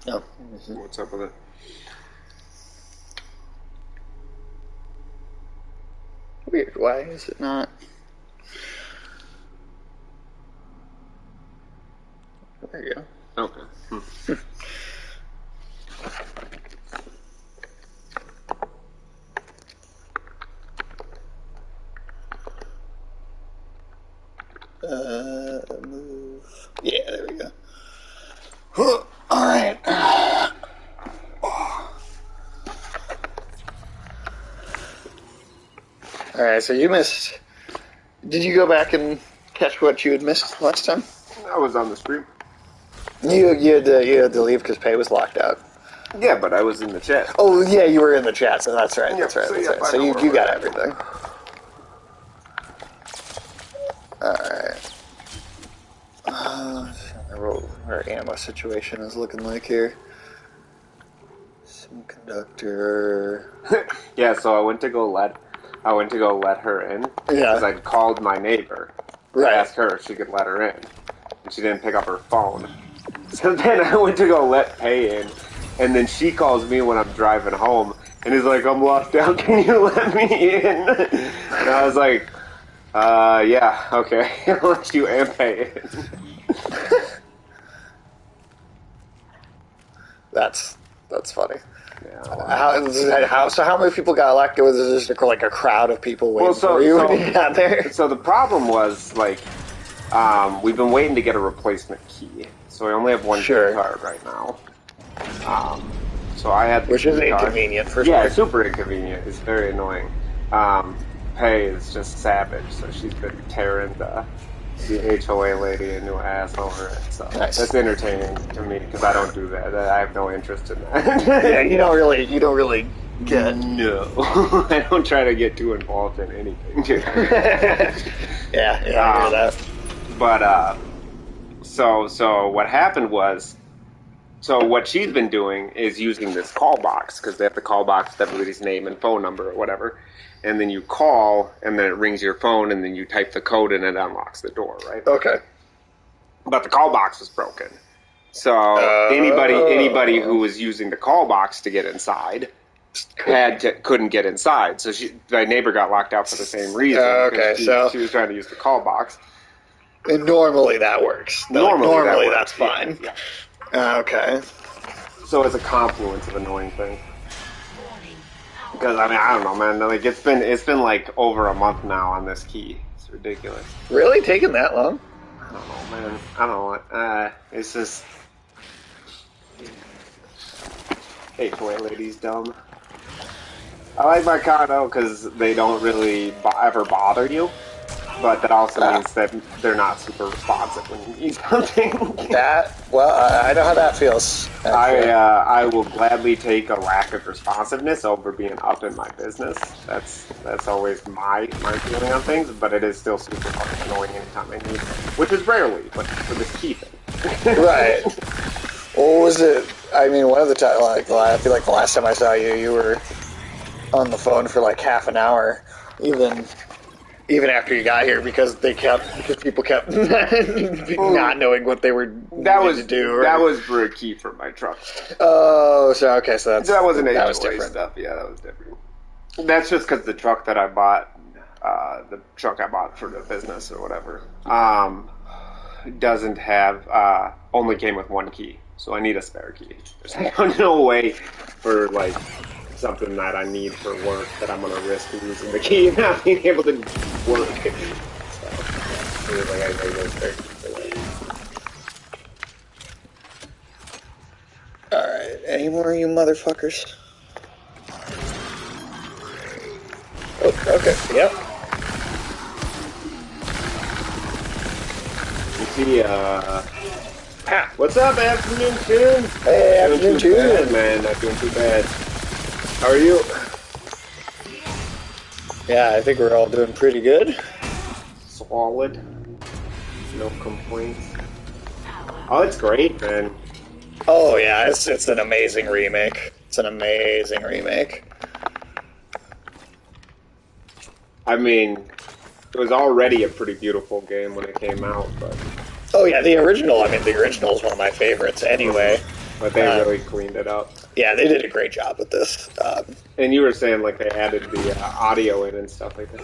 Oh. What's up with it? Weird. Why is it not? There you go. Okay. Move. Yeah, there we go. All right. All right. So you missed. Did you go back and catch what you had missed last time? I was on the stream. You had to leave because pay was locked out. Yeah, but I was in the chat. Oh yeah, you were in the chat, so that's right. Yep, That's right. so That's yep, right. So I know you where got we're at. everything. All right. I wrote what our ammo situation is looking like here. Semiconductor. Yeah, so I went to go let her in. Yeah. Because I'd called my neighbor to Right. ask her if she could let her in. And she didn't pick up her phone. So then I went to go let Pay in. And then she calls me when I'm driving home. And is like, I'm locked out. Can you let me in? And I was like, yeah, okay. I'll let you and Pay in. That's funny. Yeah, How many people got elected? Was it just like a crowd of people waiting for you when you got there? So the problem was, like, we've been waiting to get a replacement key. So I only have one key card right now. So I had the Which is key card. inconvenient for Yeah, sure. it's super inconvenient. It's very annoying. Pay is just savage, so she's been tearing the HOA lady a new ass over it. So Nice. That's entertaining to me because I don't do that. I have no interest in that. Yeah, you don't really get. No, I don't try to get too involved in anything. yeah, I hear that. But so what happened was, so what she's been doing is using this call box because they have the call box with everybody's name and phone number or whatever, and then you call and then it rings your phone and then you type the code and it unlocks the door, right? Okay. But the call box was broken, so anybody who was using the call box to get inside couldn't get inside. So my neighbor got locked out for the same reason. Okay, she was trying to use the call box. And normally that works. Normally that's fine. Yeah. Okay. So it's a confluence of annoying things. Because I don't know, man. Like it's been like over a month now on this key. It's ridiculous. Really taking that long? I don't know, man. I don't know. It's just HOA ladies dumb. I like my condo because they don't really ever bother you, but that also means that they're not super responsive when you need something. I know how that feels. I will gladly take a lack of responsiveness over being up in my business. That's always my feeling on things, but it is still super fucking annoying anytime I need it, which is rarely, but for this key thing. Right. What was it? I mean, one of the times, I feel like the last time I saw you, you were on the phone for like half an hour, even after you got here, because people kept not knowing what they were to do. That was for a key for my truck. Oh, so that wasn't that HOA was different stuff. Yeah, that was different. That's just because the truck that I bought, for the business or whatever, doesn't have only came with one key, so I need a spare key. There's no way for like something that I need for work that I'm gonna risk losing the key and not being able to work. So, it was like I need a spare key for that. Alright, any more of you motherfuckers? Oh, okay, yep. You see, what's up, Afternoon Tune? Hey, Afternoon Tune. Bad, man, not doing too bad. How are you? Yeah, I think we're all doing pretty good. Solid. No complaints. Oh, it's great, man. Oh yeah, it's an amazing remake. It's an amazing remake. I mean, it was already a pretty beautiful game when it came out, but Oh yeah, the original is one of my favorites anyway. but they really cleaned it up. Yeah, they did a great job with this. And you were saying like they added the audio in and stuff like that.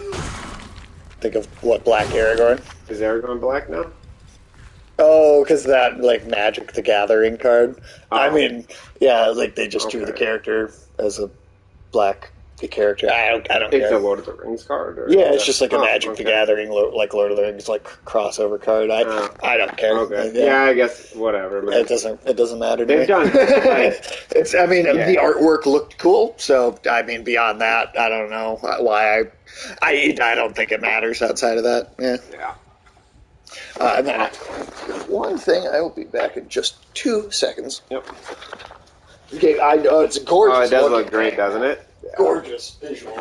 Think of what Black Aragorn. Is Aragorn black now? Oh, because that like Magic the Gathering card. Oh. I mean, yeah, like they just drew the character as a black character. I don't care. It's a Lord of the Rings card. Or yeah, it's just like a Magic the Gathering, like Lord of the Rings, like crossover card. I don't care. Okay. Yeah, I guess whatever. Man. It doesn't matter. To They've me. done. It's. I mean, the artwork looked cool. So I mean, beyond that, I don't know why I don't think it matters outside of that. Yeah. Yeah. And then one thing, I will be back in just 2 seconds. Yep. Okay, I know it's gorgeous. Oh, it does look great, doesn't it? Yeah. Gorgeous visual.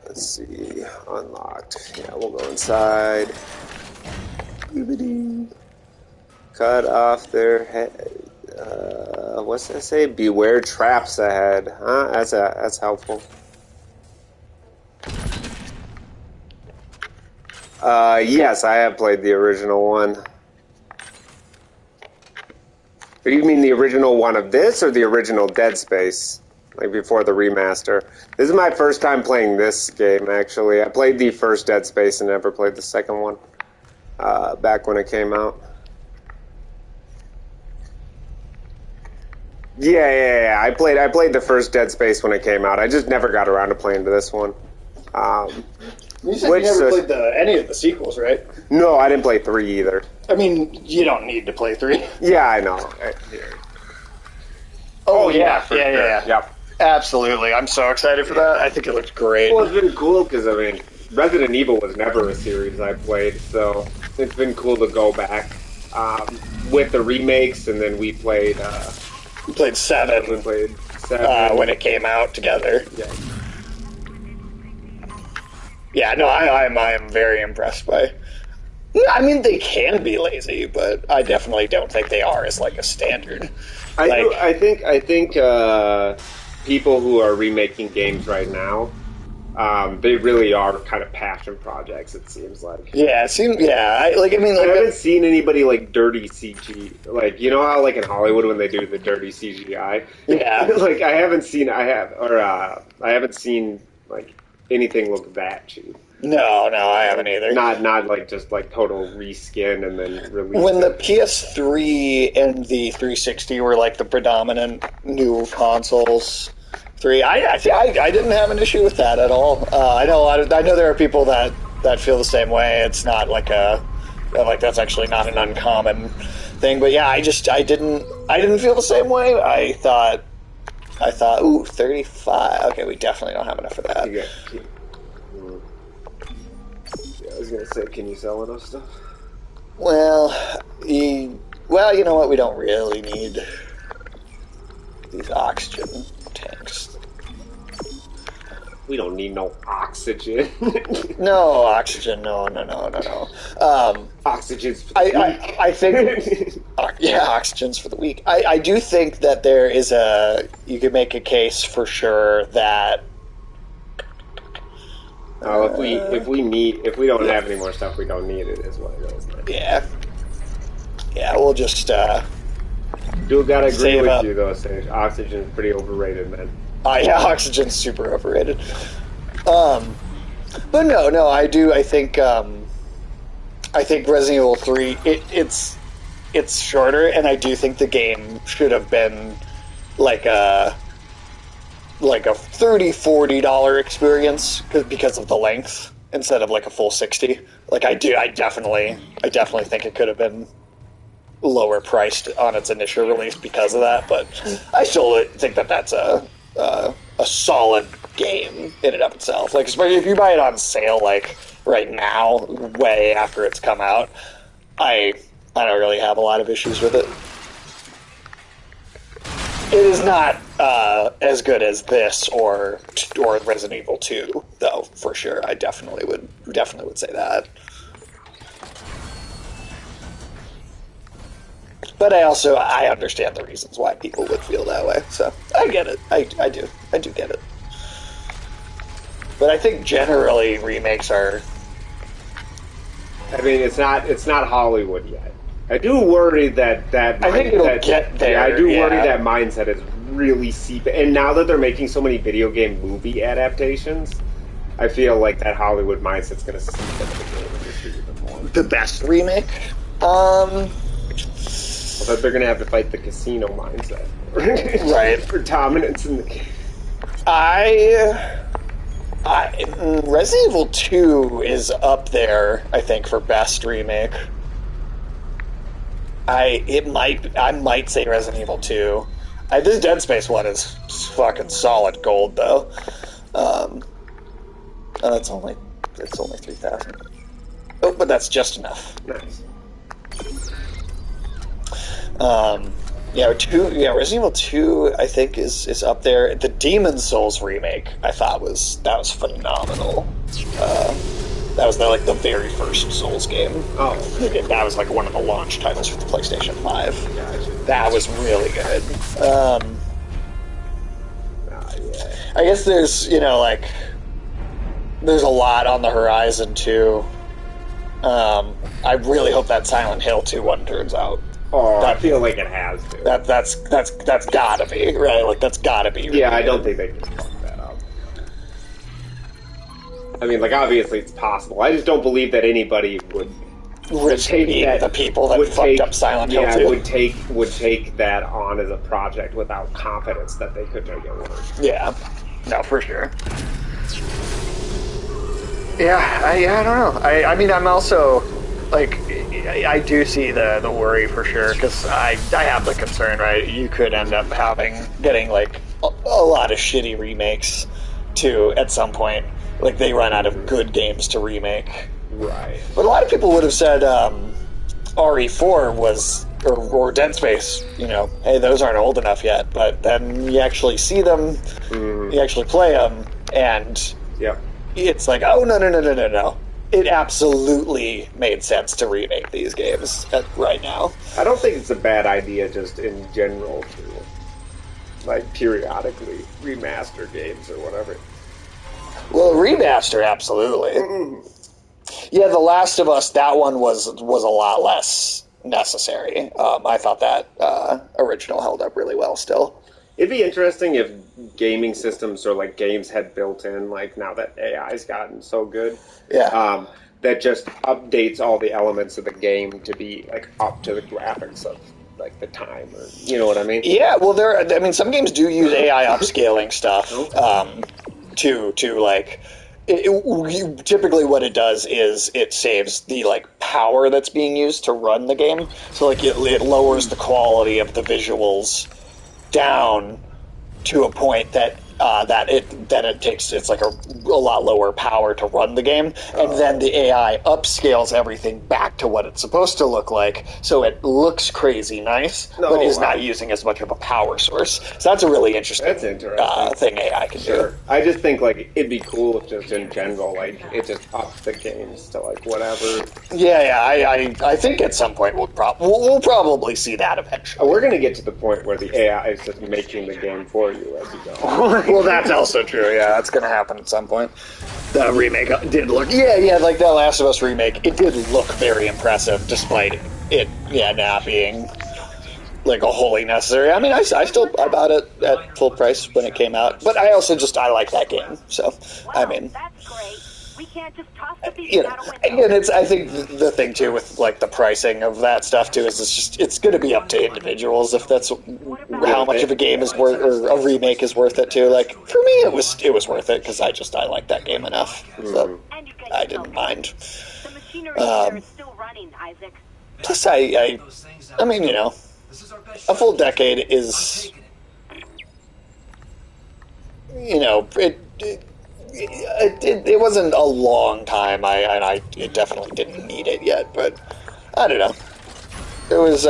Let's see. Unlocked. Yeah, we'll go inside. Cut off their head. What's that say? Beware traps ahead. Huh? That's helpful. Yes, I have played the original one. Do you mean the original one of this, or the original Dead Space? Like before the remaster? This is my first time playing this game, actually. I played the first Dead Space and never played the second one. Back when it came out. Yeah. I played the first Dead Space when it came out. I just never got around to playing this one. You said you never played any of the sequels, right? No, I didn't play 3 either. I mean, you don't need to play 3. Yeah, I know. Oh, yeah. For sure. Yep. Absolutely. I'm so excited for that. I think it looks great. Well, it's been cool because, I mean, Resident Evil was never a series I played, so it's been cool to go back with the remakes, and then we played... we played 7. We played 7. When it came out together. Yeah. Yeah, no, I am very impressed by... I mean, they can be lazy, but I definitely don't think they are as, like, a standard. I think people who are remaking games right now, they really are kind of passion projects, it seems like. Yeah, it seems... Yeah, I haven't seen anybody, like, dirty CG. Like, you know how, like, in Hollywood when they do the dirty CGI? Yeah. Like, I haven't seen, like, anything look that cheap. No, I haven't either. Not like just like total reskin and then release. When the PS3 and the 360 were like the predominant new consoles, I didn't have an issue with that at all. I know there are people that feel the same way. It's not like that's actually not an uncommon thing. But yeah, I didn't feel the same way. I thought, ooh, 35. Okay, we definitely don't have enough of that. I was gonna say, can you sell enough stuff? Well, you know what? We don't really need these oxygen tanks. We don't need no oxygen. No oxygen. No. Oxygen's for the weak. I think. Oxygen's for the weak. I do think that there is you could make a case for sure that. If we don't have any more stuff, we don't need it. Is what it is. Yeah. We'll just. Do gotta agree with you though, Sage. Oxygen's pretty overrated, man. Yeah, oxygen's super overrated. But no, I do. I think Resident Evil 3. It's shorter, and I do think the game should have been like a $30-$40 experience because of the length instead of like a full 60. Like I definitely think it could have been lower priced on its initial release because of that, but I still think that that's a solid game in and of itself. Like especially if you buy it on sale like right now, way after it's come out, I don't really have a lot of issues with it. It is not as good as this or Resident Evil 2, though, for sure. I definitely would say that. But I understand the reasons why people would feel that way. So I get it. I do get it. But I think generally remakes are. I mean, it's not Hollywood yet. I do worry that I think it'll get there. Yeah, I do worry that mindset is really seeping. And now that they're making so many video game movie adaptations, I feel like that Hollywood mindset's going to seep into the game industry even more. The best remake? But they're going to have to fight the casino mindset. Right. For dominance in the game. Resident Evil 2 is up there, I think, for best remake. I might say Resident Evil 2. This Dead Space one is fucking solid gold, though. It's only 3,000. Oh, but that's just enough. Nice. Resident Evil 2 I think is up there. The Demon's Souls remake I thought was phenomenal. That was the very first Souls game. Oh, that was like one of the launch titles for the PlayStation 5. Gotcha. That was really good. Yeah. I guess there's there's a lot on the horizon too. I really hope that Silent Hill 2 one turns out. Oh, I feel like it has to. That's gotta be, right? Like, that's gotta be. Really I don't think they can fuck that up. I mean, obviously it's possible. I just don't believe that anybody would take the people that fucked up Silent Hill 2. would take that on as a project without confidence that they could make it work. Yeah. No, for sure. Yeah, I don't know. I mean, I'm also... I do see the worry for sure, because I have the concern, right? You could end up getting a lot of shitty remakes too at some point. They run out of good games to remake. Right. But a lot of people would have said RE4 was, or Dead Space, hey, those aren't old enough yet. But then you actually see them, you actually play them, and it's like, oh, no. It absolutely made sense to remake these games right now. I don't think it's a bad idea just in general to, periodically remaster games or whatever. Well, remaster, absolutely. Yeah, The Last of Us, that one was a lot less necessary. I thought that original held up really well still. It'd be interesting if gaming systems or games had built in, now that AI's gotten so good. Yeah. That just updates all the elements of the game to be up to the graphics of the time, or you know what I mean? Yeah, well, some games do use AI upscaling stuff typically what it does is it saves the power that's being used to run the game. So it lowers the quality of the visuals down to a point that it's a lot lower power to run the game, and then the AI upscales everything back to what it's supposed to look like, so it looks crazy nice, but is not using as much of a power source. So that's a really interesting thing AI can do. I just think it'd be cool if just in general it just ups the games to whatever. I think at some point we'll probably see that eventually. We're gonna get to the point where the AI is just making the game for you as you go. Well, that's also true. Yeah, that's going to happen at some point. The remake did look... Yeah, that Last of Us remake, it did look very impressive, despite it, not being, a wholly necessary. I mean, I bought it at full price when it came out, but I also I like that game, so, I mean... That's great. We can't just toss the pieces out a window. And I think the thing too with the pricing of that stuff too is it's going to be up to individuals if that's how much of a game is worth, or a remake is worth it too. For me, it was worth it because I like that game enough, so I didn't mind. The machinery is still running, Isaac. Plus, I mean, a full decade is, it wasn't a long time. I definitely didn't need it yet, but I don't know. It was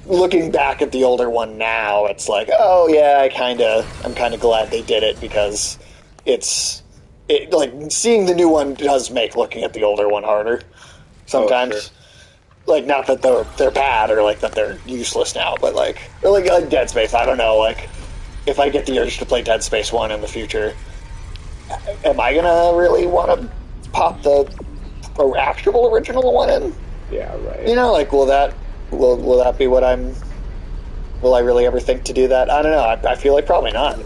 looking back at the older one now. It's oh yeah, I'm kind of glad they did it, because seeing the new one does make looking at the older one harder sometimes. Oh, sure. Not that they're bad or that they're useless now, but like Dead Space. I don't know. If I get the urge to play Dead Space 1 in the future, am I gonna really want to pop the actual original one in? Yeah, right. You know, like, will that be what I'm? Will I really ever think to do that? I don't know. I feel like probably not.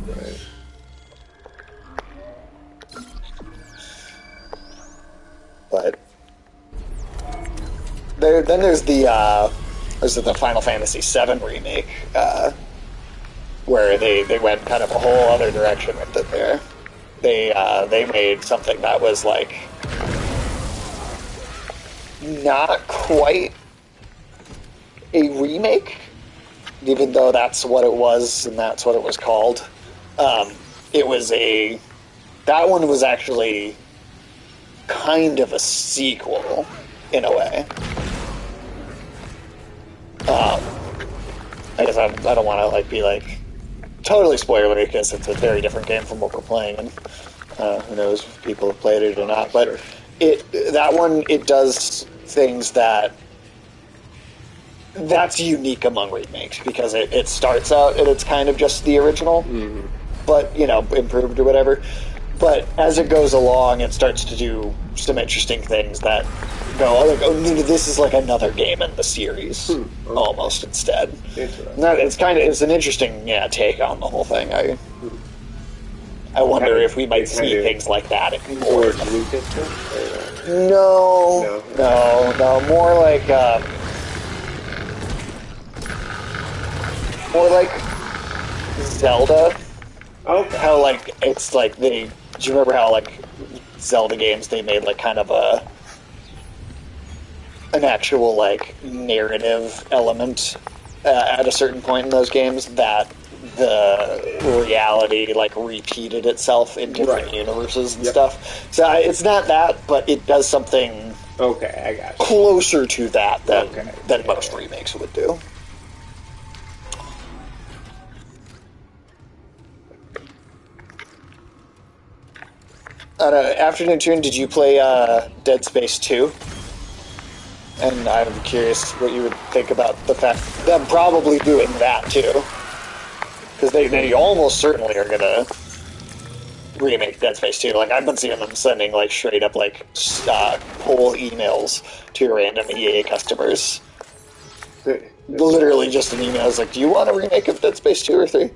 Right. But there's the Final Fantasy VII remake, where they went kind of a whole other direction with it. There, they made something that was like not quite a remake, even though that's what it was and that's what it was called. It was that one was actually kind of a sequel in a way. I guess I don't want to like be like totally spoilery because it's a very different game from what we're playing, and who knows if people have played it or not. But it does things that's unique among remakes because it starts out and it's kind of just the original, but improved or whatever. But as it goes along, it starts to do some interesting things that go like, oh, this is like another game in the series, almost instead. It's an interesting take on the whole thing. I wonder if we might see things like that more. No, more like Zelda. Okay. How like it's like do you remember how like Zelda games they made like kind of an actual like narrative element at a certain point in those games that the reality like repeated itself in different universes and stuff. So it's not that, but it does something I got you. Closer to that than most remakes would do. Afternoon Tune, did you play Dead Space 2? And I'm curious what you would think about the fact them probably doing that too. Because they almost certainly are going to remake Dead Space 2. Like, I've been seeing them sending, like, straight up, like, whole emails to random EA customers. Literally just an email. It's like, do you want a remake of Dead Space 2 or 3?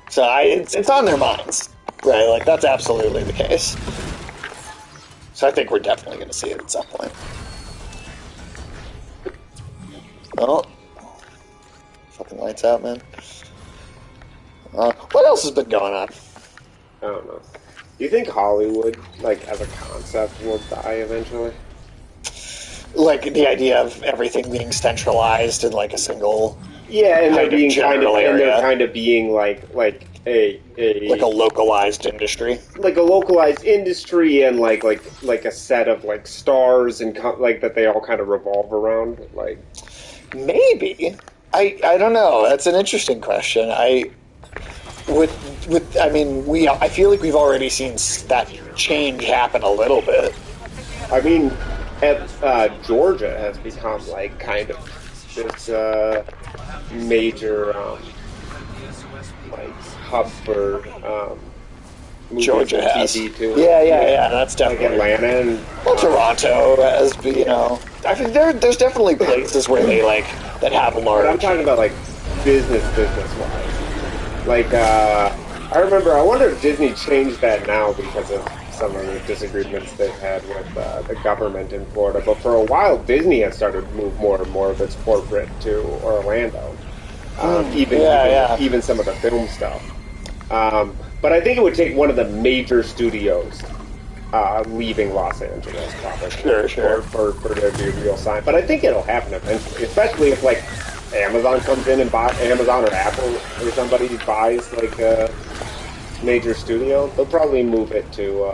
So it's on their minds. Right, like, that's absolutely the case. So I think we're definitely going to see it at some point. Oh. Fucking lights out, man. What else has been going on? I don't know. Do you think Hollywood, like, as a concept, will die eventually? Like, the idea of everything being centralized in, like, a single... Yeah, and they're being kind of being like a localized industry, like a localized industry, and like a set of like stars and like that they all kind of revolve around. Like maybe I don't know. That's an interesting question. I feel like we've already seen that change happen a little bit. I mean, Georgia has become like kind of this major like hub for Georgia has TV too. Yeah, that's definitely like Atlanta and Toronto has, I think there's definitely places where they like that have large. But I'm talking about like business wise. Like I remember, I wonder if Disney changed that now because of some of the disagreements they've had with the government in Florida. But for a while, Disney has started to move more and more of its corporate to Orlando. Even some of the film stuff. But I think it would take one of the major studios leaving Los Angeles, probably. Sure. For there to be a real sign. But I think it'll happen eventually, especially if, like, Amazon comes in and Amazon or Apple or somebody buys, like, a major studio. They'll probably move it to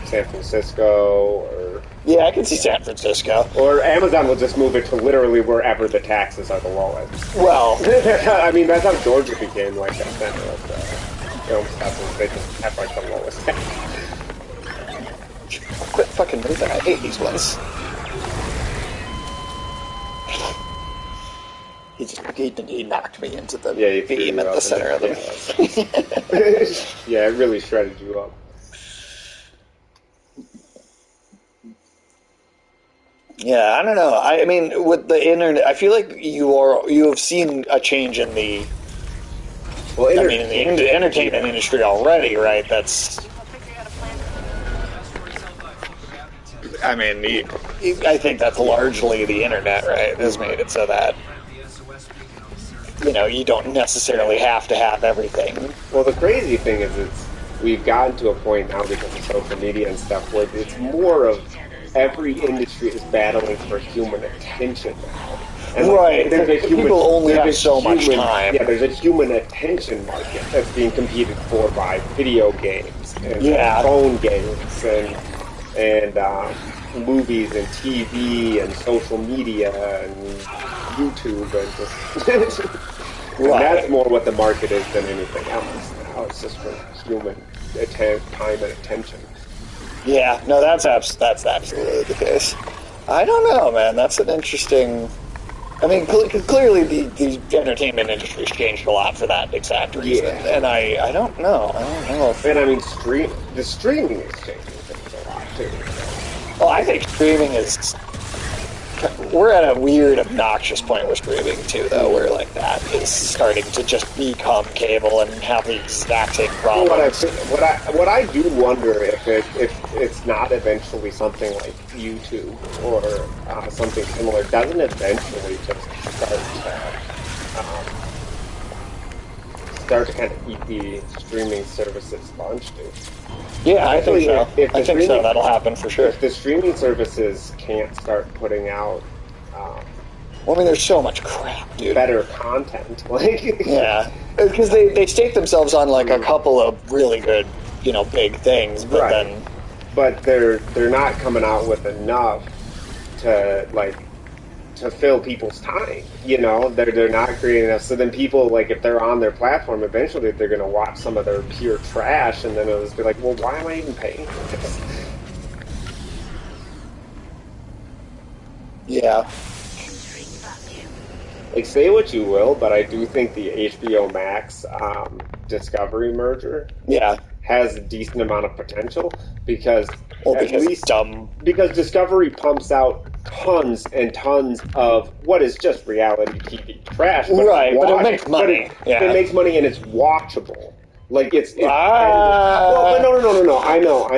San Francisco or... Yeah, I can see San Francisco. Or Amazon will just move it to literally wherever the taxes are the lowest. Well... I mean, that's how Georgia became, like, that center of film stuff. They just have, like, the lowest tax. Quit fucking moving. I hate these ones. He knocked me into the beam at the center of them. Yeah, it really shredded you up. Yeah, I don't know. I mean, with the internet, I feel like you have seen a change in the. Well, I mean, in the entertainment industry already, right? That's. I mean, I think that's largely the internet, right? Has made it so that you don't necessarily have to have everything. Well, the crazy thing is, we've gotten to a point now because of social media and stuff where it's more of every industry is battling for human attention now. And right. There's a human, people only have so human, much time. Yeah, there's a human attention market that's being competed for by video games and phone games and movies and TV and social media and YouTube and just. And that's more what the market is than anything else. Now it's just for human time and attention. Yeah, no, that's absolutely the case. I don't know, man. That's an interesting. I mean, clearly the entertainment industry's changed a lot for that exact reason, and I don't know. I don't know. And I mean, the streaming is changing things a lot too. Well, I think streaming is. We're at a weird, obnoxious point with streaming too, though, where like that is starting to just become cable and have the exact same problems. What I do wonder if it's not eventually something like YouTube or something similar doesn't eventually just start to kind of eat the streaming services lunch, dude. Yeah, I think so. I think so. That'll happen for sure. If the streaming services can't start putting out, well, I mean, there's so much crap, dude. Better content, yeah, because they stake themselves on like a couple of really good, big things, but then, but they're not coming out with enough to fill people's time. They're not creating enough. So then people, if they're on their platform, eventually they're going to watch some of their pure trash, and then it'll just be like, well, why am I even paying for this? Yeah. Say what you will, but I do think the HBO Max Discovery merger has a decent amount of potential because because Discovery pumps out tons and tons of what is just reality TV trash. But but it makes money. It makes money and it's watchable. It's no. I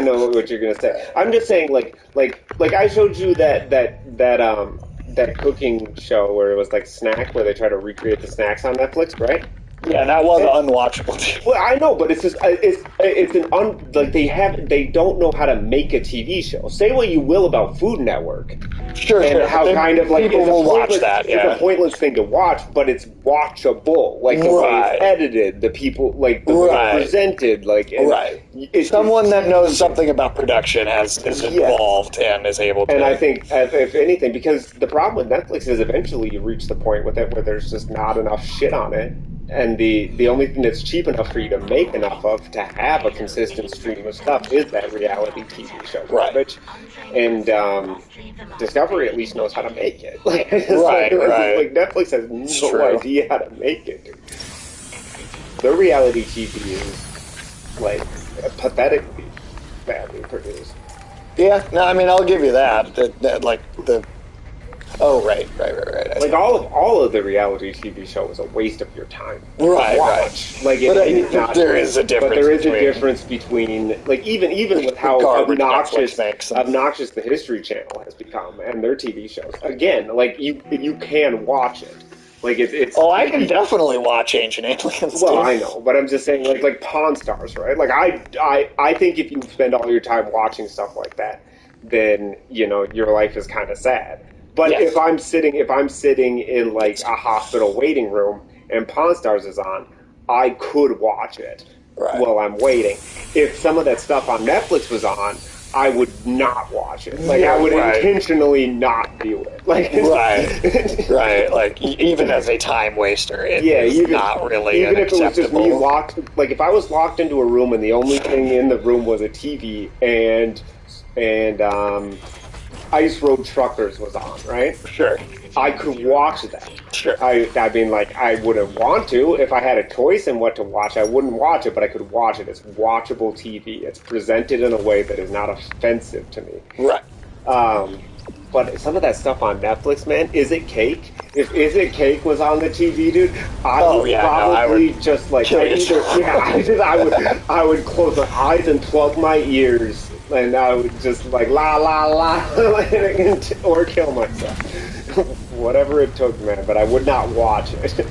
know what you're gonna say. I'm just saying, I showed you that cooking show where it was Snack, where they try to recreate the snacks on Netflix, right? Yeah, that was unwatchable. Well, I know, but it's just they don't know how to make a TV show. Say what you will about Food Network, sure, how people will watch that. Yeah, it's a pointless thing to watch, but it's watchable. The way it's edited, the people the way it's presented, someone that knows something about production is involved and is able to. And I think, if anything, because the problem with Netflix is eventually you reach the point with it where there's just not enough shit on it. And the only thing that's cheap enough for you to make enough of to have a consistent stream of stuff is that reality TV show garbage. And Discovery at least knows how to make it. Netflix has no idea how to make it. Their reality TV is pathetically badly produced. Yeah, no, I mean, I'll give you that. Oh, right. All of the reality TV show is a waste of your time. Right. There is a difference. But there is a difference between even with how obnoxious the History Channel has become and their TV shows. Again, you can watch it. It's. Oh, I can definitely watch Ancient Aliens. Well, I know, but I'm just saying, Pawn Stars, right? I think if you spend all your time watching stuff like that, then your life is kind of sad. But if I'm sitting in a hospital waiting room and Pawn Stars is on, I could watch it while I'm waiting. If some of that stuff on Netflix was on, I would not watch it. I would intentionally not view it. Even as a time waster, it's not really even if acceptable. It was just me locked. If I was locked into a room and the only thing in the room was a TV and Ice Road Truckers was on, right? Sure. I could watch that. Sure. I wouldn't want to. If I had a choice in what to watch, I wouldn't watch it, but I could watch it. It's watchable TV. It's presented in a way that is not offensive to me. Right. But some of that stuff on Netflix, man, Is It Cake? If Is It Cake was on the TV, dude, I would probably just like I would close my eyes and plug my ears, and I would just like la la la, or kill myself, whatever it took, man. But I would not watch it.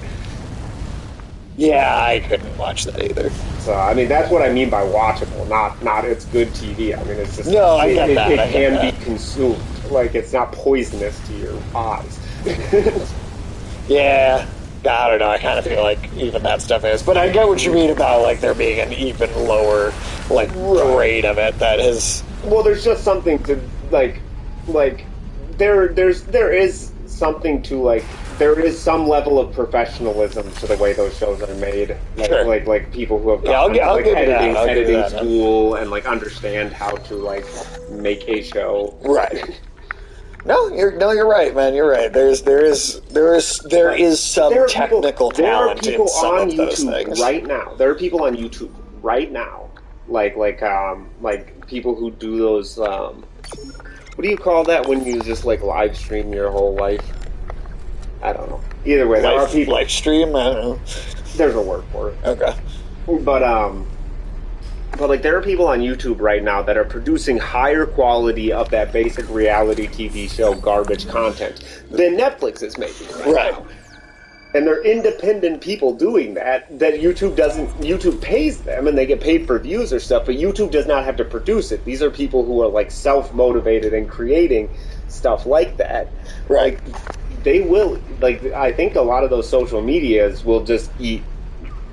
Yeah, I couldn't watch that either. So I mean, that's what I mean by watchable, not it's good TV. I mean, it's just no, I get that. It can be consumed. Like, it's not poisonous to your eyes. Yeah, I don't know. I kind of feel like even that stuff is. But I get what you mean about, like, there being an even lower, like, grade of it that is... Well, there's just something to, like there is something to, like, there is some level of professionalism to the way those shows are made. Like, sure. like people who have gone to, like, editing that, school and, like, understand how to, like, make a show. Right. No, you're right, man. You're right. There is some technical talent in some of those things. Right now, there are people on YouTube right now, like people who do those. What do you call that when you just like live stream your whole life? I don't know. Either way, there are people live stream. I don't know. There's a word for it. Okay, But like there are people on YouTube right now that are producing higher quality of that basic reality TV show garbage content than Netflix is making right now. And they're independent people doing that YouTube pays them and they get paid for views or stuff, but YouTube does not have to produce it. These are people who are like self-motivated and creating stuff like that. Right. Like, they will, like, I think a lot of those social medias will just eat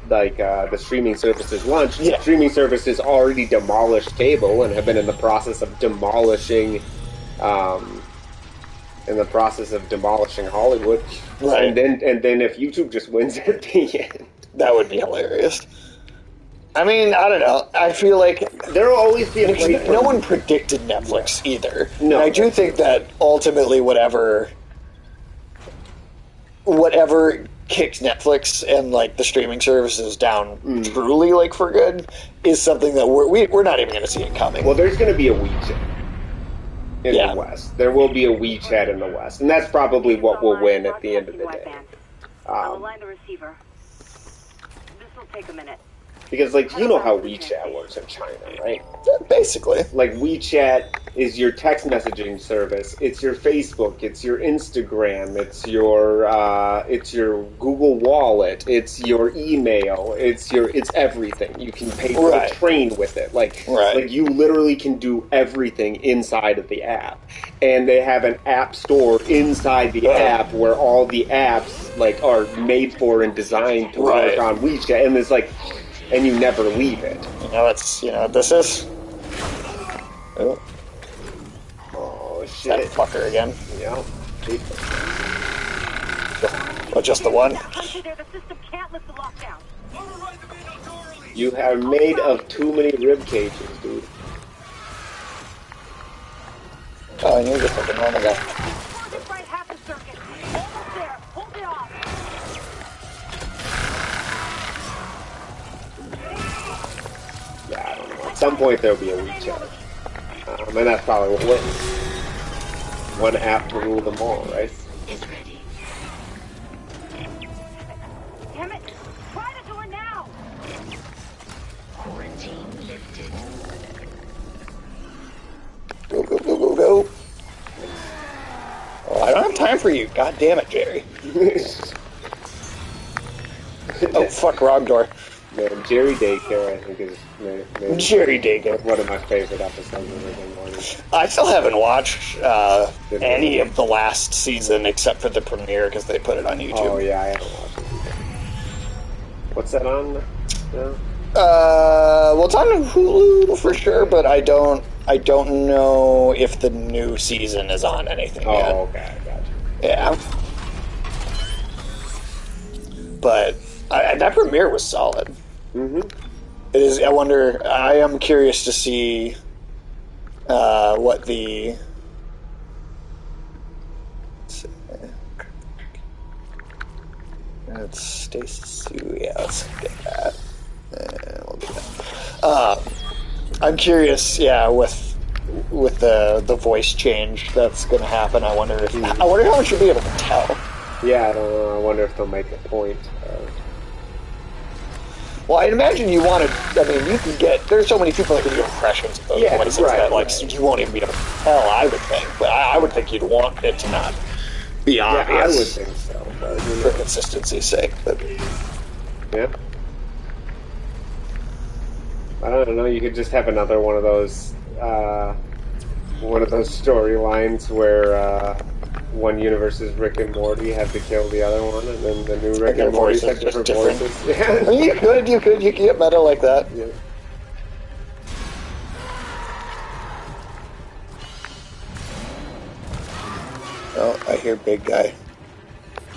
like the streaming services lunch. Yeah. Streaming services already demolished cable and have been in the process of demolishing Hollywood. Right. And then if YouTube just wins at the end, that would be hilarious. I mean, I don't know. I feel like there will always be a place no one predicted Netflix either. No. And I do think that ultimately whatever kicks Netflix and like the streaming services down truly like for good is something that we're not even going to see it coming. Well, there's going to be a WeChat in the West. There will be a WeChat in the West, and that's probably what will win at the end of the day. I'll align the receiver. This will take a minute. Because, like, you know how WeChat works in China, right? Basically. Like, WeChat is your text messaging service. It's your Facebook. It's your Instagram. It's your Google Wallet. It's your email. It's everything. You can pay for a train with it. Like you literally can do everything inside of the app. And they have an app store inside the app where all the apps, like, are made for and designed to work on WeChat. And it's like... And you never leave it. This is... Oh, shit. That fucker again. Yeah. Just the one? You have made of too many rib cages, dude. Oh, and you're just like a normal guy. Yeah, I don't know. At some point there'll be a WeChat. And that's probably what wins. One app to rule them all, right? It's ready. Damn it! Try the door now! Quarantine lifted. Go, go, go, go, go. Oh, I don't have time for you. God damn it, Jerry. Oh, fuck, wrong door. Man, Jerry Daycare, I think, is Jerry Daycare. One of my favorite episodes of Rick and Morty. I still haven't watched any of the last season except for the premiere because they put it on YouTube. Oh, yeah, I haven't watched it. What's that on? No? Well, it's on Hulu for sure, but I don't know if the new season is on anything yet. Oh, okay, I got you. Yeah. But that premiere was solid. Mm-hmm. It is. I wonder. I am curious to see what the. Let's Stacy. Yeah, let's get that. And we'll do that. I'm curious. Yeah, with with the voice change that's going to happen. I wonder how much you'll be able to tell. Yeah, I don't know. I wonder if they'll make a point of... Well, I'd imagine you want to. I mean, you can get. There's so many people that can do impressions of those voices that, like, you won't even be able to tell. I would think, but I would think you'd want it to not be obvious. Yeah, I would think so, but for consistency's sake. But yeah, I don't know. You could just have another one of those storylines where one universe is Rick and Morty have to kill the other one, and then the new Rick and Morty have different voices. Yeah. I mean, you could get meta like that. Yeah. Oh, I hear big guy. I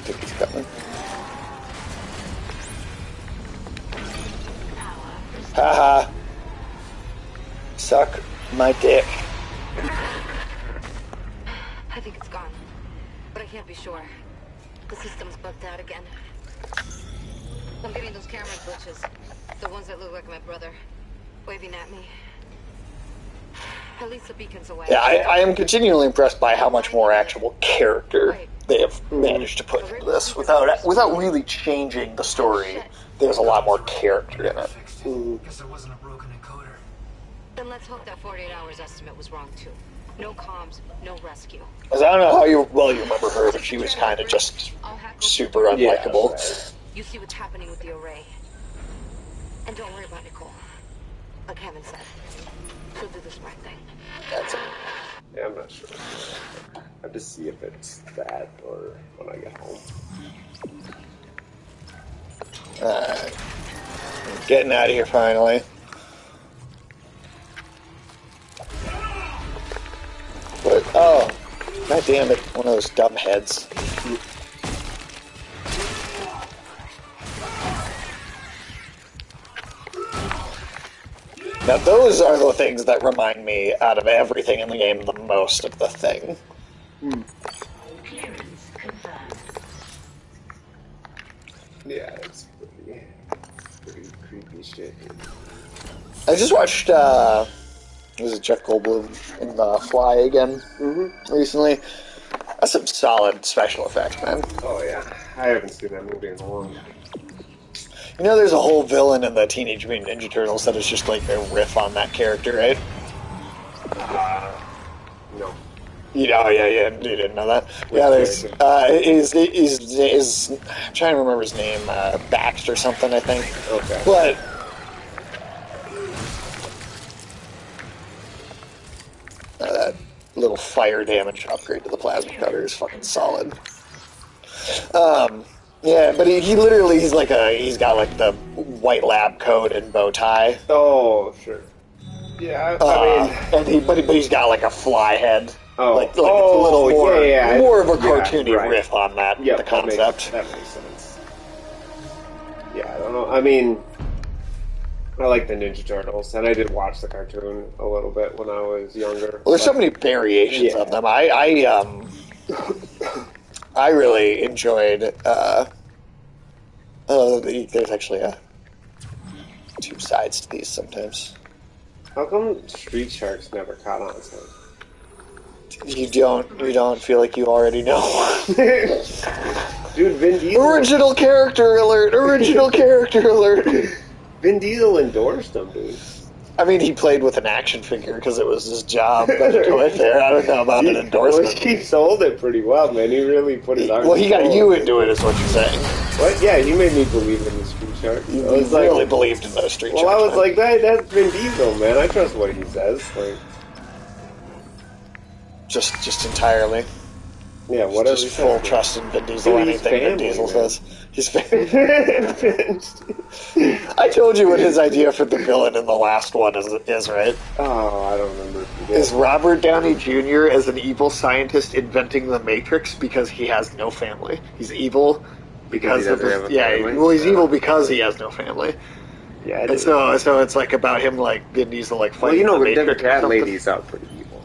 think he's coming. Haha. Suck my dick. I think it's gone, but I can't be sure. The system's bugged out again. I'm getting those camera glitches. The ones that look like my brother, waving at me. At least the beacon's away. Yeah, I am continually impressed by how much more actual character they have managed to put into this without really changing the story. There's a lot more character in it. Guess there wasn't a broken encoder. Then let's hope that 48 hours estimate was wrong too. No comms, no rescue. Because I don't know how well you remember her, but she was kind of just super unlikable. Right. You see what's happening with the array. And don't worry about Nicole. Like Kevin said, she'll do the smart thing. That's it. Yeah, I'm not sure. I have to see if it's that or when I get home. Alright. Getting out of here finally. What? Oh, god damn it! One of those dumb heads. Now those are the things that remind me out of everything in the game the most of the thing. Yeah, it's pretty creepy shit. I just watched, was it Jeff Goldblum in The Fly again recently? That's some solid special effects, man. Oh yeah, I haven't seen that movie in a long time. You know, there's a whole villain in the Teenage Mutant Ninja Turtles that is just like a riff on that character, right? No. You know, yeah, you didn't know that. Yeah, there's, I'm trying to remember his name, Baxt or something, I think. Okay. But that little fire damage upgrade to the plasma cutter is fucking solid. Yeah, but he literally, he's got like the white lab coat and bow tie. Oh, sure. Yeah, I mean, but he's got like a fly head. Oh, like it's a little more, more of a cartoony right. riff on that. Yeah, the concept. That makes sense. Yeah, I don't know. I mean, I like the Ninja Turtles, and I did watch the cartoon a little bit when I was younger. Well, there's so many variations of them. I really enjoyed. There's actually two sides to these sometimes. How come Street Sharks never caught on? So? You don't feel like you already know. Dude, Vin Diesel. Original character alert! Original character alert! Vin Diesel endorsed him, dude. I mean, he played with an action figure because it was his job. But to it there, I don't know about an endorsement. Well, he sold it pretty well, man. He really put his arm. Well, he got you into it, is what you're saying. What? Yeah, he made me believe in the Street Sharks. You really believed in those Street Sharks. Well, I was like, that's Vin Diesel, man. I trust what he says. Like, just entirely. Yeah, whatever. Just full trust in Vin Diesel. Anything Vin Diesel says. He's I told you what his idea for the villain in the last one is, right? Oh, I don't remember. Is Robert Downey Jr. as an evil scientist inventing the Matrix because he has no family? He's evil because of his, he's evil because he has no family. Yeah, and so it's like about him like Vin Diesel like fighting the Matrix. That lady's out pretty evil.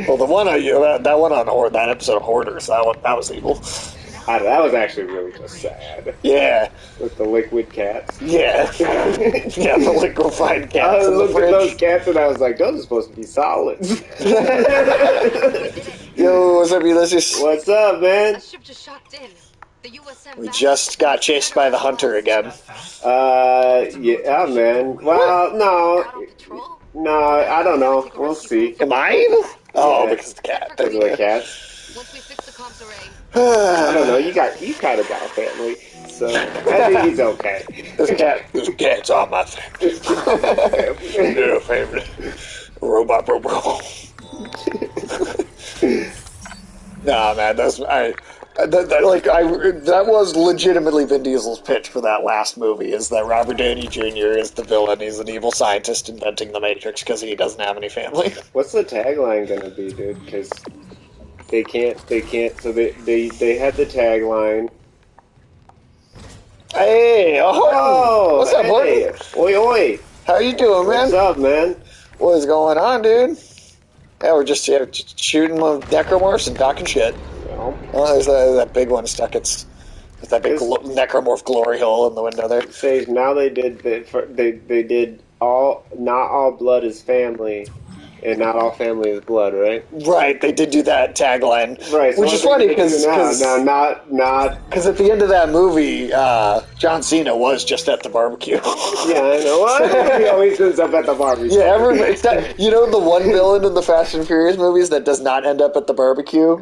Well, that episode of Hoarders, that was evil. That was actually really just sad. Yeah. With the liquid cats. Yeah. Yeah, the liquefied cats I in the looked at those fridge. cats and I was like, those are supposed to be solids. Yo, what's up, Ulysses? What's up, man? A ship just shocked in. The USM We just got chased by the hunter again. Yeah, man. Well, Out on patrol? no, I don't know. We'll see. Am I evil? Oh, Yeah. because of the cat. Because of the cats. Once we fix the comms array, I don't know. You kind of got a family, so I think he's okay. This cat's on my family. Little favorite. Robot, bro. Nah, man, that was legitimately Vin Diesel's pitch for that last movie. Is that Robert Downey Jr. is the villain? He's an evil scientist inventing the Matrix because he doesn't have any family. What's the tagline gonna be, dude? Because they can't. So they had the tagline. Hey, Oh, what's up, hey. boy? Oi, oi. How you doing, man? What's up, man? What is going on, dude? Yeah, we're just shooting with necromorphs and talking shit. No. Oh, there's that big one stuck. It's that big necromorph glory hole in the window there. Say now they did they did all not all blood is family, and not all family is blood, right? Right, they did do that tagline, Right, so which what is they funny gonna do because now not at the end of that movie, John Cena was just at the barbecue. yeah, I know. What? He always ends up at the barbecue. Yeah, everybody. It's not, you know, the one villain in the Fast and Furious movies that does not end up at the barbecue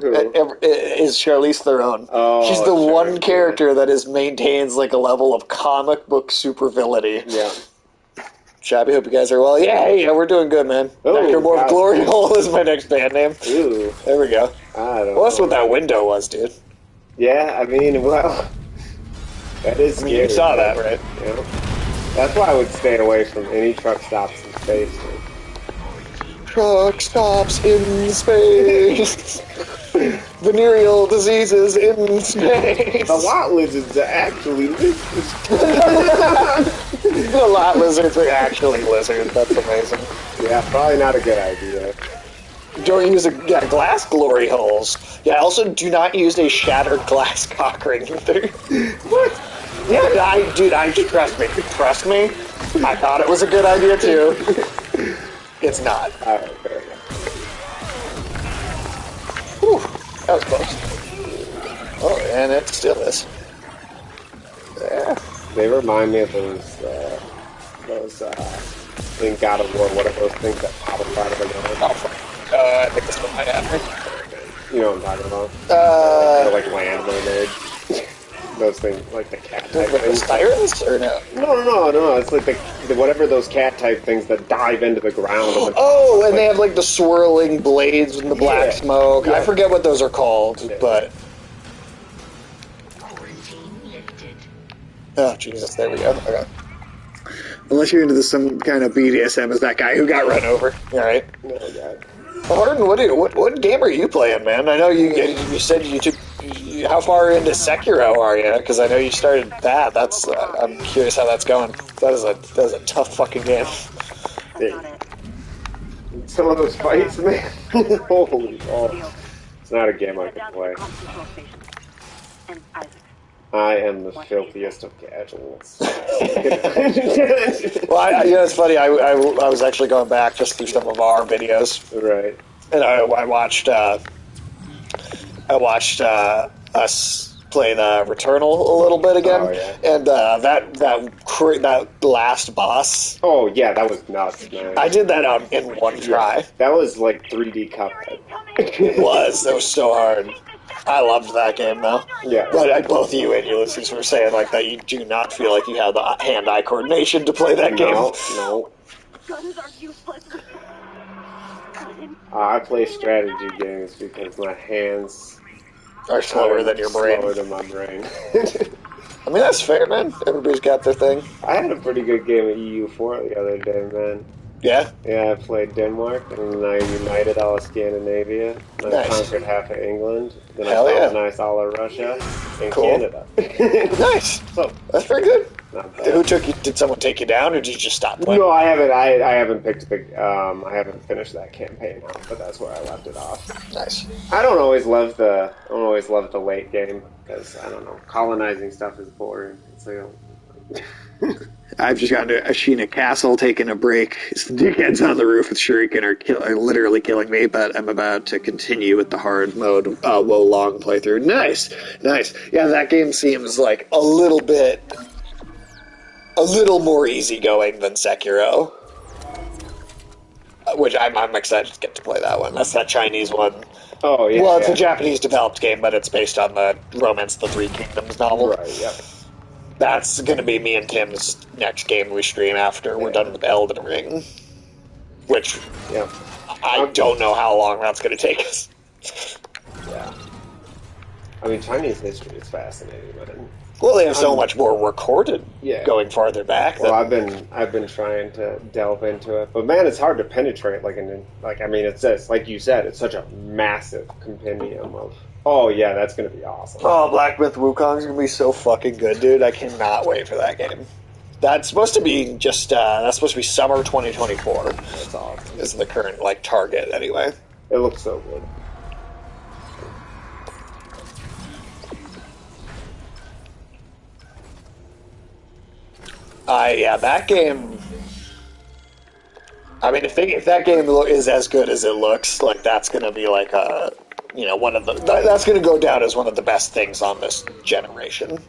is Charlize Theron. Oh, she's the sure, one character that maintains like a level of comic book supervillainy. Yeah. Shabby, hope you guys are well. Yeah, we're doing good, man. Oh, Necromorph God. Glory Hole is my next band name. Ooh. There we go. I don't Well, that's know. what that window was, dude. Yeah, I mean, well, that is scary. You saw that, right? Yeah. That's why I would stay away from any truck stops in space. Dude. Truck stops in space. Venereal diseases in space. The lot lizards are actually lizards. The lot lizards are actually lizards. That's amazing. Yeah, probably not a good idea. Don't use glass glory holes. Yeah, also do not use a shattered glass cock ring either. What? Yeah, trust me. Trust me. I thought it was a good idea too. It's not. Alright, fair enough. Whew, that was close. Oh, and it still is. Yeah. They remind me of those in God of War, what are those things that pop up out of the ground? Oh, fuck. I think this one might have me. You know what I'm talking about? They're like land mermaids. Those things, like the cat type Like the things. sirens, or no? No. It's like the whatever those cat type things that dive into the ground. And Oh, and they have like the swirling blades and the black Yeah. smoke. Yeah. I forget what those are called, but... Oh, Jesus, there we go. Okay. Unless you're into some kind of BDSM as that guy who got run over. Alright. Oh god. Well, Harden, what game are you playing, man? I know you said you took... How far into Sekiro are you? Because I know you started that. That's I'm curious how that's going. That is a tough fucking game. Some of those fights, man. Holy balls. It's not a game I can play. I am the filthiest of casuals. Well, it's funny. I was actually going back just through some of our videos, Right. and I watched us play the Returnal a little bit again, Oh, yeah. and that last boss. Oh yeah, that was nuts, man. I did that in one try. That was like 3D Cuphead. It was so hard. I loved that game though. Yeah. But both you and Ulysses were saying like that you do not feel like you have the hand-eye coordination to play that game. No. Guns are useless. I play strategy games because my hands Are slower than your brain. Slower than my brain. I mean, that's fair, man. Everybody's got their thing. I had a pretty good game of EU4 the other day, man. Yeah? Yeah, I played Denmark, and then I united all of Scandinavia. Then I Nice. conquered half of England. Then Hell I yeah. colonized all of Russia and Cool. Canada. Nice. So, That's pretty good. not bad. Who took you? Did someone take you down, or did you just stop playing? No, I haven't. I haven't picked the. I haven't finished that campaign out, but that's where I left it off. Nice. I don't always love the. I don't always love the late game because I don't know. Colonizing stuff is boring. It's like. I've just gotten to Ashina Castle, taking a break. The dickheads on the roof with Shuriken are literally killing me, but I'm about to continue with the hard mode Wo Long playthrough. Nice, nice. Yeah, that game seems like a little more easygoing than Sekiro, which I'm excited to get to play that one. That's that Chinese one. Oh yeah. Well, it's yeah. a Japanese developed game, but it's based on the Romance of the Three Kingdoms novel. Right. Yep. That's going to be me and Tim's next game we stream after we're done with Elden Ring. Which, Yeah. I don't know how long that's going to take us. Yeah. I mean, Chinese history is fascinating, man. Well, they have so much more recorded going farther back. Well, I've been trying to delve into it, but man, it's hard to penetrate. I mean, it's just like you said, it's such a massive compendium of. Oh yeah, that's gonna be awesome. Oh, Black Myth Wukong's going to be so fucking good, dude. I cannot wait for that game. That's supposed to be that's supposed to be summer 2024. That's awesome. Is the current, target, anyway. It looks so good. Yeah, that game. I mean, if that game is as good as it looks, that's gonna be one of the that's gonna go down as one of the best things on this generation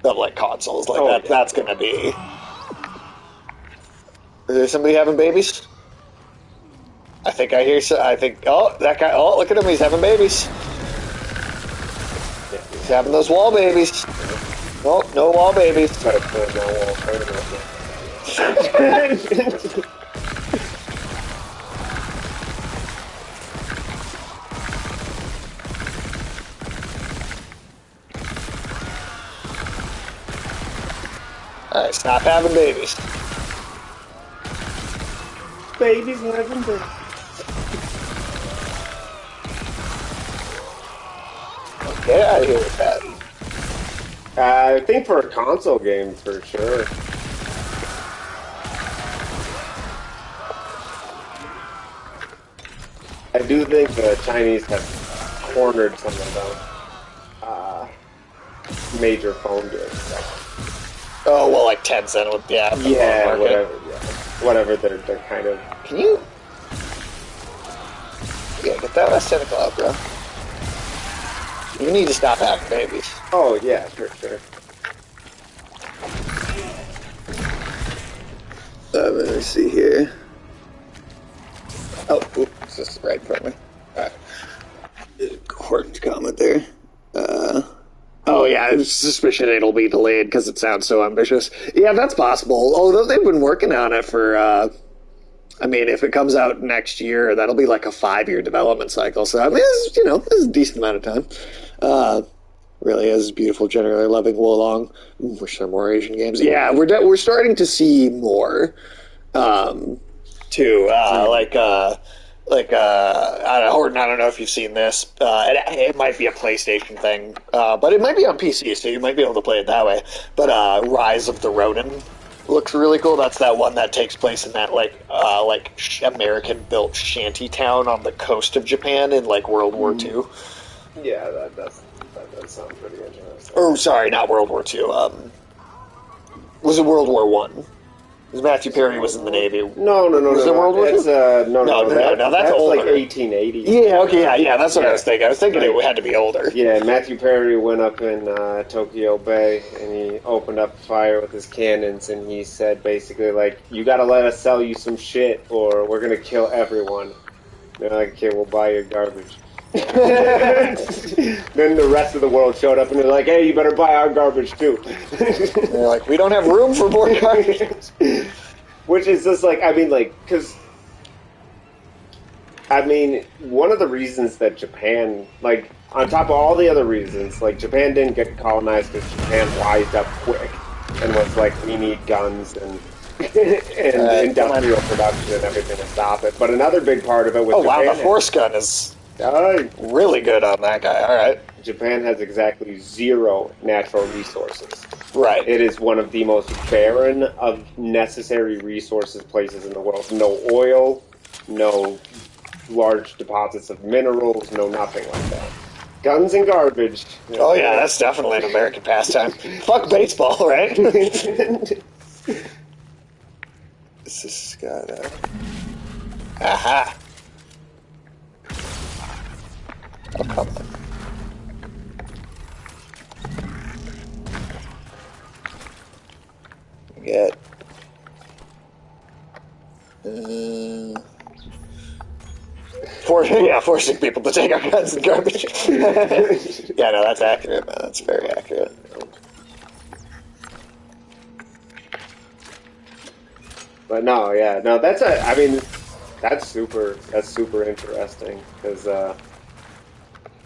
of consoles. That's gonna be. Is there somebody having babies? I think I hear. I think. Oh, that guy. Oh, look at him. He's having babies. He's having those wall babies. Oh, no wall babies. Try to put my wall Alright, stop having babies. Babies having babies. Get out of here with that. I think for a console game, for sure. I do think the Chinese have cornered some of the major phone games. Oh, well, Tencent with, yeah, whatever they're kind of... Can you... Yeah, get that last tentacle out, bro. You need to stop having babies. Oh, yeah, for sure. Let me see here. Oh, oops, this is right in front of me. Alright. Important comment there. Oh yeah, I have suspicion it'll be delayed because it sounds so ambitious. Yeah, that's possible. Although they've been working on it for, I mean, if it comes out next year, that'll be like a 5-year development cycle. So, I mean, it's a decent amount of time. Really is beautiful. Generally loving Wolong. Wish there were more Asian games. Yeah, we're starting to see more, too. Horton, I don't know if you've seen this. It might be a PlayStation thing, but it might be on PC, so you might be able to play it that way. But Rise of the Ronin looks really cool. That's that one that takes place in that American-built shanty town on the coast of Japan in World War II. Yeah, that does sound pretty interesting. Oh, sorry, not World War II. Was it World War One? Because Matthew Perry was in the Navy. No. Was it World War II? No, that's older. like 1880. Yeah, okay, yeah, that's what I was thinking. I was thinking it had to be older. Yeah, Matthew Perry went up in Tokyo Bay, and he opened up fire with his cannons, and he said basically, you gotta let us sell you some shit, or we're gonna kill everyone. They're like, okay, we'll buy your garbage. Then the rest of the world showed up, and they're like, hey, you better buy our garbage, too. They're like, we don't have room for more garbage. Which is just because... I mean, one of the reasons that Japan, on top of all the other reasons, Japan didn't get colonized because Japan wised up quick and was like, we need guns and and industrial production and everything to stop it. But another big part of it was Oh Japan. wow, the force gun is really good on that guy. All right. Japan has exactly 0 natural resources. Right. It is one of the most barren of necessary resources places in the world. No oil, no large deposits of minerals, no nothing like that. Guns and garbage. Oh yeah, that's definitely an American pastime. Fuck baseball, right? This has got a... Aha! Oh, come on. Get... forcing people to take our guns and garbage. Yeah, no, that's accurate, man. That's very accurate. But no, that's super interesting because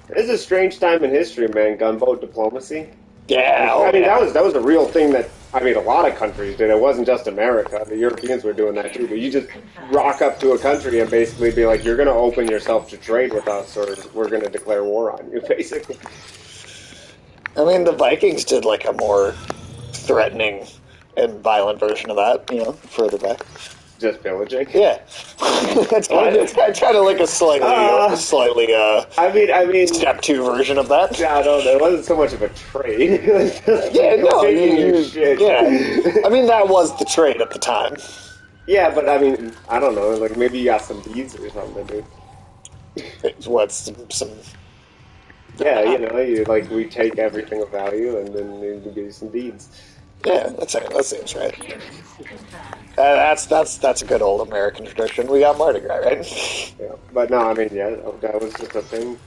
it is a strange time in history, man. Gunboat diplomacy. Yeah, that was a real thing that a lot of countries did. It wasn't just America. The Europeans were doing that too. But you just rock up to a country and basically be like, "You're going to open yourself to trade with us, or we're going to declare war on you." Basically. I mean, the Vikings did like a more threatening and violent version of that. Further back. Just pillaging. Yeah, it's kind of like a slightly step 2 version of that. Yeah, no, there wasn't so much of a trade. Shit. Yeah, I mean that was the trade at the time. Yeah, but I don't know. Like maybe you got some beads or something, dude. What's some? Yeah, we take everything of value and then we give you some beads. Yeah, that seems right. That's a good old American tradition. We got Mardi Gras, right? Yeah, but no, that was just a thing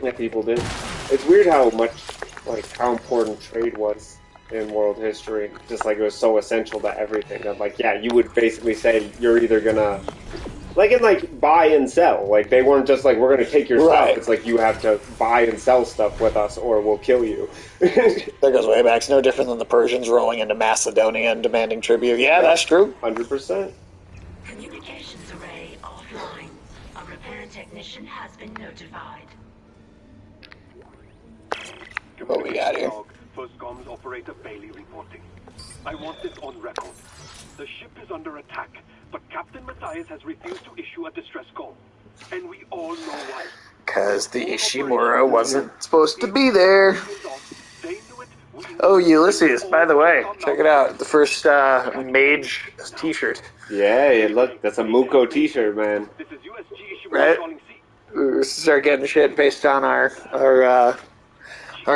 that people did. It's weird how important trade was in world history. Just like it was so essential to everything. That you would basically say you're either gonna buy and sell. Like they weren't just like we're gonna take your stuff. It's like you have to buy and sell stuff with us or we'll kill you. That goes way back. It's no different than the Persians rolling into Macedonia and demanding tribute. Yeah, that's true. 100%. Communications array offline. A repair technician has been notified. What we got here? First comms operator Bailey reporting. I want this on record. The ship is under attack, but Captain Matthias has refused to issue a distress call. And we all know why. Because the Ishimura wasn't supposed to be there. Oh, Ulysses, by the way, check it out. The first Mage t-shirt. Yeah, look, that's a Muko t-shirt, man. Right? We start getting shit based on our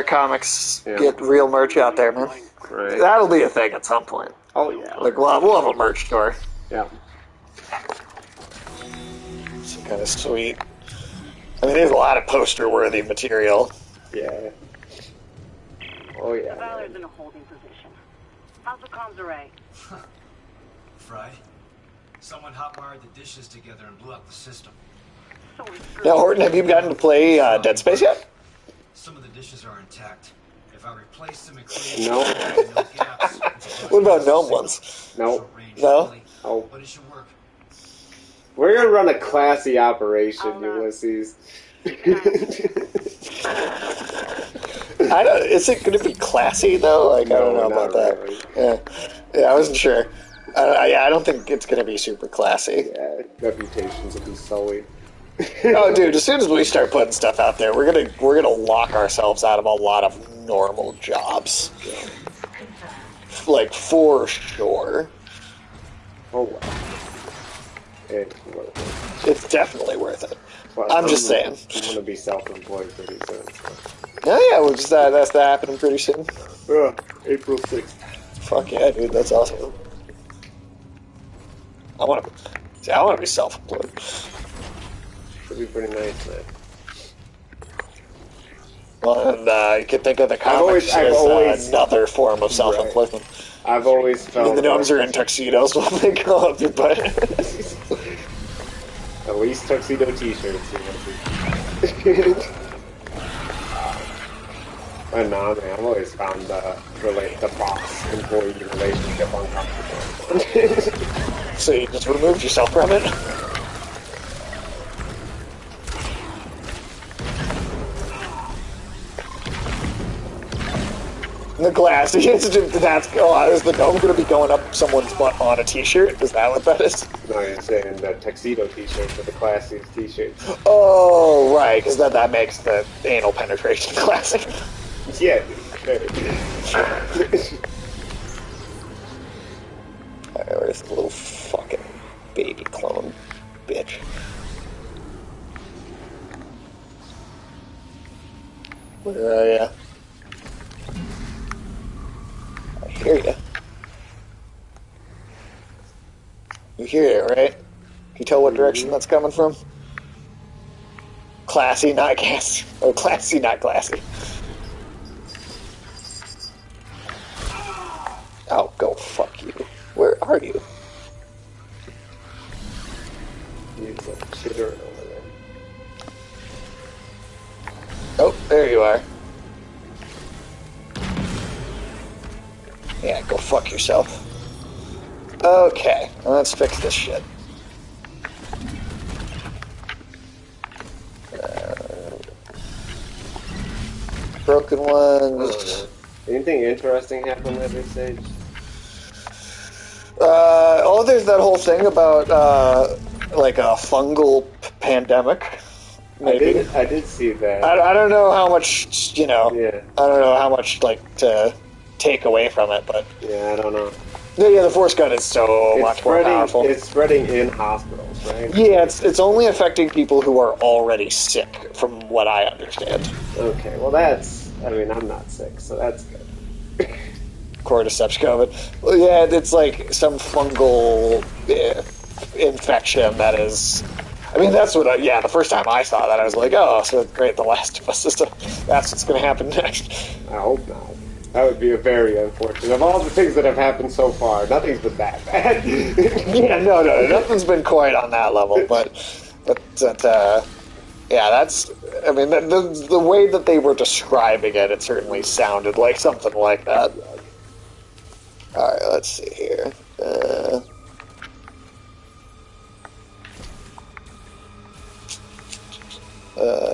comics. Yeah. Get real merch out there, man. Right. That'll be a thing at some point. Oh, yeah. Like, we'll have a merch store. Yeah. Some kind of sweet. There's a lot of poster-worthy material. Yeah. Oh, yeah. The Valor's in a holding position. How's the comms array? Fried. Someone hot-wired the dishes together and blew up the system. So now, Horton, have you gotten to play Dead Space yet? Some of the dishes are intact. If I replace them and create no gaps... What about gnome ones? No. No? Oh. But it should work. We're gonna run a classy operation, Ulysses. Is it going to be classy though? I don't know about that. Really. Yeah, I wasn't sure. I don't think it's going to be super classy. Yeah, reputations will be sullied. Oh, dude! As soon as we start putting stuff out there, we're gonna lock ourselves out of a lot of normal jobs. Like for sure. Oh wow. It's worth it. It's definitely worth it. Well, I'm just saying. I'm gonna be self-employed pretty soon. So. Oh yeah, well, that's happening pretty soon. April 6th. Fuck yeah, dude! That's awesome. I want to be self-employed. Should be pretty nice, man. Well, and you can think of the comics as another form of self-employment. Right. I've always felt the gnomes are in tuxedos while they go up your butt. At least tuxedo t-shirts. No, man, I've always found the boss-employee relationship uncomfortable. So you just removed yourself from it? The glass. Is the gnome going to be going up someone's butt on a t-shirt? Is that what that is? No, you're saying the tuxedo t-shirts are the classiest t-shirts. Oh, right, because that makes the anal penetration classic. Yeah, dude. Alright, where's the little fucking baby clone bitch? Where are ya? I hear ya. You hear it, right? Can you tell what direction that's coming from? Classy, not gassy. Or classy, not classy. Oh, go fuck you. Where are you? He's like chittering over there. Oh, there you are. Yeah, go fuck yourself. Okay, let's fix this shit. Broken ones. Anything interesting happened at this stage? Oh, there's that whole thing about, like a fungal pandemic. Maybe. I did see that. I don't know how much, Yeah. I don't know how much, like, to take away from it, but... Yeah, I don't know. Yeah, the Force Gun is so much more powerful. It's spreading in hospitals, right? Yeah, it's only affecting people who are already sick, from what I understand. Okay, well that's... I mean, I'm not sick, so that's good. Cordyceps COVID. Well, yeah, it's like some fungal infection that is... I mean, that's what the first time I saw that, I was like, oh, so great, The Last of Us system. That's what's going to happen next. I hope not. That would be a very unfortunate. Of all the things that have happened so far, nothing's been that bad. Yeah, no, nothing's been quite on that level, but yeah, that's, I mean, the way that they were describing it, it certainly sounded like something like that. Alright, let's see here.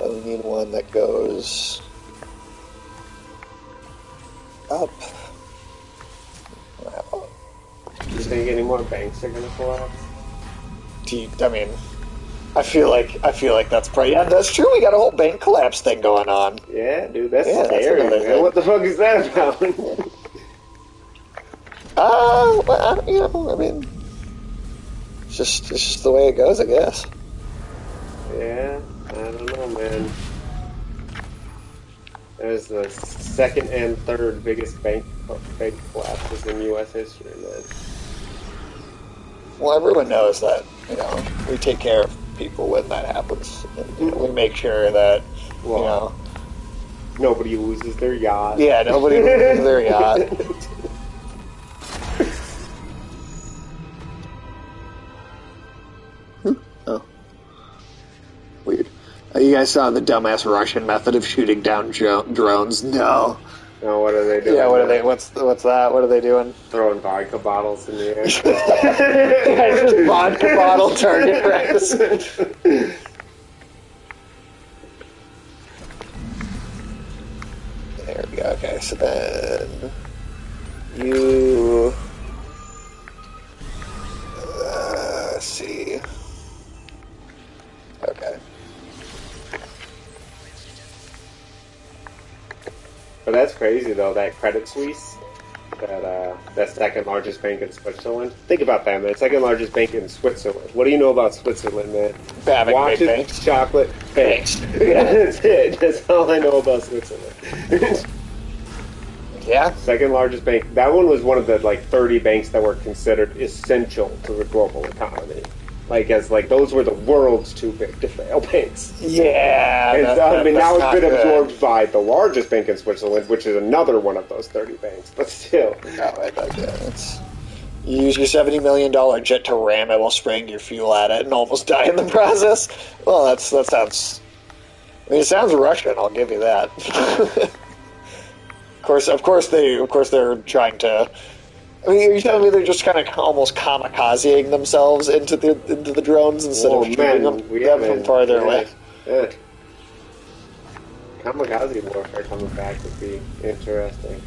We need one that goes up. Well, Do you think any more banks are gonna collapse? I mean, I feel like that's probably, yeah, that's true. We got a whole bank collapse thing going on. Yeah, dude, that's Yeah, that's scary, another man. thing. What the fuck is that about? Well, I mean, it's just the way it goes, I guess. Yeah, I don't know, man. There's the second and third biggest bank collapses in U.S. history, man. Well, everyone knows that, we take care of people when that happens. And, we make sure that, Nobody loses their yacht. yeah, nobody loses their yacht. Oh. Weird. You guys saw the dumbass Russian method of shooting down drones? No. Oh, what are they doing? Yeah, what are they? What's that? What are they doing? Throwing vodka bottles in the air. Yeah, just vodka bottle target practice. There we go. Okay, so then you let's see. Okay. But that's crazy, though, that Credit Suisse, that second largest bank in Switzerland. Think about that, man. Second largest bank in Switzerland. What do you know about Switzerland, man? Having Watches, big banks. chocolate, banks. That's it. That's all I know about Switzerland. Yeah. Second largest bank. That one was one of the 30 banks that were considered essential to the global economy. Those were the world's too big to fail banks. Yeah. And, now it's been good. absorbed by the largest bank in Switzerland, which is another one of those 30 banks. But still. You use your $70 million jet to ram it while spraying your fuel at it and almost die in the process. Well, that sounds... I mean, it sounds Russian, I'll give you that. Of course, they're trying to. I mean, are you telling me they're just kind of almost kamikazeing themselves into the drones instead of shooting them from farther away? Yeah. Kamikaze warfare coming back would be interesting.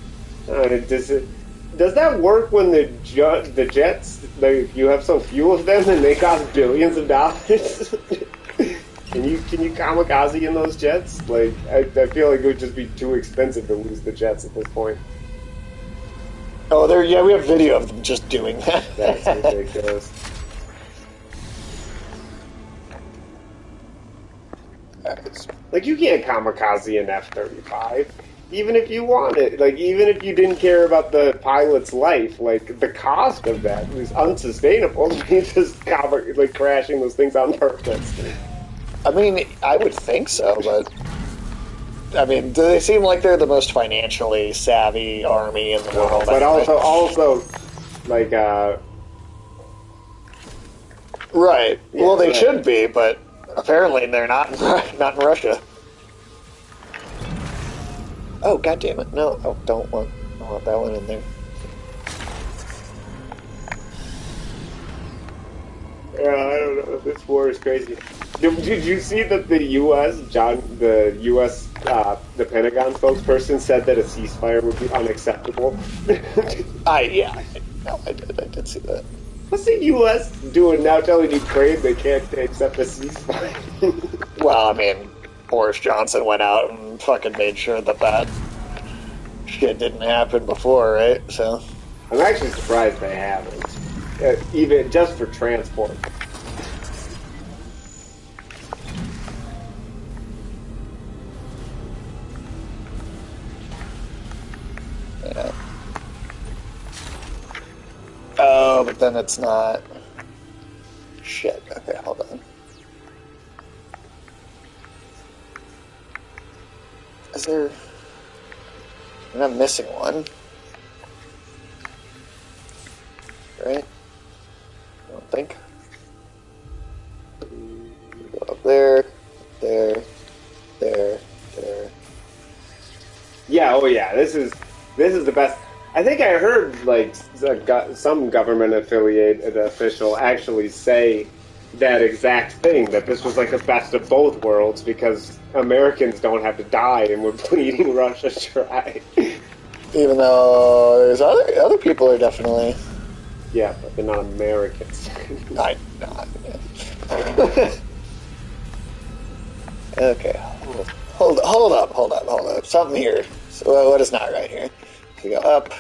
Does that work when the jets, you have so few of them and they cost billions of dollars? Can you kamikaze in those jets? Like, I feel like it would just be too expensive to lose the jets at this point. Oh, we have video of them just doing that. That's ridiculous. Like, you can't kamikaze an F-35, even if you wanted. Like, even if you didn't care about the pilot's life, like, the cost of that is unsustainable. Just crashing those things on purpose. I mean, I would think so, but I mean, do they seem like they're the most financially savvy army in the world? But also, like, right. Yeah, well, they right. should be, but apparently they're not in Russia. Oh, God damn it! No, I don't want that one in there. I don't know. This war is crazy. Did you see that the U.S. The Pentagon spokesperson said that a ceasefire would be unacceptable? I did see that. What's the U.S. doing now, telling Ukraine they can't accept a ceasefire? Well, I mean, Boris Johnson went out and fucking made sure that shit didn't happen before, right? So I'm actually surprised they haven't, even just for transport. Yeah. Oh, but then it's not. Shit. Okay, hold on. Is there... I'm missing one. Right? I don't think. Go up there. Yeah, oh yeah, this is the best. I think I heard like some government affiliated official actually say that exact thing, that this was like the best of both worlds because Americans don't have to die and we're bleeding Russia dry. Even though there's other people are definitely... Yeah, but they're not Americans. I'm not. Okay, hold up. Something here. So what is not right here? We go up,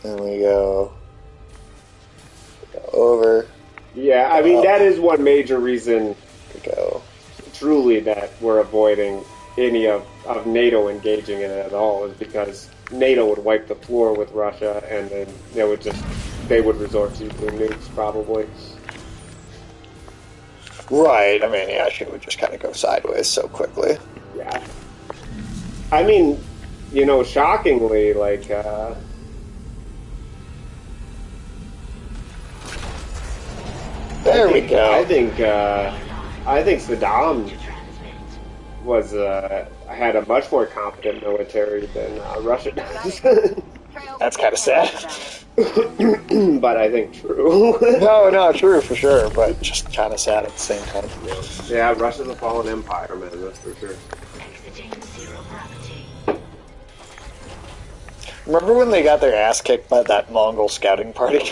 and we go over. Yeah, I mean, that is one major reason Go. truly that we're avoiding any of NATO engaging in it at all, is because NATO would wipe the floor with Russia, and then they would resort to using nukes probably. Right. I mean, yeah, she would just kind of go sideways so quickly. Yeah. I mean, shockingly, like, there we go. I think Saddam had a much more competent military than Russia does. That's kind of sad. But I think true. No, true for sure, but just kind of sad at the same time. Yeah, Russia's a fallen empire, man, that's for sure. Remember when they got their ass kicked by that Mongol scouting party?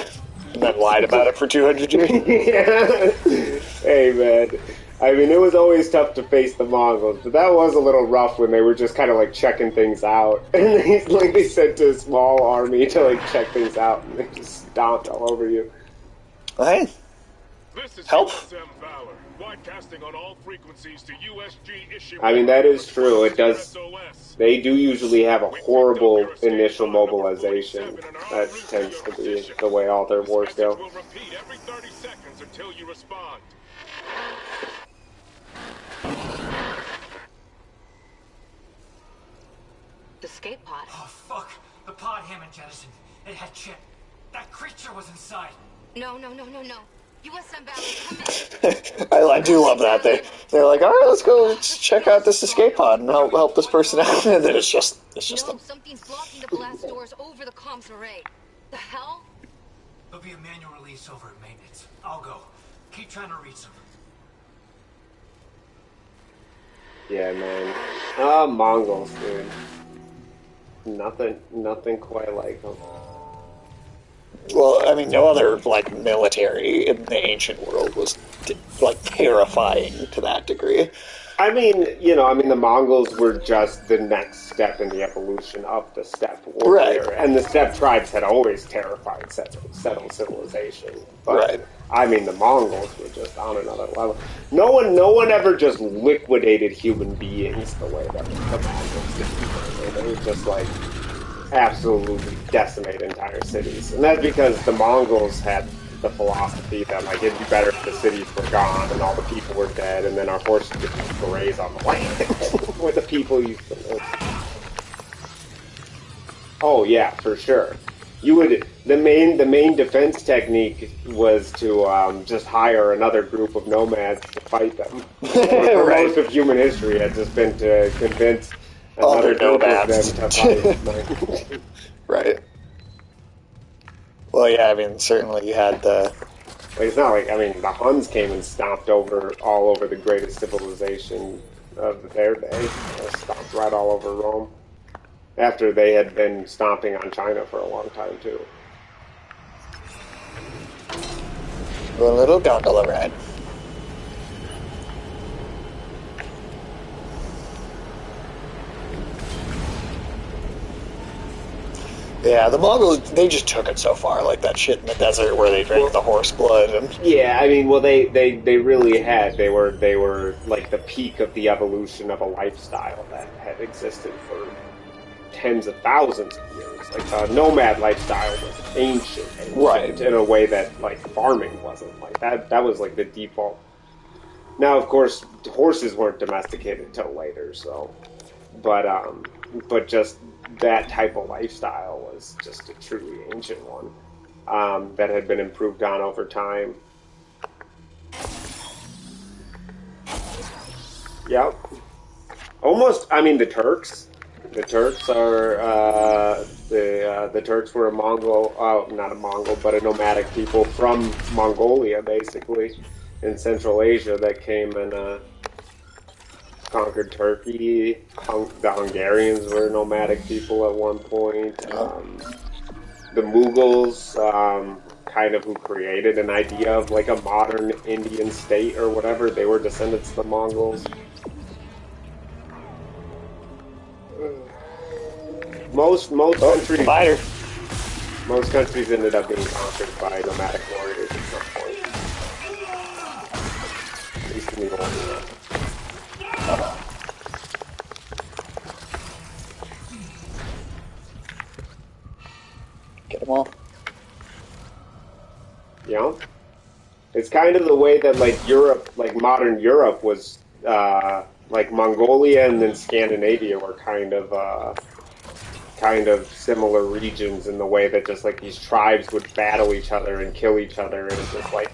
And then lied about it for 200 years? Yeah. Hey, man. I mean, it was always tough to face the Mongols, but that was a little rough when they were just kind of like checking things out. And they sent a small army to like check things out, and they just stomped all over you. Hey, help. On all frequencies to USG I mean, that is true. It does. They do usually have a horrible initial mobilization. That tends to be the way all their wars go. Will repeat every 30 seconds until you respond. The escape pod. Oh, fuck. The pod Hammond jettisoned. It had Chip. That creature was inside. No. USM Valley, come in. I do love that. They're like, all right, let's go check out this escape pod and help this person out. And then it's just No, them. something's blocking the blast doors over the comms array. The hell? There'll be a manual release over at maintenance. I'll go. Keep trying to reach them. Yeah, man. Mongols, dude. Nothing quite like them. Well, I mean, no other like military in the ancient world was like terrifying to that degree. I mean, the Mongols were just the next step in the evolution of the steppe warfare. Right. And the steppe tribes had always terrified settled civilization. But, Right. I mean, the Mongols were just on another level. No one ever just liquidated human beings the way that the Mongols did. They would just, like, absolutely decimate entire cities. And that's because the Mongols had the philosophy that, like, it'd be better if the cities were gone and all the people were dead, and then our horses could graze on the land where the people used to live. Oh yeah, for sure. The main defense technique was to just hire another group of nomads to fight them. Right. Most of human history has just been to convince Other another group of nomads. them to fight. Right. Well, yeah, I mean, certainly you had the... Like, it's not like, the Huns came and stomped all over the greatest civilization of their day. They stomped right all over Rome. After they had been stomping on China for a long time, too. A little gondola ride. Yeah, the Mongols, they just took it so far, like that shit in the desert where they drank the horse blood and... Yeah, they really had. They were like the peak of the evolution of a lifestyle that had existed for tens of thousands of years. Like, the nomad lifestyle was ancient, Right. in a way that, like, farming wasn't. Like, that was, like, the default. Now, of course, horses weren't domesticated until later, so... But just that type of lifestyle was just a truly ancient one that had been improved on over time. Yep. Almost, the Turks. The Turks are, the Turks were not a Mongol, but a nomadic people from Mongolia, basically, in Central Asia that came and, conquered Turkey. The Hungarians were nomadic people at one point. The Mughals, kind of who created an idea of like a modern Indian state or whatever, they were descendants of the Mongols. Most countries, most countries ended up being conquered by nomadic warriors at some point. At least in the old world. Get them all. Yeah. It's kind of the way that, like, Europe, like, modern Europe was, like, Mongolia and then Scandinavia were kind of similar regions in the way that just, like, these tribes would battle each other and kill each other and just, like,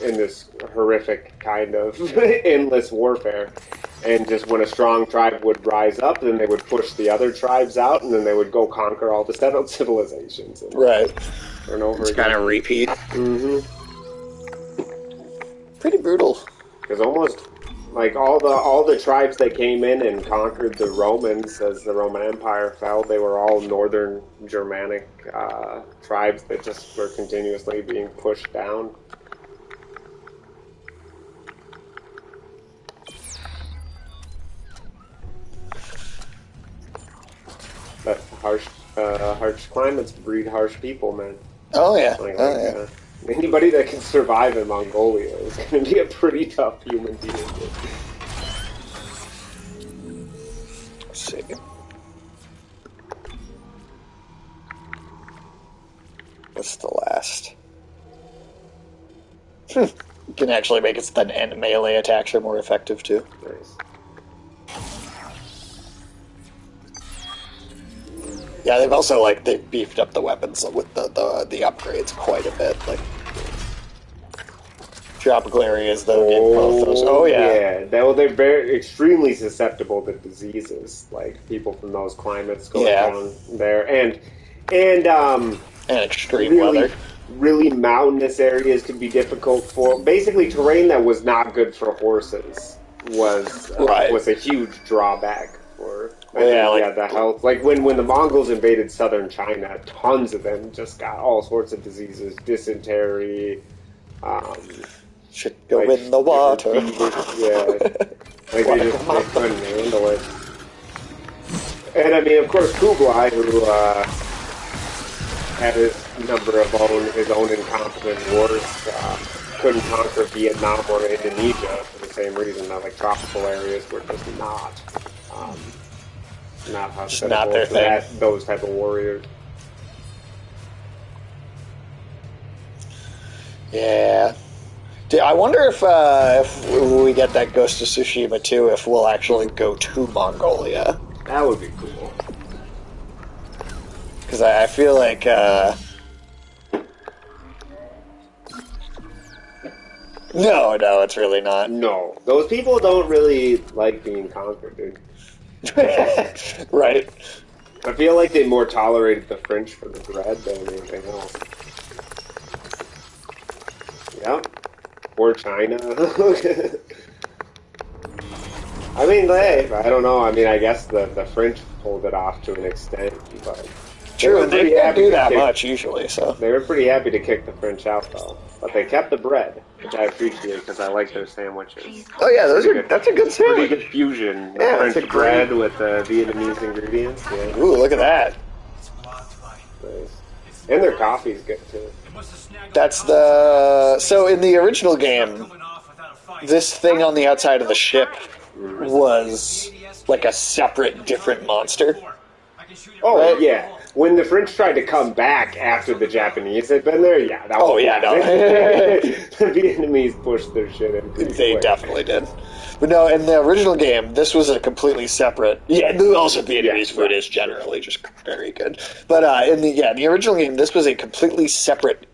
in this horrific kind of endless warfare. And just when a strong tribe would rise up, then they would push the other tribes out, and then they would go conquer all the settled civilizations. And Right. Turn over It's again. kind of repeat. Mm-hmm. Pretty brutal. Because almost, like, all the tribes that came in and conquered the Romans as the Roman Empire fell, they were all northern Germanic tribes that just were continuously being pushed down. But harsh climates breed harsh people, man. Oh, yeah. Anybody that can survive in Mongolia is going to be a pretty tough human being. Let's see. What's the last? You can actually make it so that melee attacks are more effective, too. Nice. Yeah, they've also, like, they've beefed up the weapons with the upgrades quite a bit. Like, tropical areas, though, get both those. Oh, yeah. They're very extremely susceptible to diseases. Like people from those climates going down there, and extreme really, weather. really mountainous areas can be difficult for. Basically, terrain that was not good for horses was a huge drawback for. The health. Like when the Mongols invaded southern China, tons of them just got all sorts of diseases, dysentery. Should go in the water. They couldn't handle it. And I mean, of course, Kublai, who had his number of his own incompetent wars, couldn't conquer Vietnam or Indonesia for the same reason that like tropical areas were just not hospitable to those type of warriors. Yeah. I wonder if we get that Ghost of Tsushima too, if we'll actually go to Mongolia. That would be cool. Because I feel like... No, it's really not. No. Those people don't really like being conquered, dude. Right. I feel like they more tolerated the French for the bread than anything else. Yep. Or China. I mean, I don't know. I mean, I guess the French pulled it off to an extent, but... True, and they can't do that much usually, so... They were pretty happy to kick the French out, though. But they kept the bread, which I appreciate, because I like their sandwiches. Oh yeah, that's a good sandwich. Pretty good fusion. Yeah, French bread with Vietnamese ingredients. Yeah. Ooh, look at that. Nice. And their coffee's good, too. That's the... So in the original game, this thing on the outside of the ship was like a separate, different monster. Oh, right? Yeah. When the French tried to come back after the Japanese had been there, that was the Vietnamese pushed their shit in. They definitely did. But no, in the original game, this was a completely separate... Yeah, also Vietnamese food is generally just very good. But in the original game, this was a completely separate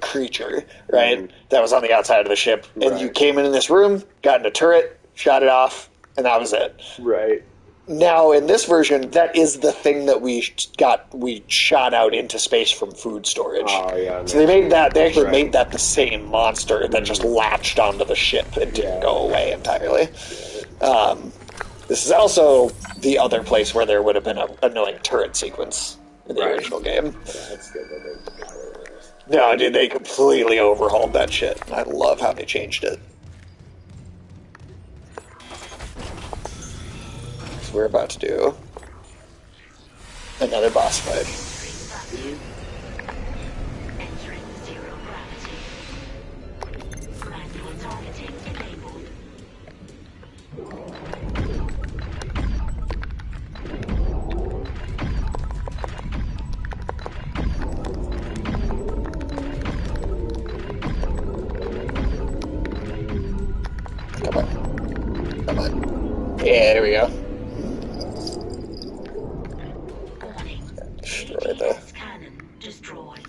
creature, right? That was on the outside of the ship. And you came in this room, got in a turret, shot it off, and that was it. Right. Now, in this version, that is the thing that we shot out into space from food storage. Oh, yeah. So they actually made that the same monster that just latched onto the ship and didn't go away entirely. This is also the other place where there would have been an annoying turret sequence in the original game. Yeah, that's good that they got rid of this. No, dude, they completely overhauled that shit. I love how they changed it. We're about to do another boss fight. Entering zero gravity. Manual targeting enabled. Come on. Yeah, there we go. Cannon destroyed.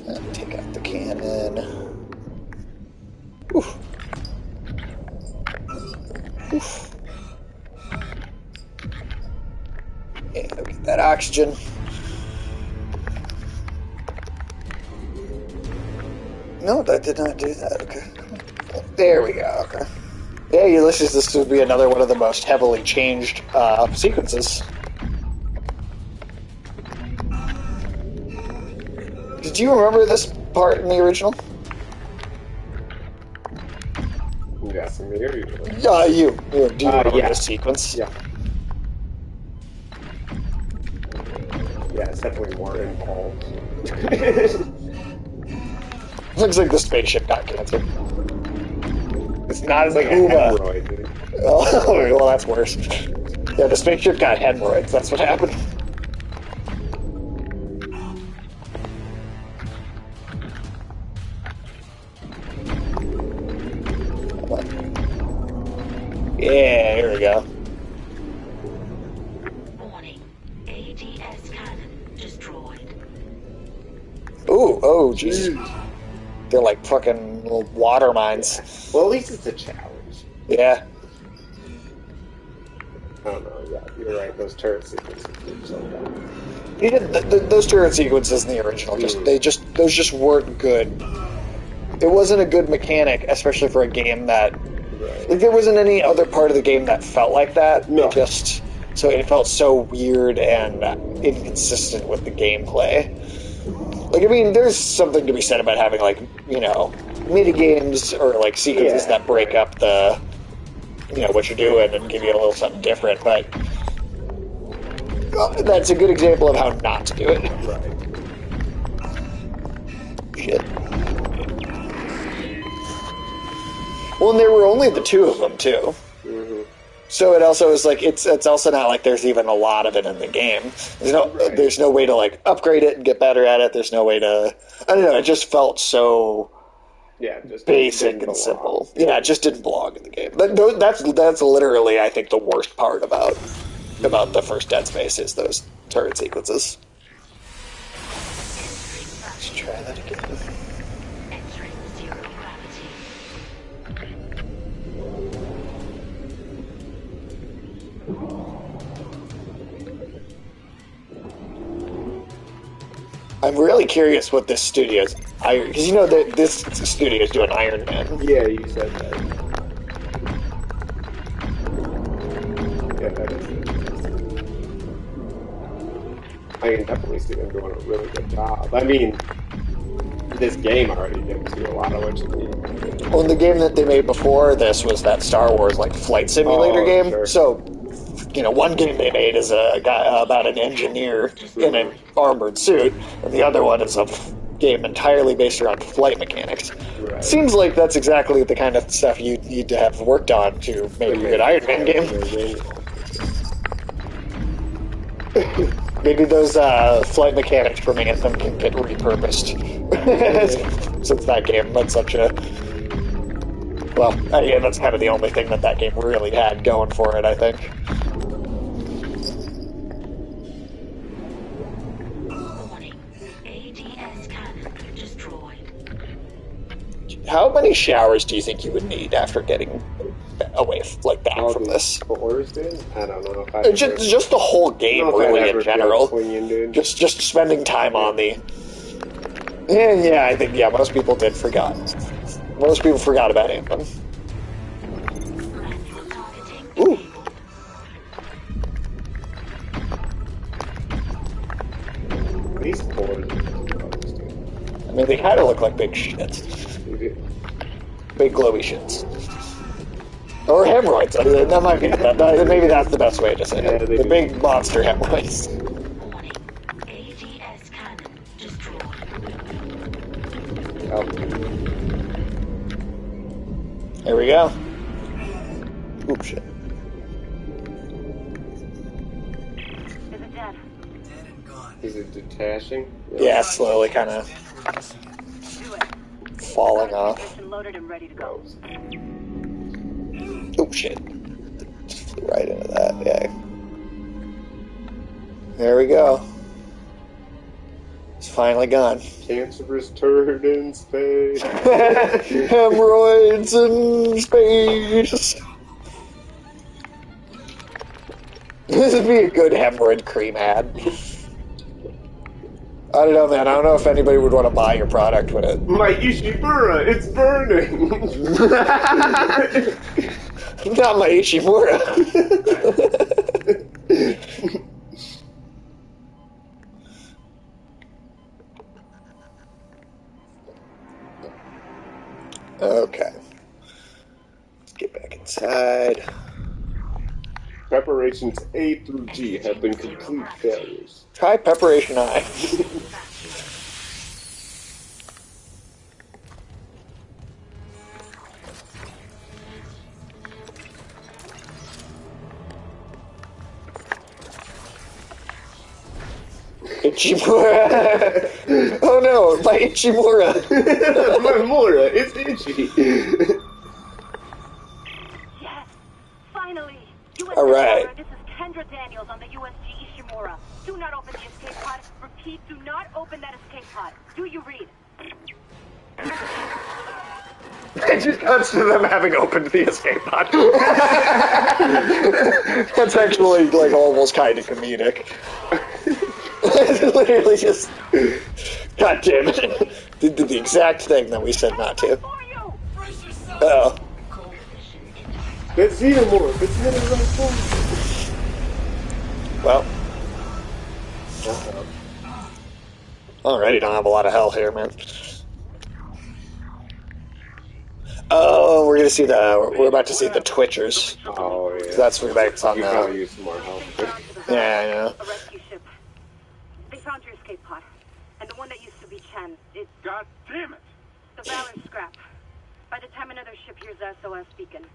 And take out the cannon. Oof. Oof. Yeah, go get that oxygen. No, that did not do that. Okay. There we go. Okay. Yeah, Ulysses, this would be another one of the most heavily changed sequences. Did you remember this part in the original? Yes, I'm here. Do you remember this sequence? Yeah. Yeah, it's definitely more involved. Looks like the spaceship got cancer. It's not as like a hemorrhoid, dude. Oh, well, that's worse. Yeah, the spaceship got hemorrhoids. That's what happened. Yeah, here we go. Warning. ADS cannon destroyed. Ooh, oh, jeez. they're like fucking little water mines. Well, at least it's a challenge. Yeah. I don't know. Yeah, you're right. Those turret sequences were so bad. Those turret sequences in the original, those just weren't good. It wasn't a good mechanic, especially for a game that like there wasn't any other part of the game that felt like that. No. It felt so weird and inconsistent with the gameplay. Like, I mean, there's something to be said about having, like, you know, mini games or like sequences that break up the, you know, what you're doing and give you a little something different, but that's a good example of how not to do it. Right. Shit. Well, and there were only the two of them, too. Mm-hmm. So it also is like, it's also not like there's even a lot of it in the game. There's no way to, like, upgrade it and get better at it. There's no way to, I don't know, it just felt so Just basic and simple. Yeah, it just didn't belong in the game. That's literally, I think, the worst part about the first Dead Space is those turret sequences. Let's try that again. Entering zero gravity. I'm really curious what this studio's because you know that this studio is doing Iron Man. Yeah, you said that. Yeah, that is it. I can definitely see them doing a really good job. I mean, this game already gives you a lot of what you need. Well, the game that they made before this was that Star Wars like flight simulator game. Sure. So, you know, one game they made is a guy about an engineer in an armored suit, and the other one is a game entirely based around flight mechanics. Right. Seems like that's exactly the kind of stuff you need to have worked on to make a good Iron Man game. Maybe those flight mechanics from Anthem can get repurposed. Since that game had such a... Well, yeah, that's kind of the only thing that game really had going for it, I think. Warning. ADS cannon destroyed. How many showers do you think you would need after getting away, like, back from this? Floors, dude? I don't know if I... Just the whole game, really, in general. Swinging, Just spending time on the... Yeah, I think, most people did forgot. Most people forgot about Anthem. Ooh. These floors... I mean, they kind of look like big shits. Big glowy shits. Or hemorrhoids. I mean, that might be... maybe that's the best way to say it. The big monster hemorrhoids. Warning. ADS cannon destroyed. Oh. There we go. Oop, shit. Is it dead? Dead and gone. Is it detaching? Yeah, slowly kind of Do it. falling off. Mission loaded and ready to go. Oop, shit. Just flew right into that, yeah. There we go. It's finally gone. Cancerous turd in space. Hemorrhoids in space. This would be a good hemorrhoid cream ad. I don't know, man. I don't know if anybody would want to buy your product with it. My Ishimura, it's burning. Not my Ishimura. Okay. Let's get back inside. Preparations A through G have been complete failures. Try Preparation I. Ichimura! Oh no, my Ichimura! My Mura, it's itchy. Yes! Finally! US All right. This is Kendra Daniels on the USG Ishimura. Do not open the escape pod. Repeat, do not open that escape pod. Do you read? It just cuts to them having opened the escape pod. That's actually like almost kind of comedic. It's literally just, God damn it, did the exact thing that we said not to. Oh. Let's see them more. Let's see them more. Well. Alrighty, don't have a lot of hell here, man. Oh, we're about to see the Twitchers. Oh, yeah. That's Remake's on you now. probably use some more help. Yeah, I know. A rescue ship. They found your escape pod. And the one that used to be Chen, God damn it! the Valor's scrap. By the time another ship hears the SOS beacon,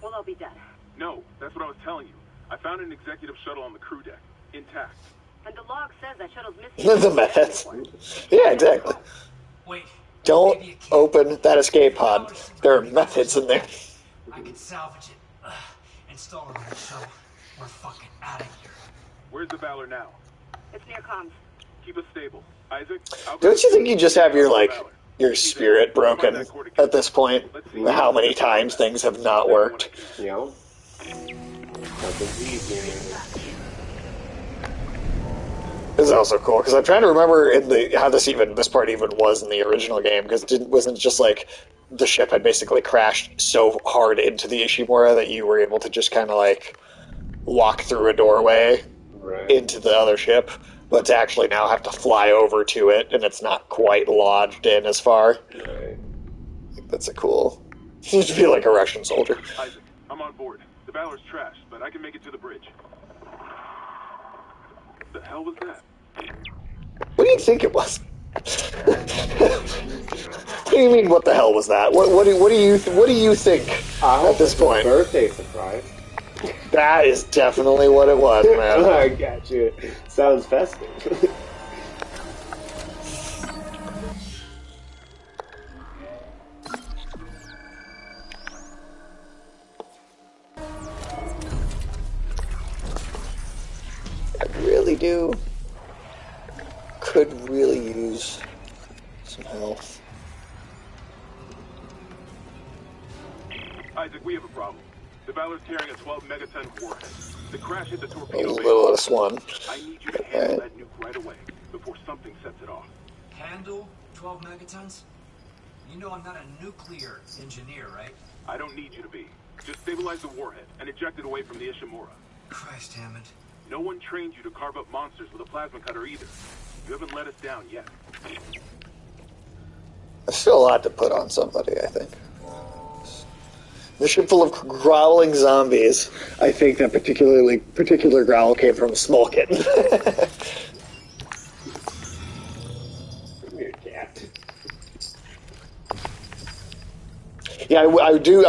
we'll all be dead. No, that's what I was telling you. I found an executive shuttle on the crew deck, intact. And the log says that shuttle's missing. The methods. Yeah, exactly. Wait. Don't maybe it can't. open that escape pod. There are methods in there. I can salvage it. Install it on the shuttle. We're fucking out of here. Where's the Valor now? It's near comms. Keep us stable. Isaac, Don't you think you just have your spirit broken at this point? How many times things have not worked? Yeah. That's easy. This is also cool because I'm trying to remember how this part even was in the original game, because it wasn't just like the ship had basically crashed so hard into the Ishimura that you were able to just kind of like walk through a doorway into the other ship, but to actually now have to fly over to it, and it's not quite lodged in as far. Right. I think that's a cool. You just feel like a Russian soldier. Isaac, I'm on board. The Valor's trashed, but I can make it to the bridge. The hell was that? What do you think it was? What do you mean? What the hell was that? What do you think at this point? Birthday surprise. That is definitely what it was, man. I got you. Sounds festive. Could really use some health. Isaac, we have a problem. The Valor's carrying a 12 megaton warhead. The crash hit the A torpedo bay. littlest one. I need you to handle that nuke right away before something sets it off. Handle 12 megatons? You know I'm not a nuclear engineer, right? I don't need you to be. Just stabilize the warhead and eject it away from the Ishimura. Christ, Hammond. No one trained you to carve up monsters with a plasma cutter either. You haven't let us down yet. There's still a lot to put on somebody, I think. Mission full of growling zombies. I think that particular growl came from a small kitten. Weird cat. Yeah, I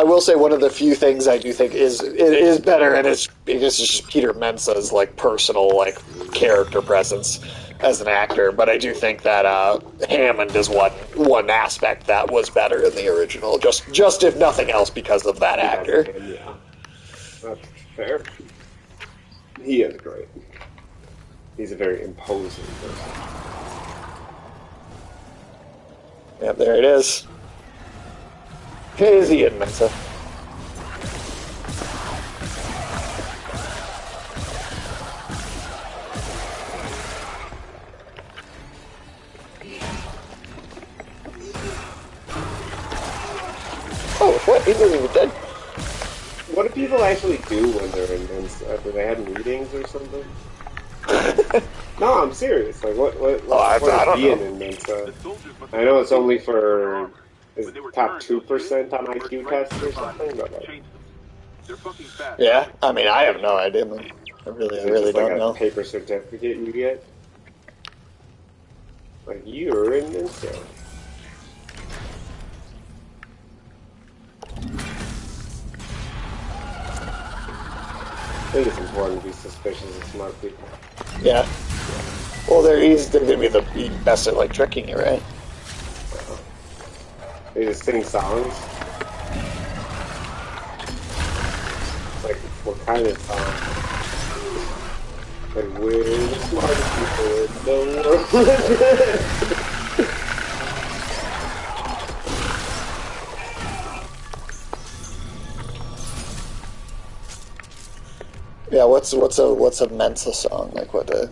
will say one of the few things I do think is better, and it's just Peter Mensa's like personal like character presence as an actor. But I do think that Hammond is one aspect that was better in the original, just if nothing else because of that actor. Yeah, that's fair. He is great. He's a very imposing person. Yep, there it is. Here's Ian Mensa. Oh, what? He wasn't even dead. What do people actually do when they're in Mensa? Do they have meetings or something? No, I'm serious. Like, what I don't being know. in Mensa? I know it's only for top 2% on IQ tests or something, but like, They're fucking fast. Yeah, I mean, I have no idea, man. I really just like don't a know. paper certificate you get. Like, you're in Mensa. I think it's important to be suspicious of smart people. Yeah. Well, they're going to be the best at like tricking you, right? They just sing songs. Like, what kind of songs? Like, we're the smartest people in the world. Yeah, what's a Mensa song? Like what the...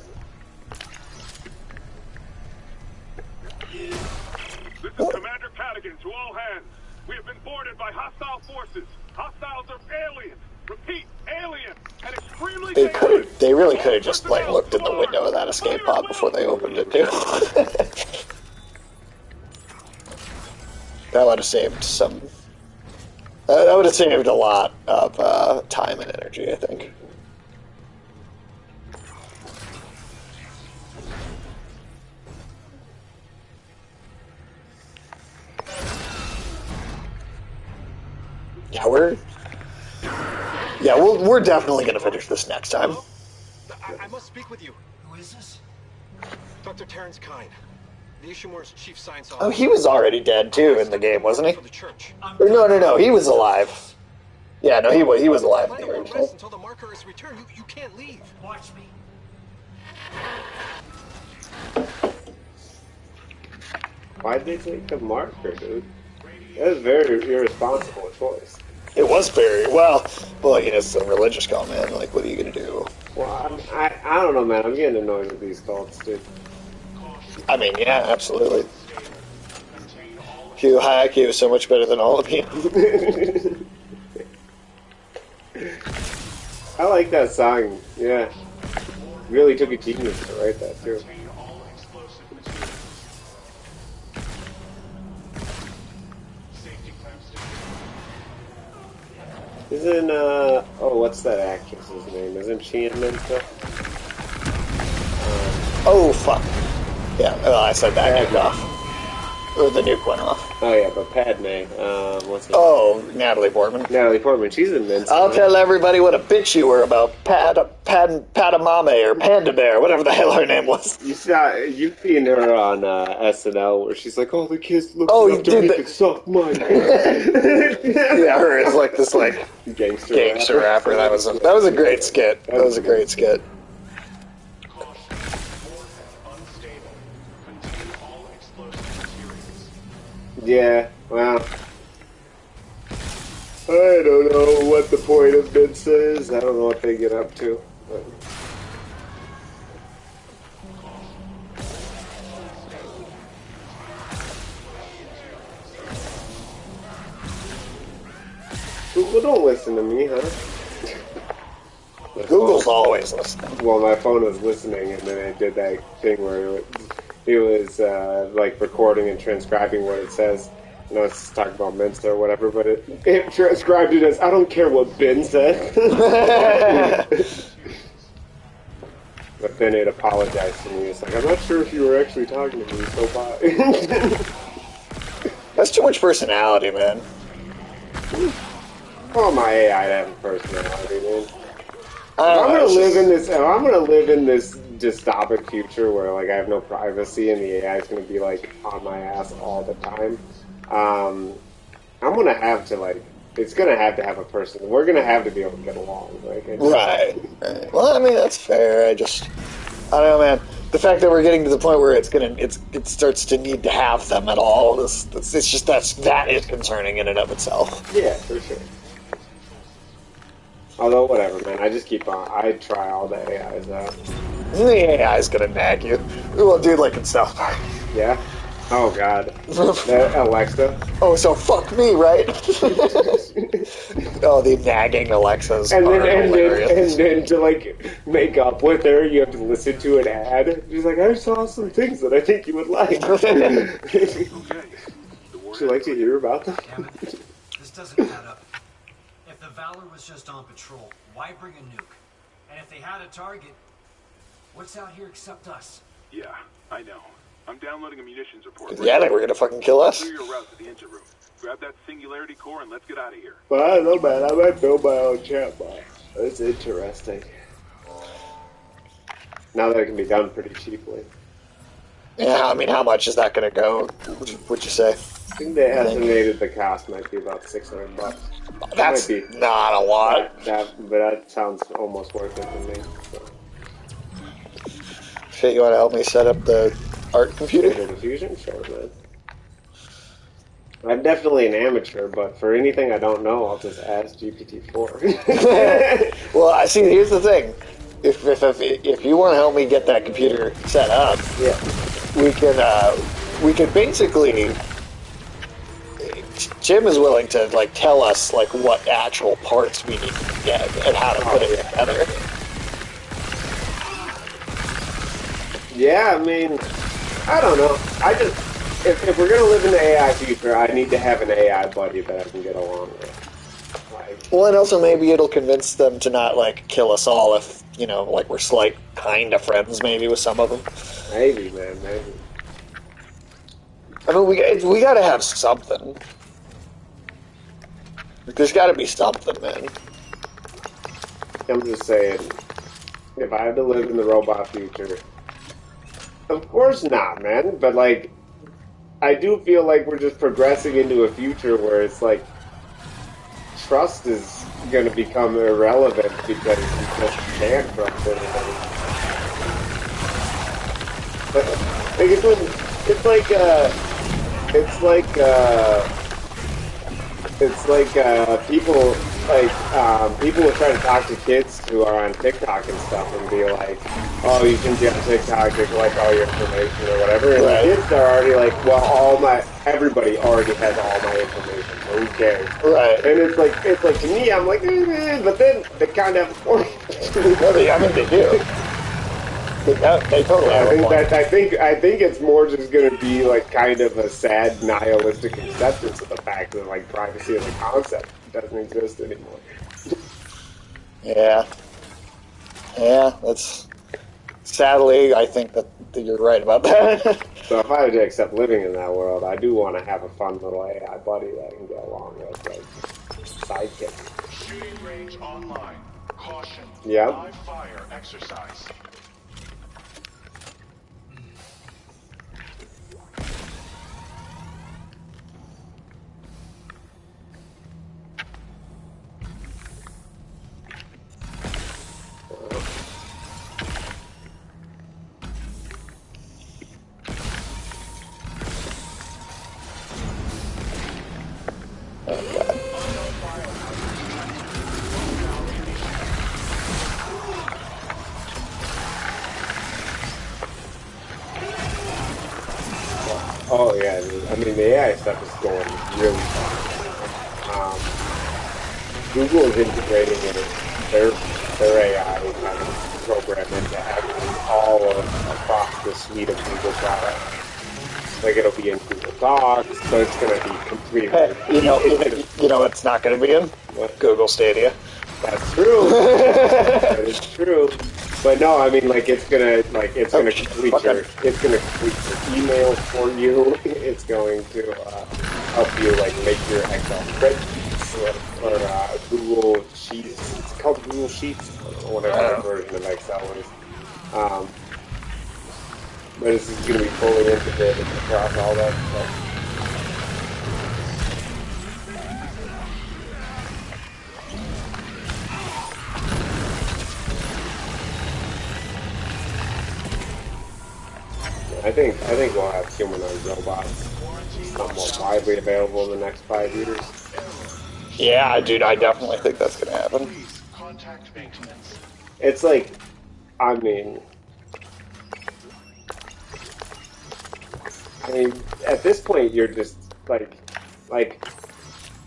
This is Commander Cadigan to all hands. We have been boarded by hostile forces. Hostiles are alien. Repeat, alien. And extremely dangerous. They really could have just like looked in the window of that escape pod before they opened it too. That would have saved some. That would have saved a lot of time and energy, I think. Yeah, we're definitely gonna finish this next time. I must speak with you. Who is this? Dr. Terrence Kine, the Ishimura's chief science officer. Oh, he was already dead too in the game, wasn't he? For the church. Or no, he was alive. Yeah, no, he was alive in the original. Until the marker is returned, you can't leave. Watch me. Why'd they take the marker, dude? That was a very irresponsible choice. It was very well. It's a religious cult, man. Like, what are you gonna do? Well, I don't know, man. I'm getting annoyed with these cults, dude. I mean, yeah, absolutely. Q, hi, Q, so much better than all of you. I like that song. Yeah, really took a genius to write that too. Isn't what's that actress's name? Isn't she in Mensa? Oh fuck. Yeah, I said that nuke off. Or the nuke went off. Oh yeah, but Padme, what's her name? Oh, Natalie Portman. Natalie Portman, she's in Mensa. I'll tell everybody what a bitch you were about Padamame or Panda Bear, whatever the hell her name was. You've seen her on SNL where she's like, "Oh, the kids look you up to did me that. and suck mine." Yeah, her is like this gangster rapper. That was a great skit. That was a great skit. Yeah, well, I don't know what the point of Mensa is. I don't know what they get up to. But... Google, don't listen to me, huh? Google's always listening. Well, my phone was listening, and then it did that thing where it was like recording and transcribing what it says. I know it's talking about Mensa or whatever, but it transcribed it as, "I don't care what Ben said." But then it apologized to me. It's like, "I'm not sure if you were actually talking to me, so bye." That's too much personality, man. Oh, my AI have a personality, man. I'm gonna live in this dystopic future where like I have no privacy and the AI is gonna be like on my ass all the time. I'm gonna have to it's gonna have to have a person. We're gonna have to be able to get along, Right. Well, I mean that's fair. I don't know, man. The fact that we're getting to the point where it starts to need to have them at all. It's just that is concerning in and of itself. Yeah, for sure. Although, whatever, man. I just keep on. I try all the AIs out. The AI is gonna nag you. Well, dude, like in South Park. Yeah? Oh, God. Alexa. Oh, so fuck me, right? Oh, the nagging Alexas. And then to, like, make up with her, you have to listen to an ad. She's like, "I saw some things that I think you would like." Would you like to hear about them? Damn it. This doesn't add up. If the Valor was just on patrol, why bring a nuke? And if they had a target, what's out here except us? Yeah, I know. I'm downloading a munitions report. Yeah, they were gonna fucking kill us. Clear your route to the engine room. Grab that singularity core and let's get out of here. Well, I don't know, man. I might build my own chatbot. That's interesting. Now that it can be done pretty cheaply. Yeah, I mean, how much is that gonna go? Would you say? I think they estimated the cost might be about $600. That's not a lot. But that sounds almost worth it to me. So. Shit, you want to help me set up the art computer? Data diffusion? Sure, man. I'm definitely an amateur, but for anything I don't know, I'll just ask GPT-4. Well, I see. Here's the thing: if you want to help me get that computer set up, Yeah. we can basically. Jim is willing to like tell us like what actual parts we need to get and how to put it together. Yeah, I mean, I don't know. I just, if we're gonna live in the AI future, I need to have an AI buddy that I can get along with. Like, Well, and also maybe it'll convince them to not like kill us all if like we're like kind of friends maybe with some of them. maybe, man, maybe. I mean, we got to have something. There's got to be something, man. I'm just saying, if I had to live in the robot future, of course not, man. But like, I do feel like we're just progressing into a future where it's like trust is going to become irrelevant because you just can't trust anybody. But like it's like people will try to talk to kids who are on TikTok and stuff and be like, oh, you can get on TikTok to collect all your information or whatever, and Right. the kids are already like, well, everybody already has all my information, so who cares? Right. And it's like to me, I'm like, but then they kind of have a point. I mean, they do. They totally have a point. I think it's more just going to be like kind of a sad nihilistic acceptance of the fact that like privacy as a concept doesn't exist anymore. Yeah. That's sadly, I think that you're right about that. So if I had to accept living in that world, I do want to have a fun little AI buddy that I can get along with, like sidekick. Shooting range online. Caution. Yeah. Live fire exercise. Oh yeah, I mean the AI stuff is going really fast. Google is integrating it in their AI kind of program into actually all across the suite of Google products. Like it'll be in Google Docs, so it's going to be completely. It's not going to be in What? Google Stadia. That's true. That is true. But no, I mean, like it's gonna complete your emails for you. It's going to help you like make your Excel spreadsheets or Google Sheets. It's called Google Sheets, or whatever version of Excel is. But this is going to be fully integrated across all that stuff. I think we'll have humanoid robots somewhat widely available in the next 5 years. Yeah, dude, I definitely think that's going to happen. Contact maintenance. It's like, I mean, at this point, you're just like,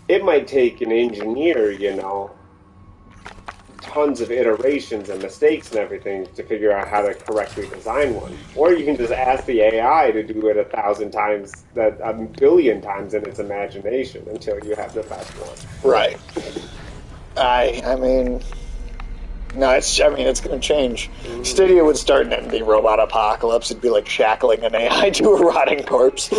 it might take an engineer, tons of iterations and mistakes and everything to figure out how to correctly design one. Or you can just ask the AI to do it 1,000 times, a billion times in its imagination until you have the best one. Right. I mean, no, it's going to change. Stadia would start and end the robot apocalypse. It'd be like shackling an AI to a rotting corpse.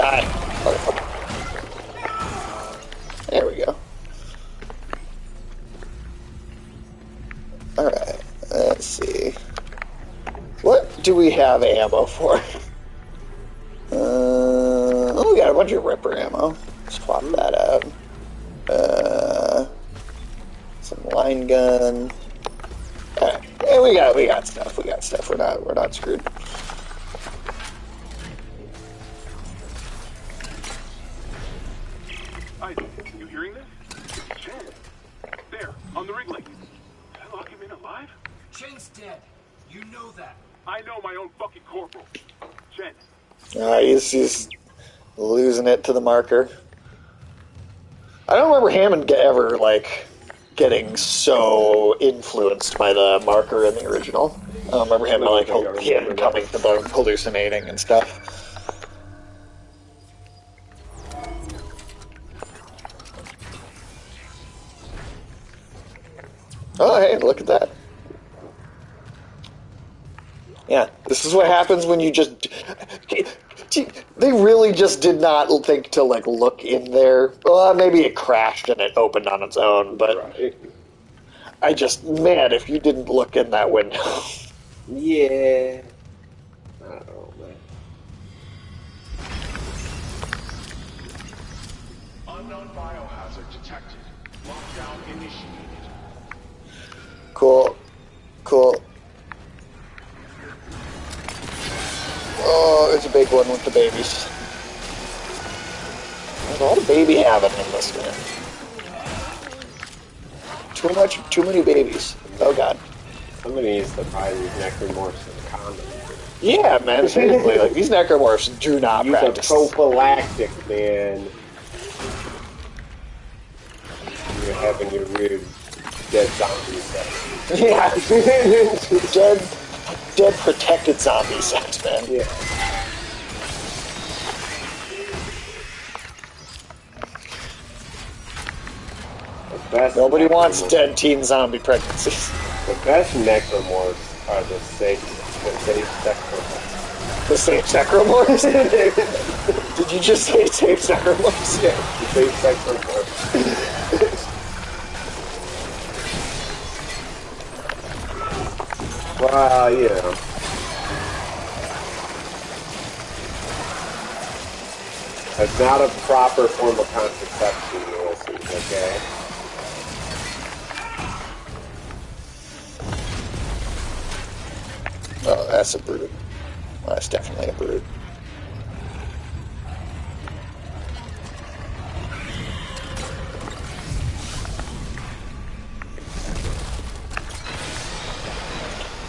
Die. Motherfucker. There we go. Alright, let's see. What do we have ammo for? Oh, we got a bunch of Ripper ammo. Swap that out. Some line gun. Alright, yeah, we got stuff. We got stuff. We're not screwed. Isaac, you hearing this? It's Chen. There, on the rig link. Did I lock him in alive? Chen's dead. You know that. I know my own fucking corporal. Chen. He's losing it to the marker. I don't remember Hammond ever, like, getting so influenced by the marker in the original. I don't remember him, like, him coming to the hallucinating and stuff. Oh, hey, look at that. Yeah, this is what happens when you just... They really just did not think to, like, look in there. Well, maybe it crashed and it opened on its own, but... Right. I just... Man, if you didn't look in that window... Yeah. I don't know, man. Unknown biohazard detected. Lockdown initiated. Cool. Cool. Oh, there's a big one with the babies. There's a lot of baby having in this game. Too many babies. Oh god. Somebody needs to buy these necromorphs and condoms. Yeah, man, seriously, like, these necromorphs do not Use a practice. prophylactic, man. You're having your weird dead zombie sex. Yeah. dead protected zombie sex, man. Yeah. Nobody wants dead teen zombie pregnancies. The best necromorphs are the safe necromorphs. The safe necromorphs? Did you just say safe necromorphs? Yeah, the safe necromorphs. Well, you know. That's not a proper form of contraception, Wilson, okay? Oh, that's a brute. Well, that's definitely a brute.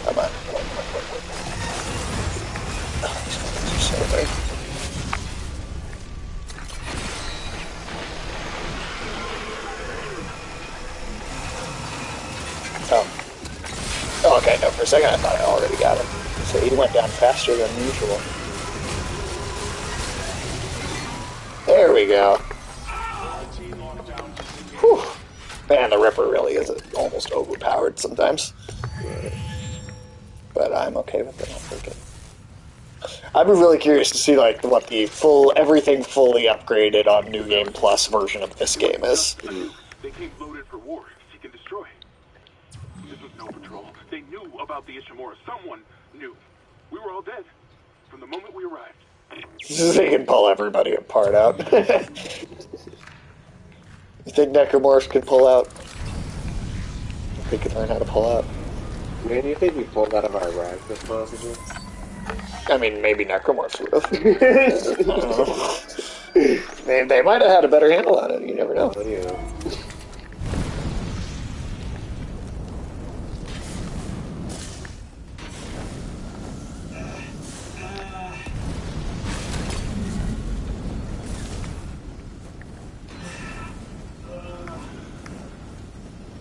Come on. Oh, these fuckers are so big. Oh, okay, no, for a second I thought I already got him. So he went down faster than usual. There we go. Whew. Man, the Ripper really is almost overpowered sometimes. But I'm okay with it, I'll take it. I'd be really curious to see, like, what the everything fully upgraded on New Game Plus version of this game is. They came loaded for war, seek and destroy. This was no patrol. They knew about the Ishimura. Someone knew. We were all dead from the moment we arrived. They can pull everybody apart out. You think Necromorphs can pull out? They could learn how to pull out. Man, do you think we pulled out of our rags this possible? I mean, maybe Necromorphs would have. I don't know. They might have had a better handle on it. You never know. Well, you know.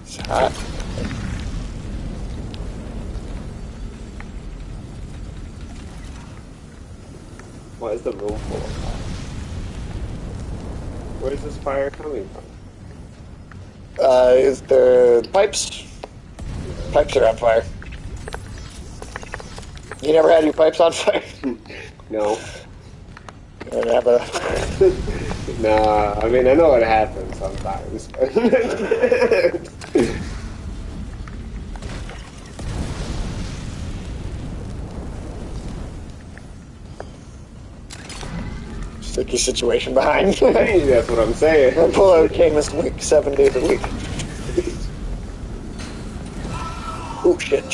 It's hot. Why is the room full of fire? Where's this fire coming from? Is there pipes? Pipes are on fire. You never had your pipes on fire? No. And have a... Nah, I mean, I know it happens sometimes. Sticky situation behind. Hey, that's what I'm saying. I pull out game this week, 7 days a week. Oh, shit.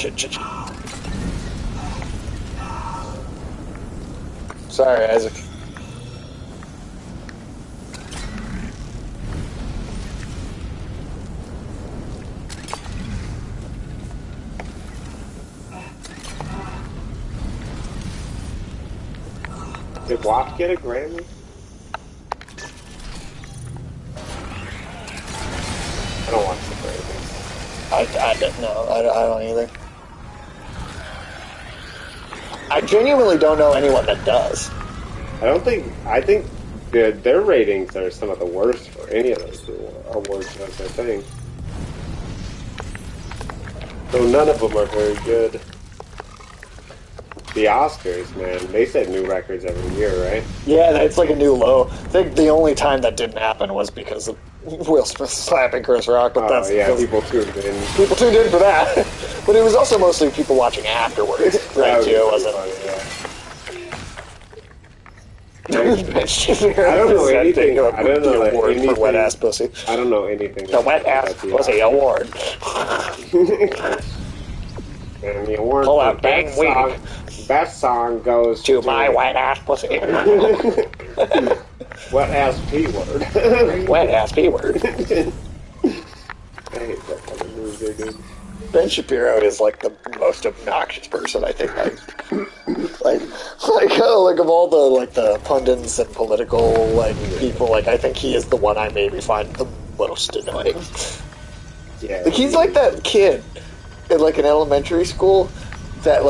Sorry, Isaac. Did WAP get a Grammy? I don't watch the Grammys. I don't know. I don't either. I genuinely don't know anyone that does. I think their ratings are some of the worst for any of those awards shows, I think. So none of them are very good. The Oscars, man, they set new records every year, right? Yeah, it's like a new low. I think the only time that didn't happen was because of Will Smith slapping Chris Rock, but that's yeah, because people tuned in. People tuned in for that. But it was also mostly people watching afterwards, right, too, wasn't it? I don't know anything. I don't know anything for wet ass pussy. I don't know anything. The wet ass pussy award. And the award Pull for out bang weed. Best song goes to my wet ass pussy. Wet ass P word. Wet ass P word. I hate that fucking movie, dude. Ben Shapiro is like the most obnoxious person I think. Like of all the pundits and political people, I think he is the one I maybe find the most annoying. Yeah. He's like that kid in an elementary school that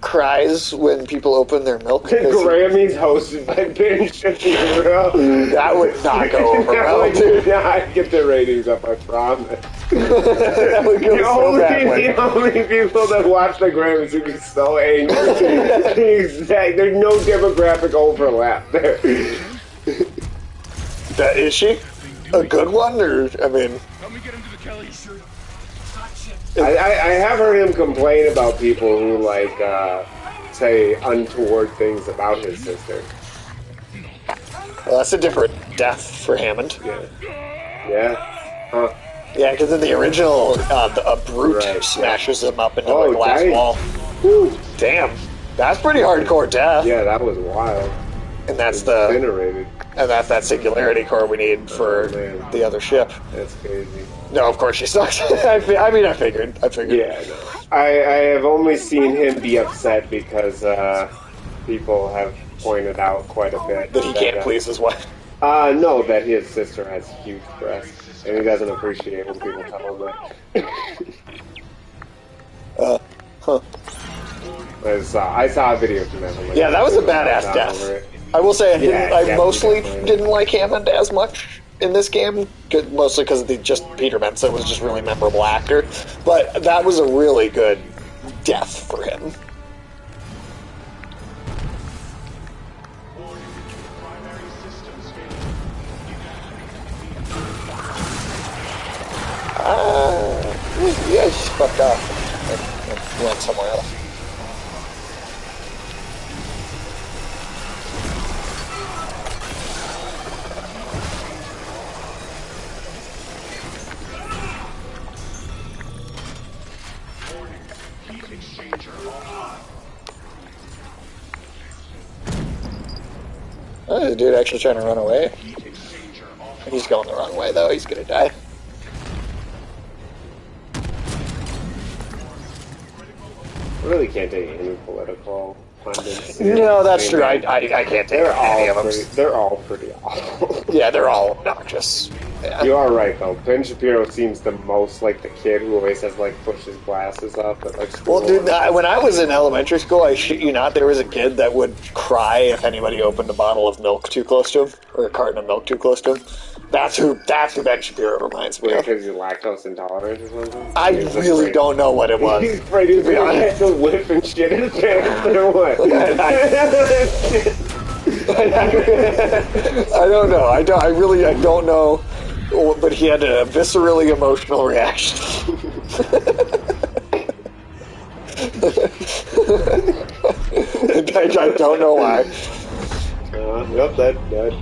cries when people open their milk. Grammys hosted by Ben Shapiro. That would not go over well, dude. I'd get the ratings up, I promise. That would go so badly. The only people that watch the Grammys would be so angry. There's no demographic overlap there. That, is she a good one, or I mean? Let me get into the Kelly shirt. I have heard him complain about people who say untoward things about his sister. Well, that's a different death for Hammond. Yeah. Huh. Yeah, because in the original, a brute smashes him up into a glass wall. Whew, damn, that's pretty hardcore death. Yeah, that was wild. And that's incinerated. And that's that singularity core we need for the other ship. That's crazy. No, of course she sucks. I figured. Yeah, no. I have only seen him be upset because people have pointed out quite a bit that he can't please his wife. No, that his sister has huge breasts, and he doesn't appreciate when people tell him that. I saw a video from that. Yeah, that was a badass death. I will say I mostly didn't like Hammond as much in this game, mostly because just Peter Mensa was just really memorable actor. But that was a really good death for him. Yeah, he's fucked up. It went somewhere else. Oh, the dude actually trying to run away. He's going the wrong way, though. He's gonna die. I really can't take any political pundits. No, that's true. I can't take any of them. They're all pretty awful. Yeah, they're all obnoxious. Yeah. You are right, though. Ben Shapiro seems the most like the kid who always has pushed his glasses up at school. Well, dude, when I was in elementary school, I shit you not, there was a kid that would cry if anybody opened a bottle of milk too close to him, or a carton of milk too close to him. That's who Ben Shapiro reminds me of. Because he's lactose intolerant or something? I really don't know what it was. He's afraid he's going to get the whip and shit in his pants or what? I don't know. I don't know. But he had a viscerally emotional reaction. I don't know why. Yep, that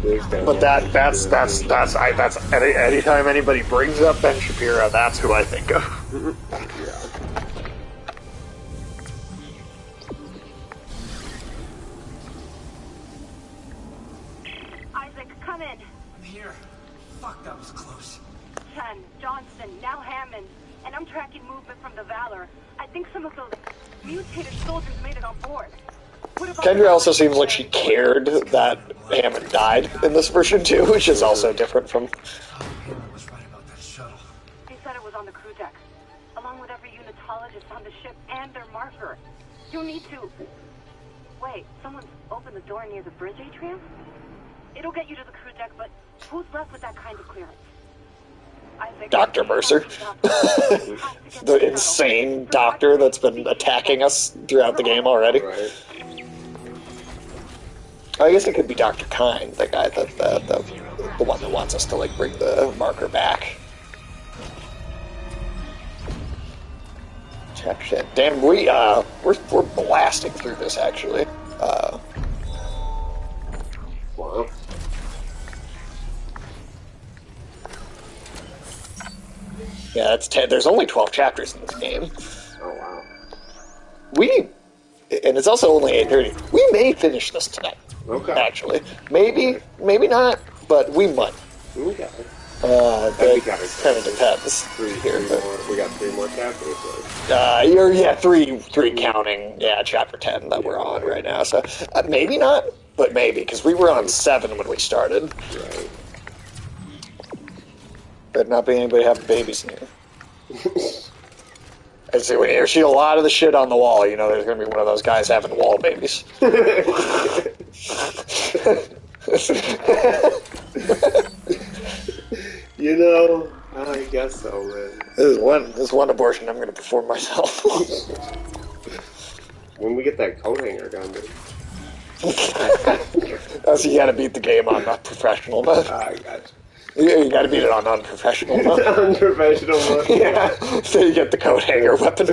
is kind But that's anytime anybody brings up Ben Shapiro, that's who I think of. Isaac, come in. I'm here. Fuck, that was close. Chen, Johnston, now Hammond. And I'm tracking movement from the Valor. I think some of those mutated soldiers made it on board. Kendra also seems like she cared that Hammond died in this version too, which is also different from... Hammond was right about that shuttle. They said it was on the crew deck, along with every unitologist on the ship and their marker. You'll need to... Wait, someone's opened the door near the bridge atrium? It'll get you to the crew deck, but who's left with that kind of clearance? Isaac, Dr. Mercer. The insane doctor that's been attacking us throughout the game already. Right. I guess it could be Dr. Kine, the guy the one that wants us to like bring the marker back. Check shit. Damn, we're blasting through this actually. Wow. Yeah, that's 10. There's only 12 chapters in this game. Oh wow. And it's also only 8:30. We may finish this tonight. Okay. Actually, maybe not, but we might. Okay. That kind of depends. Three here, but, more. We got 3 more chapters. Like. three counting. Yeah, chapter 10 that we're on right now. So maybe not, but maybe because we were on 7 when we started. Right. Better not be anybody having babies in here. I see when you see a lot of the shit on the wall, you know there's going to be one of those guys having wall babies. You know, I guess so, man. This is one abortion I'm going to perform myself. When we get that coat hanger gun, dude. So you got to beat the game on not professional mode. I got You got to beat it on unprofessional mode. Unprofessional mode. Yeah, so you get the coat hanger weapon,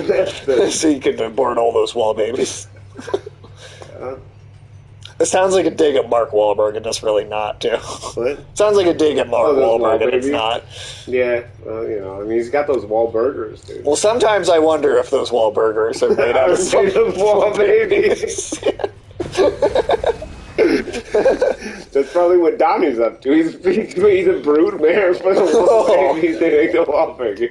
so you can board all those wall babies. It sounds like a dig at Mark Wahlberg, and it's really not, too. What? Sounds like a dig at Mark Wahlberg, and it's not. Yeah, well, you know, I mean, he's got those wall burgers, dude. Well, sometimes I wonder if those wall burgers are made out of wall babies. That's probably what Donnie's up to. He's a brood mare for the wall babies. They make the wall burgers.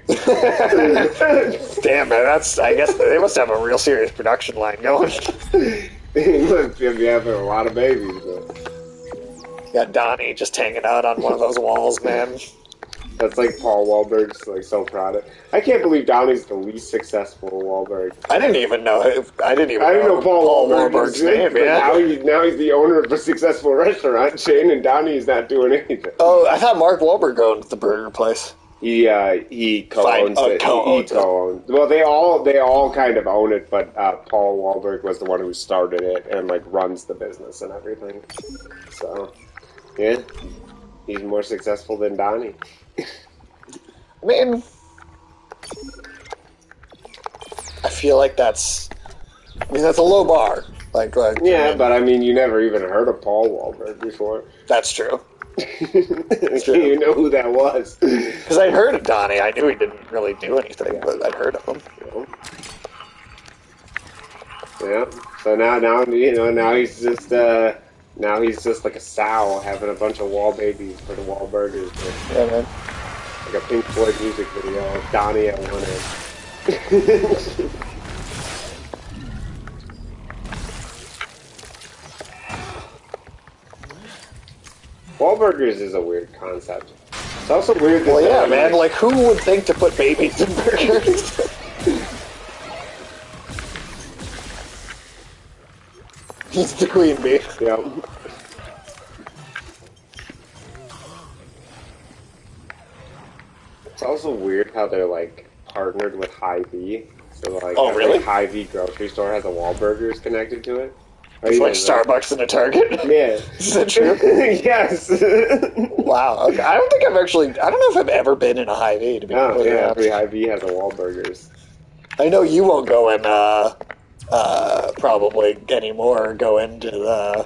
Damn, man, I guess they must have a real serious production line going. He must be having a lot of babies, though. Got Donnie just hanging out on one of those walls, man. That's like Paul Wahlberg's like so proud of. I can't believe Donnie's the least successful Wahlberg. I didn't even know. I didn't know Paul Wahlberg's name. Yeah. Now he's the owner of a successful restaurant chain, and Donnie's not doing anything. Oh, I thought Mark Wahlberg owned the burger place. He co-owns it. He co-owns. Well, they all kind of own it, but Paul Wahlberg was the one who started it and like runs the business and everything. So, yeah, he's more successful than Donnie. I mean, I feel like that's a low bar. Like yeah, but I mean, you never even heard of Paul Wahlberg before. That's true. You know who that was? Because I'd heard of Donnie. I knew he didn't really do anything, but I'd heard of him. Yeah. So now you know. Now he's just like a sow having a bunch of wall babies for the wall burgers. Yeah, man. Like a Pink Floyd music video of Donnie at one end. Wahlburgers is a weird concept. It's also weird that... Well, yeah, man, like, who would think to put babies in burgers? He's the queen bee. Yep. It's also weird how they're, like, partnered with Hy-Vee. So, like, oh, really? Hy-Vee grocery store has a Wahlburgers connected to it. It's like Starbucks and a Target. Yeah. Is that true? Yes. Wow. Okay. I don't think I've actually. I don't know if I've ever been in a Hy-Vee, to be Oh, completely yeah, every honest. Hy-Vee has a Wahlburgers. I know you won't go in, probably anymore, go into the,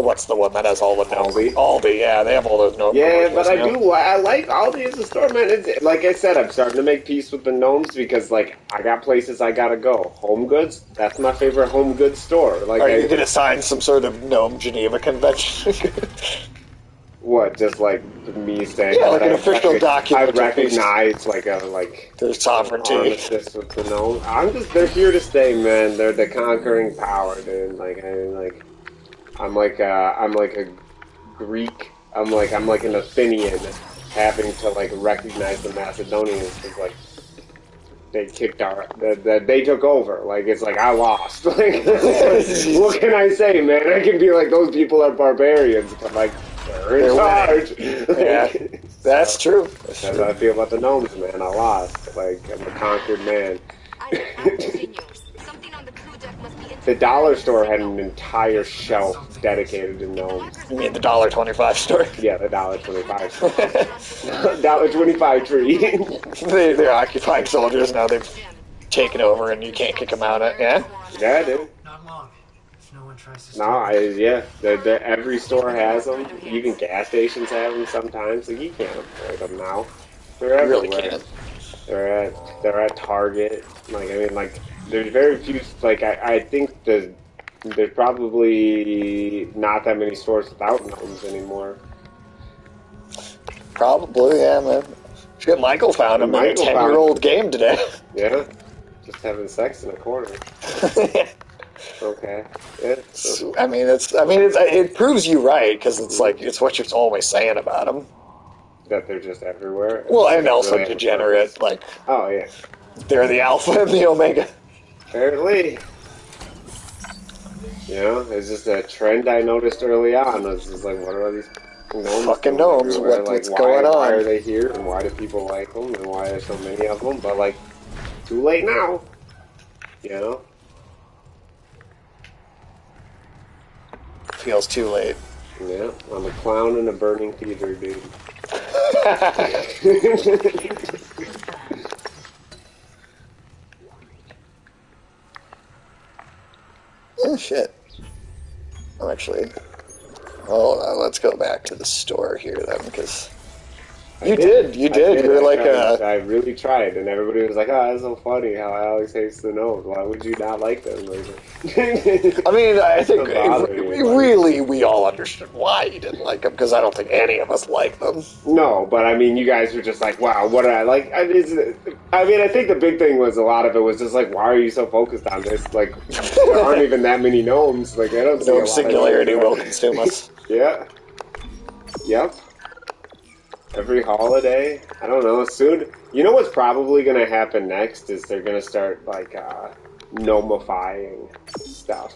what's the one that has all the gnome? Aldi. Aldi, yeah, they have all those gnome Yeah, commercials but I now. do. I like Aldi as a store, man. It's, like I said, I'm starting to make peace with the gnomes because, like, I got places I gotta go. Home Goods, that's my favorite home goods store. Like, Are you going to sign some sort of gnome Geneva Convention? what? Just like me saying, Yeah, like that an official I document. recognize like Their sovereignty. armistice with the gnomes. They're here to stay, man. They're the conquering power, dude. I'm like a Greek. I'm like an Athenian, having to like recognize the Macedonians because like they kicked they took over. Like it's like I lost. Like what can I say, man? I can be like those people are barbarians, but like they're in charge. Yeah, that's true. That's That's true. how I feel about the gnomes, man. I lost. Like I'm a conquered man. Something on the crew deck must be The dollar store had an entire shelf dedicated to gnomes. You mean the $1.25 store? Yeah, the $1.25 store. $1.25 tree. They're occupying soldiers now. They've taken over, and you can't kick them out. Yeah. Yeah, dude. Not long. If no one tries to No, stop every store has them. Even gas stations have them sometimes. Like you can't avoid them now. They're You really everywhere. can't. They're at Target. Like I mean, like there's very few. Like I think there's probably not that many stores without gnomes anymore. Probably, yeah, man. Shit, Michael found him in a 10-year-old game today. Yeah, just having sex in a corner. Okay. Yeah. So, it proves you right, because it's like, it's what you're always saying about them. that they're just everywhere. Well, and They also really have a degenerate, purpose. like, Oh yeah. they're the alpha and the omega. Apparently. You know, it's just a trend I noticed early on. It's just like, what are all these gnomes? Fucking doing gnomes, everywhere? what's why, going on? Why are they here, and why do people like them, and why are there so many of them? But like, too late now. You know? Feels too late. Yeah, I'm a clown in a burning theater, dude. Oh, shit. Oh, actually, hold on, let's go back to the store here then, because you did. You were like I really tried, and everybody was like, "Oh, that's so funny how Alex hates the gnomes. Why would you not like them?" I mean, I think Really, we all understood why you didn't like them, because I don't think any of us like them. No, but I mean, you guys were just like, "Wow, what did I like?" I mean, I think the big thing was a lot of it was just like, "Why are you so focused on this?" Like, there aren't even that many gnomes. Like, I don't see a No lot singularity of will consume us. Yeah. Yep. Every holiday. I don't know. Soon. You know what's probably going to happen next is they're going to start, like, gnomifying stuff.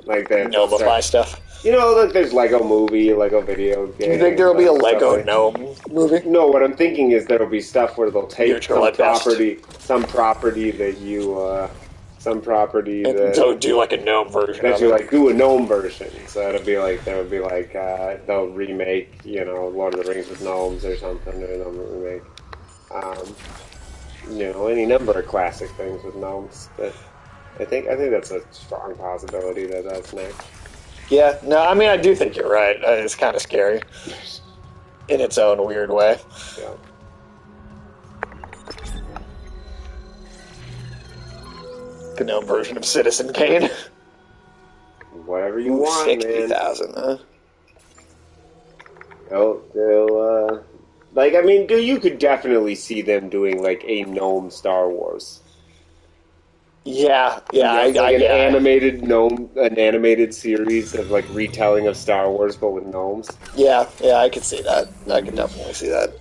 Like, they Gnomify stuff. You know, like there's Lego movie, Lego video game. Do you think there will be a Lego like, gnome movie? No, what I'm thinking is there will be stuff where they'll take some property that you, So do like a gnome version that of you it. like do a gnome version. So it'll be like they'll remake, you know, Lord of the Rings with gnomes or something, or they'll remake, you know, any number of classic things with gnomes. But I think that's a strong possibility that that's next. Yeah, no, I mean, I do think you're right. It's kind of scary in its own weird way. Yeah. The gnome version of Citizen Kane. Whatever you want, 60,000, huh? They'll like, I mean, you could definitely see them doing like a gnome Star Wars. Yeah, an animated series of like retelling of Star Wars, but with gnomes. Yeah, I could see that. I could definitely see that.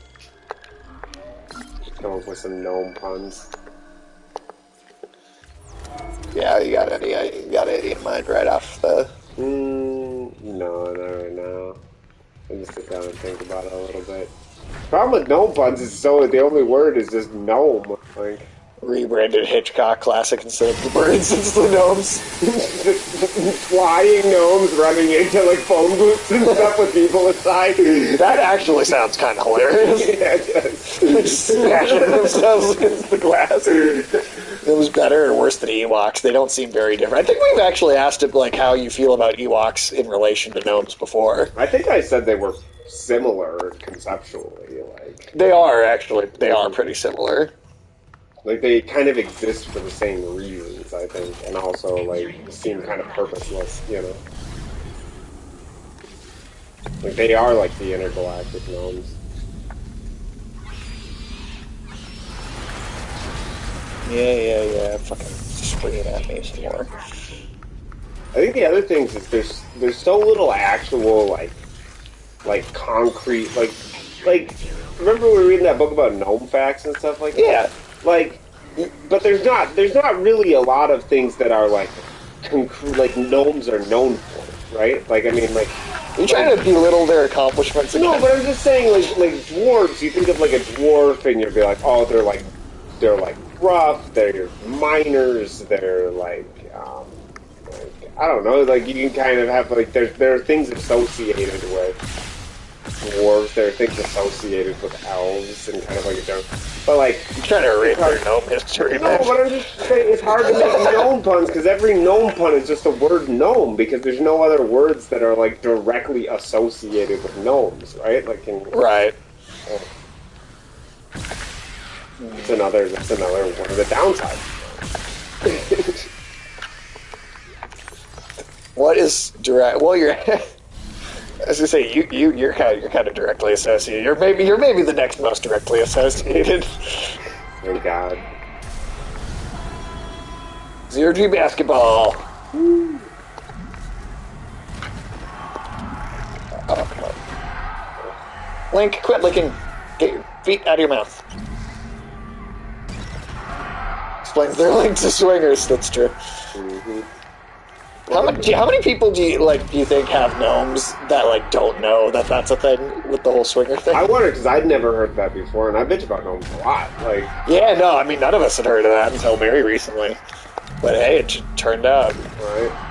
Come up with some gnome puns. Yeah, you got any in mind right off the... No, not right now. I just sit down and think about it a little bit. Problem with gnome puns is the only word is just gnome. Like, Rebranded Hitchcock classic instead of the birds, it's the gnomes. Flying gnomes running into like phone booths and stuff with people inside. That actually sounds kind of hilarious. Yeah, it does. Just smashing themselves against the glass. It was better or worse than Ewoks. They don't seem very different. I think we've actually asked it like how you feel about Ewoks in relation to gnomes before. I think I said they were similar conceptually. Like They are actually. They are pretty similar. Like, they kind of exist for the same reasons, I think, and also, like, seem kind of purposeless, you know? Like, they are, like, the intergalactic gnomes. Yeah. Fucking scream at me some more. I think the other things is there's so little actual, like concrete, like, remember we were reading that book about gnome facts and stuff like that? Yeah. Like, but there's not really a lot of things that are like gnomes are known for, right? Like, I mean, like, You're trying to belittle their accomplishments again. no, but I'm just saying, like dwarves. You think of like a dwarf, and you'll be like, oh, they're like rough. They're miners. They're like I don't know. Like, you can kind of have like there are things associated with dwarves. There are things associated with elves and kind of like a joke. But like, You're trying to erase their gnome history, no, man. but I'm just saying it's hard to make gnome puns because every gnome pun is just the word gnome because there's no other words that are like directly associated with gnomes, right? Like Right. That's another one of the downsides. What is direct? Well, you're. I was gonna say you're kind of directly associated. You're maybe the next most directly associated. Thank God. 0G basketball. Oh, come on. Link, quit licking. Get your feet out of your mouth. Explains their link to swingers. That's true. Mm-hmm. How many people do you think have gnomes that like don't know that that's a thing with the whole swinger thing? I wonder because I'd never heard that before, and I bitch about gnomes a lot. Like, Yeah, no, I mean none of us had heard of that until very recently. But hey, it turned out. right?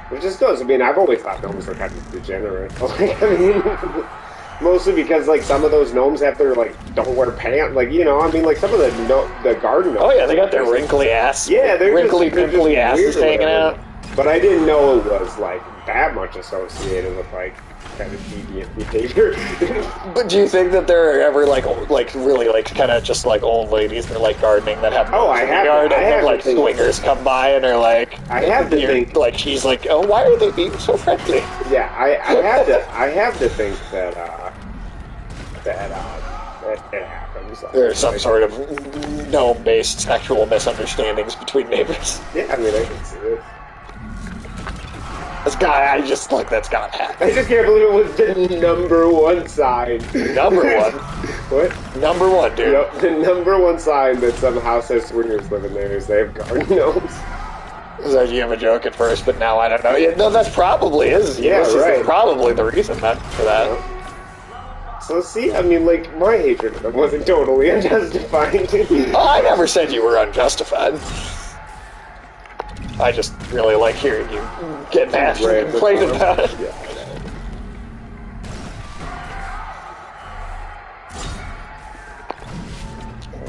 Which just goes. I mean, I've always thought gnomes were kind of degenerate. Like, I mean, mostly because like some of those gnomes have their like don't wear pants. Like, you know, I mean, like some of the garden gnomes. Oh yeah, they got their wrinkly ass. Yeah, they're wrinkly, just pimply asses weird or hanging whatever. out. But I didn't know it was like that much associated with like kind of deviant behavior. But do you think that there are ever like really like kind of just like old ladies that are like gardening that have Oh, I in the have- yard I and then have like to think- swingers come by and are like I have to you're- think- like she's like, oh, why are they being so friendly? Yeah, I have to think that it happens. There's some sort of gnome-based sexual misunderstandings between neighbors. Yeah, I mean, I can see it. That's that's gotta happen. I just can't believe it was the number one sign. Number one. What? Number one, dude. Yep, the number one sign that some house has swingers living there is they have garden gnomes. So you have a joke at first, but now I don't know. Yeah, no, that's probably is. Yeah, Ulysses right. is probably the reason for that. Yep. So see, I mean, like, my hatred of them wasn't totally unjustified. Oh, I never said you were unjustified. I just really like hearing you get mad Right, and complain but- about it. Yeah.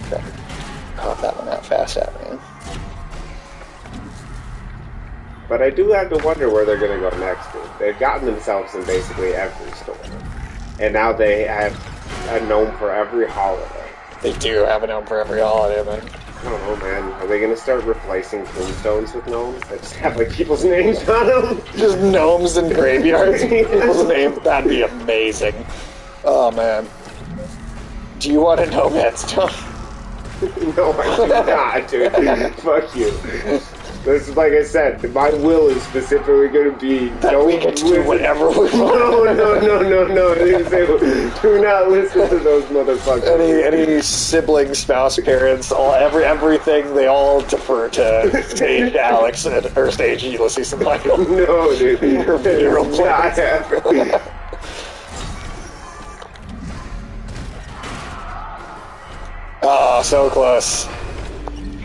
Okay. Caught that one out fast at me. But I do have to wonder where they're going to go next. They've gotten themselves in basically every store. And now they have a gnome for every holiday. They do have a gnome for every holiday, man. I don't know, man. Are they going to start replacing tombstones with gnomes that just have, like, people's names on them? Just gnomes in graveyards. People's names. That'd be amazing. Oh, man. Do you want a gnome headstone? No, I do not, dude. Fuck you. This is, like I said, my will is specifically going to be... That we get to do whatever we want. No. I didn't say, do not listen to those motherfuckers. Any sibling, spouse, parents, everything, they all defer to stage Alex or stage Ulysses and Michael. No, dude. Your funeral It's not happening. Oh, Oh, so close.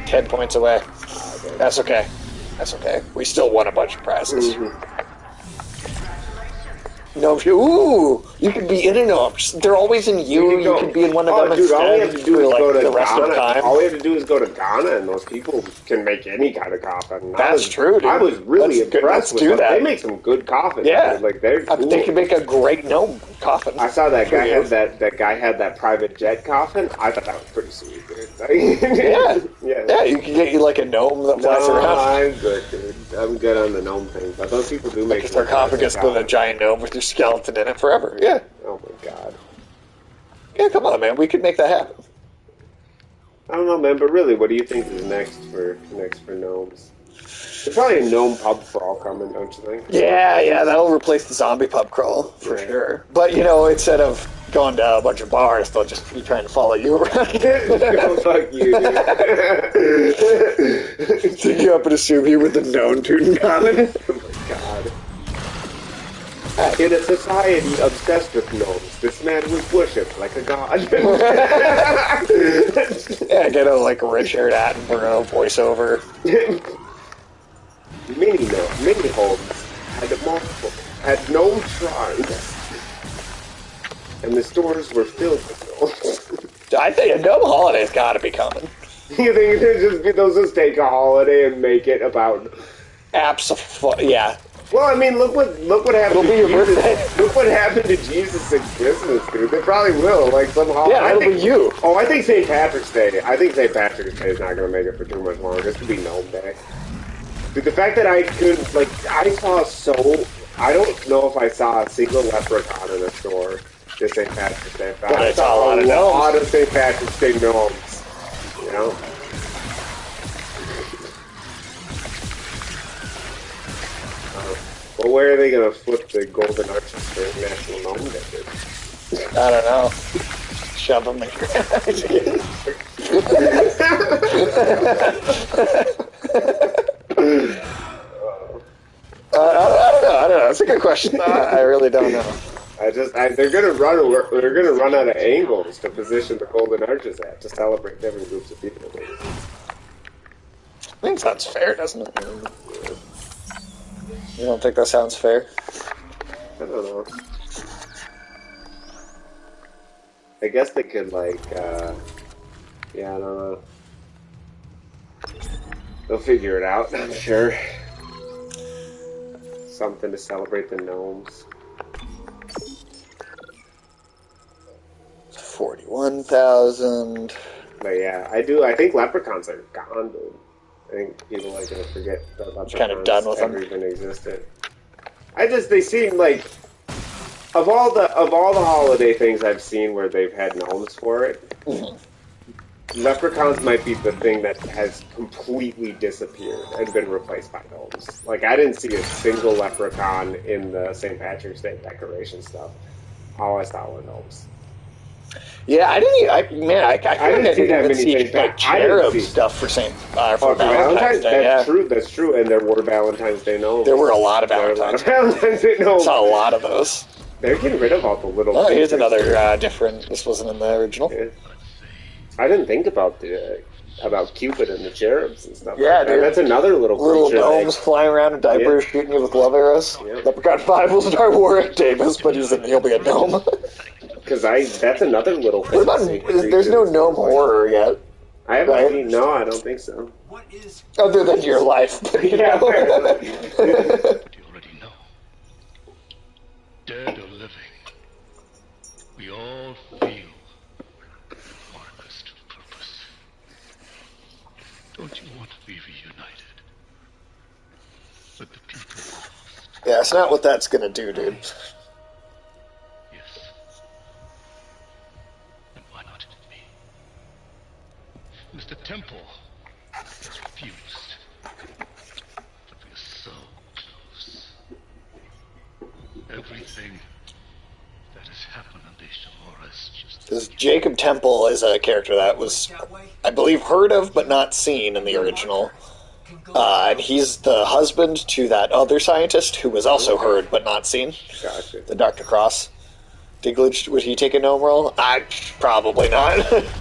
10 points away. That's okay. That's okay. We still won a bunch of prizes. No, ooh, you could be in a Gnomes. They're always in you. You could be in one of them dude, all we have instead to do is for, go to the rest of Ghana. time. All we have to do is go to Ghana, and those people can make any kind of coffin. That's true, dude. I was really impressed with them. They make some good coffins. Yeah, dude. Like they're cool. They can make a great gnome coffin. I saw that guy had that guy had that private jet coffin. I thought that was pretty sweet, dude. Yeah, you can get you like a gnome that flies around. I'm good, dude. I'm good on the gnome thing, but those people do make sarcophagus with a giant gnome with your skeleton in it forever. Yeah. Oh my god. Yeah, come on, man. We could make that happen. I don't know, man. But really, what do you think is next for gnomes? There's probably a gnome pub crawl coming, don't you think? Yeah, that'll replace the zombie pub crawl for sure. But instead of going to a bunch of bars, they'll just be trying to follow you around. Go fuck you, dude. Take you up and assume you were the known Tutankhamun. Oh my god. In a society obsessed with gnomes, this man was worshipped like a god. Yeah, get a Richard Attenborough voiceover. Many homes had gnome shrines, and the stores were filled with gnomes. I think a gnome holiday's got to be coming. You think they'll just take a holiday and make it about? Absolutely, yeah. Well, I mean, look what happened. It'll be your birthday. Look what happened to Jesus at Christmas, dude. They probably will, somehow. Yeah, it'll be you. Oh, I think St. Patrick's Day. I think St. Patrick's Day is not going to make it for too much longer. This could be Gnome Day. Dude, the fact that I don't know if I saw a single leprechaun in a store this St. Patrick's Day. I saw a lot of St. Patrick's Day gnomes. You know? Well, where are they going to flip the golden arches for National Gnome Day? I don't know. Shove them in I don't know. That's a good question. I really don't know. They're gonna run out of angles to position the golden arches at to celebrate different groups of people. I think sounds fair, doesn't it? You don't think that sounds fair? I don't know. I guess they could I don't know. They'll figure it out, I'm sure. Something to celebrate the gnomes. 41,000. But yeah, I think leprechauns are gone, dude. I think people are gonna forget that leprechauns kind of done with ever even existed. They seem like of all the holiday things I've seen where they've had gnomes for it, leprechauns might be the thing that has completely disappeared and been replaced by gnomes. I didn't see a single leprechaun in the St. Patrick's Day decoration stuff. All I saw were gnomes. Yeah, I didn't even see cherub stuff for Valentine's Day. That's true, and there were Valentine's Day gnomes. There were a lot of Valentine's Day gnomes. I saw a lot of those. They're getting rid of all the little... Oh, here's another different... This wasn't in the original. Yeah. I didn't think about Cupid and the cherubs and stuff. Yeah, dude. That's another little gnomes flying around in diapers shooting you with love arrows. Yeah. Leprechaun 5 will start Warwick Davis, but he'll be a gnome. Because that's another little thing. What about, there's no gnome horror yet. I haven't seen, no, I don't think so. What is... Other than your life. You know? You already know. Dead or living, we all feel Marcus' purpose. Don't you want to be reunited with the people lost? Yeah, it's not what that's gonna do, dude. Mr. Temple has refused, but we are so close. Everything that has happened on the shore is just... Because Jacob Temple is a character that was, I believe, heard of but not seen in the original. And he's the husband to that other scientist who was also heard but not seen. Gotcha. The Dr. Cross. Dinklage, would he take a gnome role? Probably not.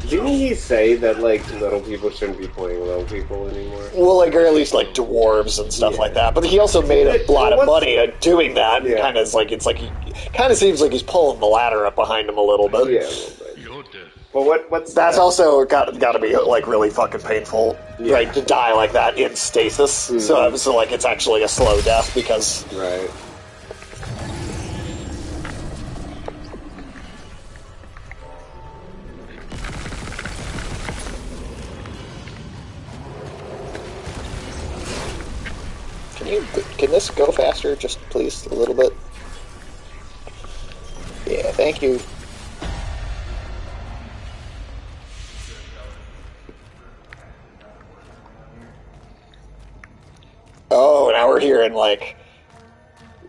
Didn't he say that, like, little people shouldn't be playing little people anymore? Well, like, or at least, like, dwarves and stuff like that. But he also made a lot of money at doing that. And kind of like, it's like, he kind of seems like he's pulling the ladder up behind him a little bit. Yeah, a little bit. Well, what's That's also got to be, like, really fucking painful, right, to die like that in stasis. Mm-hmm. So, like, it's actually a slow death because... Right. Can this go faster, just please, a little bit? Yeah, thank you. Oh, now we're hearing, like,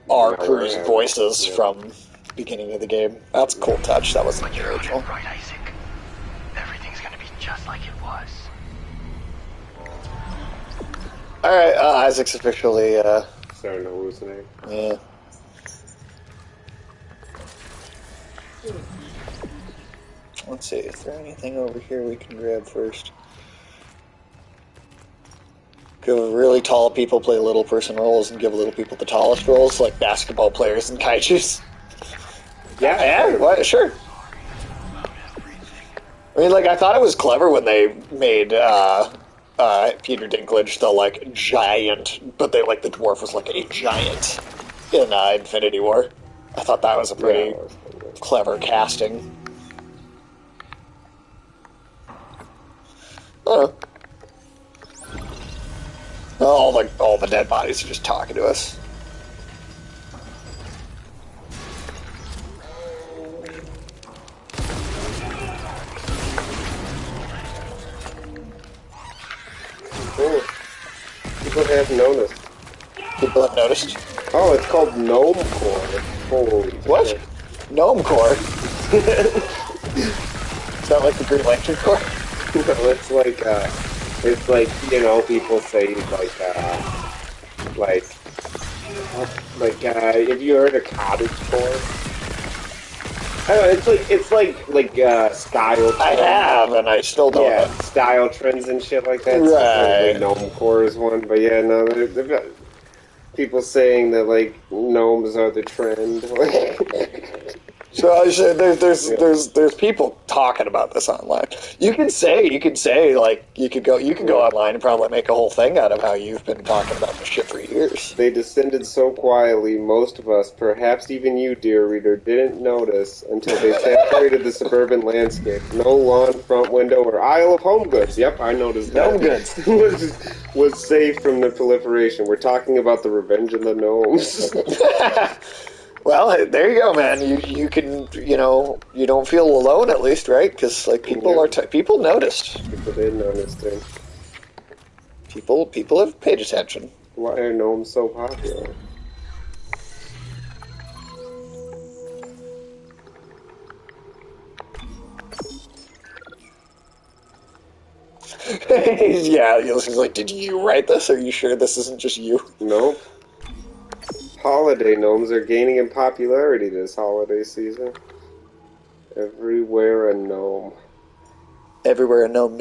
our crew's voices from the beginning of the game. That's a cool touch. That was like the original. Right, Isaac. Everything's gonna be just like it was. Alright, Isaac's officially, starting to hallucinate. Yeah. Let's see, is there anything over here we can grab first? Give really tall people play little person roles and give little people the tallest roles, like basketball players and kaijus. Yeah, what? Sure. I mean, like, I thought it was clever when they made Peter Dinklage the, like, giant, but they, like, the dwarf was, like, a giant in Infinity War. I thought that was a pretty clever casting. I don't know. All the dead bodies are just talking to us. Cool. People have noticed. People have noticed? Oh, it's called Gnome Core. Holy what? Shit. Gnome Core? Is that like the Green Lantern Core? No, it's like, you know, people say, have you heard of cottage core? I don't know, it's like style trends. I have, and I still don't know. Style trends and shit like that. Right. So, gnome core is one, but yeah, no, they've got people saying that, like, gnomes are the trend. So there's people talking about this online. You can say like you could go online and probably make a whole thing out of how you've been talking about this shit for years. They descended so quietly, most of us, perhaps even you, dear reader, didn't notice until they saturated the suburban landscape. No lawn, front window, or aisle of home goods. Yep, I noticed that. Home goods was safe from the proliferation. We're talking about the Revenge of the Gnomes. Well, there you go, man. You can, you know, you don't feel alone at least, right? Because like people people noticed. People did notice too. People have paid attention. Why are gnomes so popular? Yeah, he's like, did you write this? Are you sure this isn't just you? Nope. Holiday gnomes are gaining in popularity this holiday season. Everywhere a gnome. Everywhere a gnome.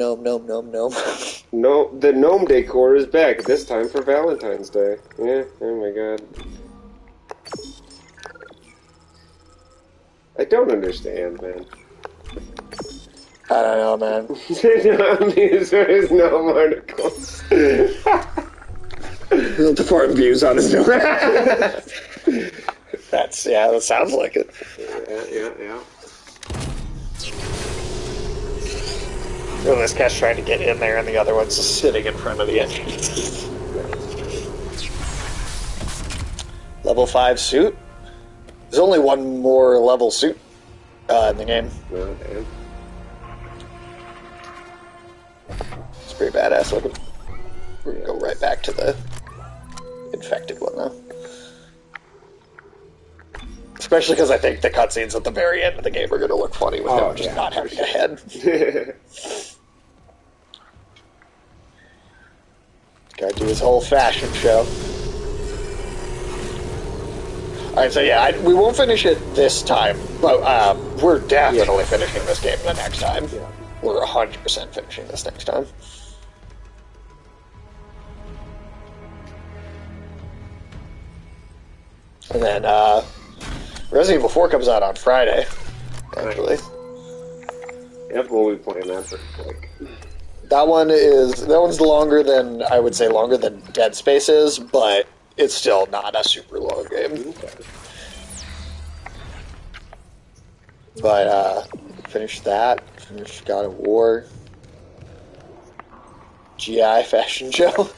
No, the gnome decor is back, this time for Valentine's Day. Yeah, oh my god. I don't understand, man. I don't know, man. These are his gnome articles. The foreign views on his new. That sounds like it. Yeah. Well, this cat's trying to get in there, and the other one's just sitting in front of the entrance. Level 5 suit. There's only one more level suit in the game. Oh, damn. It's pretty badass looking. We're gonna go right back to the infected one, though. Especially because I think the cutscenes at the very end of the game are going to look funny with him just not having a head. Gotta do his whole fashion show. Alright, so yeah, we won't finish it this time, But we're definitely finishing this game the next time. Yeah. We're 100% finishing this next time. And then Resident Evil 4 comes out on Friday, actually. Nice. Yep, we'll be playing that for like... That one's longer than, I would say, longer than Dead Space is, but it's still not a super long game. Okay. But finished that, finished God of War, GI fashion show.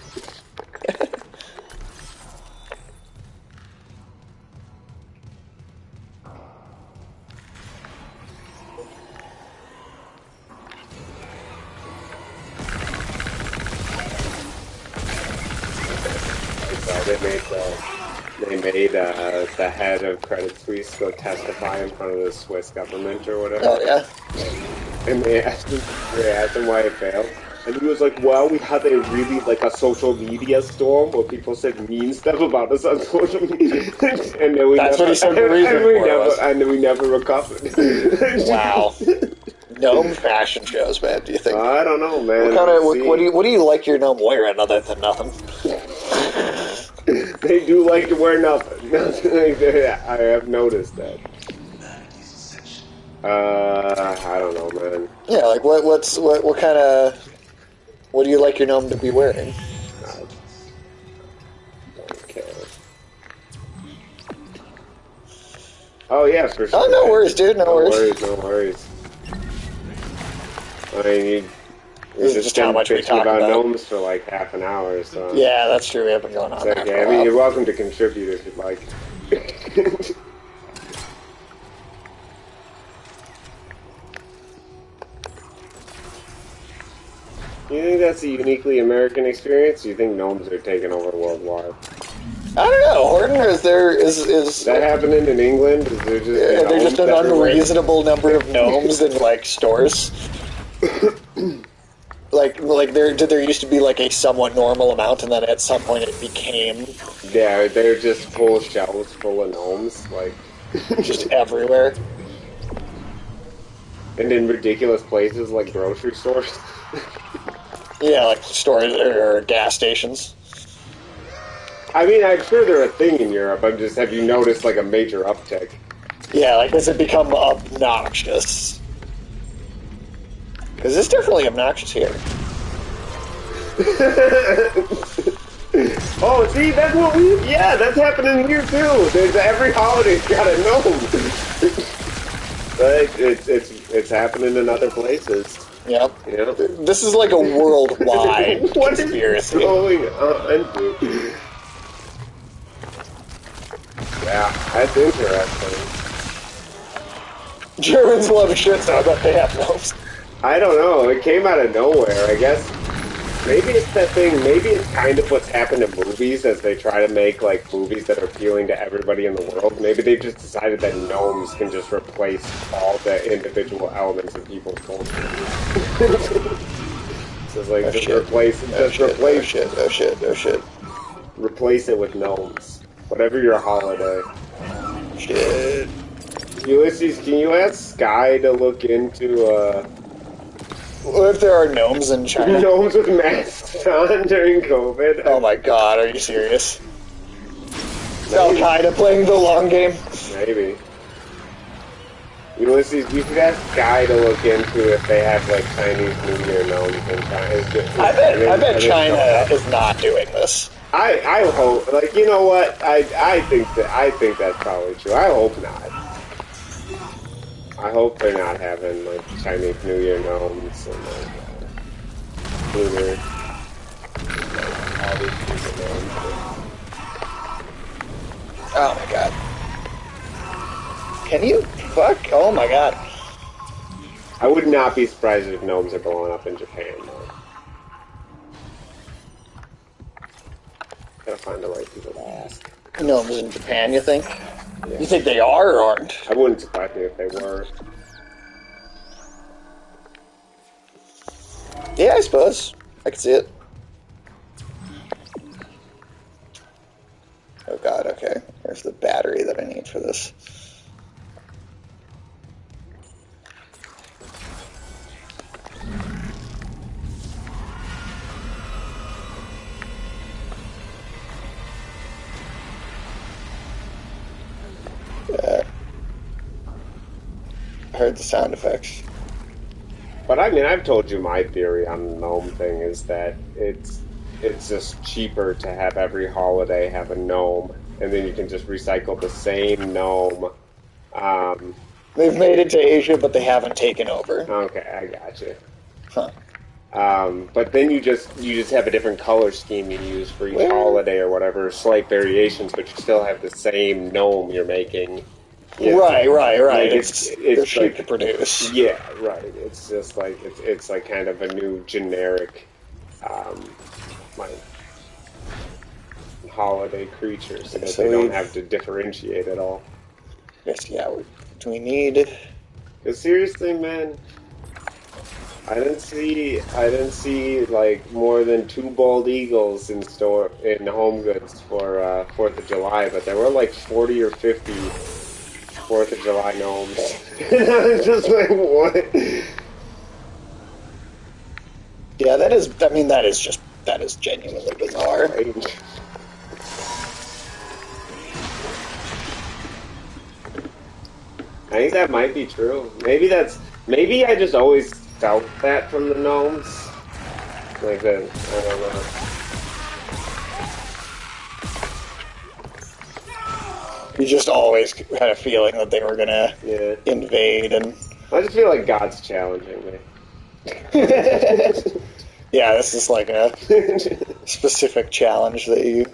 They made the head of Credit Suisse go testify in front of the Swiss government or whatever. Oh, yeah? And they asked him why it failed. And he was like, well, we had a really, like, a social media storm where people said mean stuff about us on social media. And then we That's never, what he said the reason for it was. And then we never recovered. Wow. Gnome fashion shows, man, do you think? I don't know, man. What do you like your gnome wearing other than nothing? They do like to wear nothing. I have noticed that. I don't know, man. Yeah, like what kind of, what do you like your gnome to be wearing? I don't care. Oh yeah, for sure. Oh, no worries, dude. No worries. No worries. I mean, This is just how much we talk about gnomes for like half an hour, so... Yeah, that's true. We have been going on that for a I while. mean, you're welcome to contribute if you'd like. You think that's a uniquely American experience? Do you think gnomes are taking over worldwide? I don't know, Horton, is that happening in England? Is there just there's just an unreasonable number of gnomes in like stores? like there used to be like a somewhat normal amount, and then at some point it became they're just full shelves full of gnomes, like just everywhere, and in ridiculous places like grocery stores. Yeah, like stores or gas stations. I mean, I'm sure they're a thing in Europe. Have you noticed like a major uptick? Yeah, like has it become obnoxious? Because it's definitely obnoxious here. Oh, see, that's what that's happening here too. There's every holiday's got a gnome. But it's happening in other places. Yep. This is like a worldwide conspiracy. What is going on, dude? Yeah, that's interesting. Germans love shit, so I bet they have gnomes. I don't know. It came out of nowhere. I guess maybe it's that thing. Maybe it's kind of what's happened to movies as they try to make like movies that are appealing to everybody in the world. Maybe they just decided that gnomes can just replace all the individual elements of people's culture. So it's like replace it with gnomes. Whatever your holiday. Shit. Ulysses, can you ask Sky to look into what if there are gnomes in China? Gnomes with masks on during COVID? Oh my god, are you serious? Is Al-Qaeda playing the long game? Maybe. Ulysses, you could ask Sky to look into if they have like Chinese New Year gnomes in China. I bet China is not doing this. I hope, like, you know what? I think that's probably true. I hope not. I hope they're not having like Chinese New Year gnomes and like lunar, all these stupid gnomes. Oh my god. Can you? Fuck? Oh my god. I would not be surprised if gnomes are blowing up in Japan, though. Gotta find the right people to ask. Gnomes in Japan, you think? Yeah. You think they are or aren't? I wouldn't surprise me if they were. Yeah, I suppose. I could see it. Oh god, okay. Here's the battery that I need for this. heard the sound effects. But I mean, I've told you my theory on the gnome thing is that it's just cheaper to have every holiday have a gnome, and then you can just recycle the same gnome. They've made it to Asia, but they haven't taken over. Okay, I got you. Huh. But then you just have a different color scheme you use for each holiday or whatever, slight variations, but you still have the same gnome you're making. Right. Like it's they're cheap like, to produce. Yeah, right. It's just like it's like kind of a new generic, like holiday creature, so that they don't have to differentiate at all. Yes, yeah. Do we need? Because seriously, man, I didn't see like more than 2 bald eagles in Home Goods for 4th of July, but there were like 40 or 50 4th of July gnomes. And I was just like, what? Yeah, that is. I mean, that is genuinely bizarre. Right. I think that might be true. Maybe I just always felt that from the gnomes. Like that, I don't know. You just always had a feeling that they were gonna invade, and I just feel like God's challenging me. Yeah, this is like a specific challenge that you.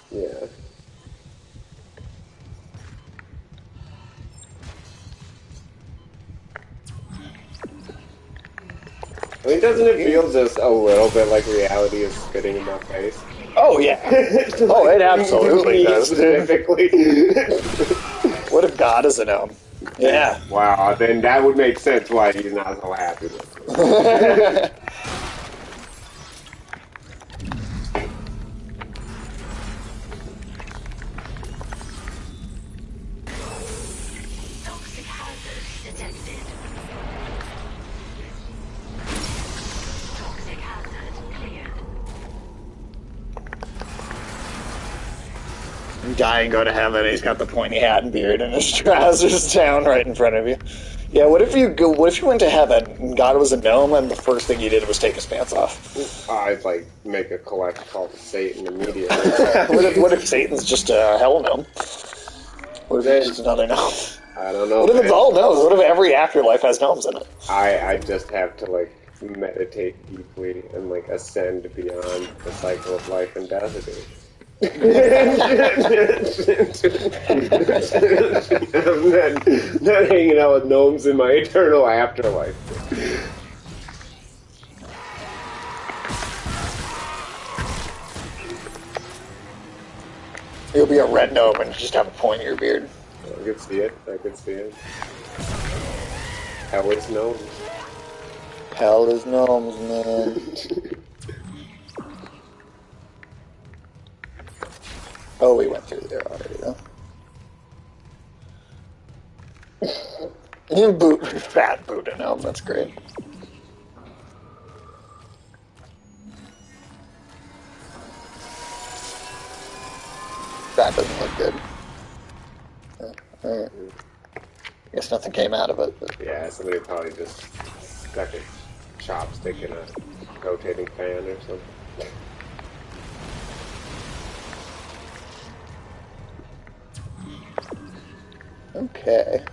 Yeah. I mean, doesn't it feel just a little bit like reality is spitting in my face? Oh, yeah. Oh, it absolutely does. Specifically. What if God is a gnome? Yeah. Wow, then that would make sense why he's not so happy with it. Toxic hazard detected. Toxic hazard cleared. Guy and go to heaven. He's got the pointy hat and beard, and his trousers down right in front of you. Yeah. What if you went to heaven and God was a gnome, and the first thing you did was take his pants off? I'd like make a collect call to Satan immediately. What if Satan's just a hell gnome? What if he's just another gnome? I don't know. What if it's all gnomes? What if every afterlife has gnomes in it? I just have to like meditate deeply and like ascend beyond the cycle of life and death. I'm not hanging out with gnomes in my eternal afterlife. You'll be a red gnome and just have a pointier beard. I could see it. Hell is gnomes. Hell is gnomes, man. Oh, we went through there already, though. Fat Buddha gnome, that's great. That doesn't look good. Alright. Guess nothing came out of it. But. Yeah, somebody probably just stuck a chopstick in a rotating fan or something. Okay.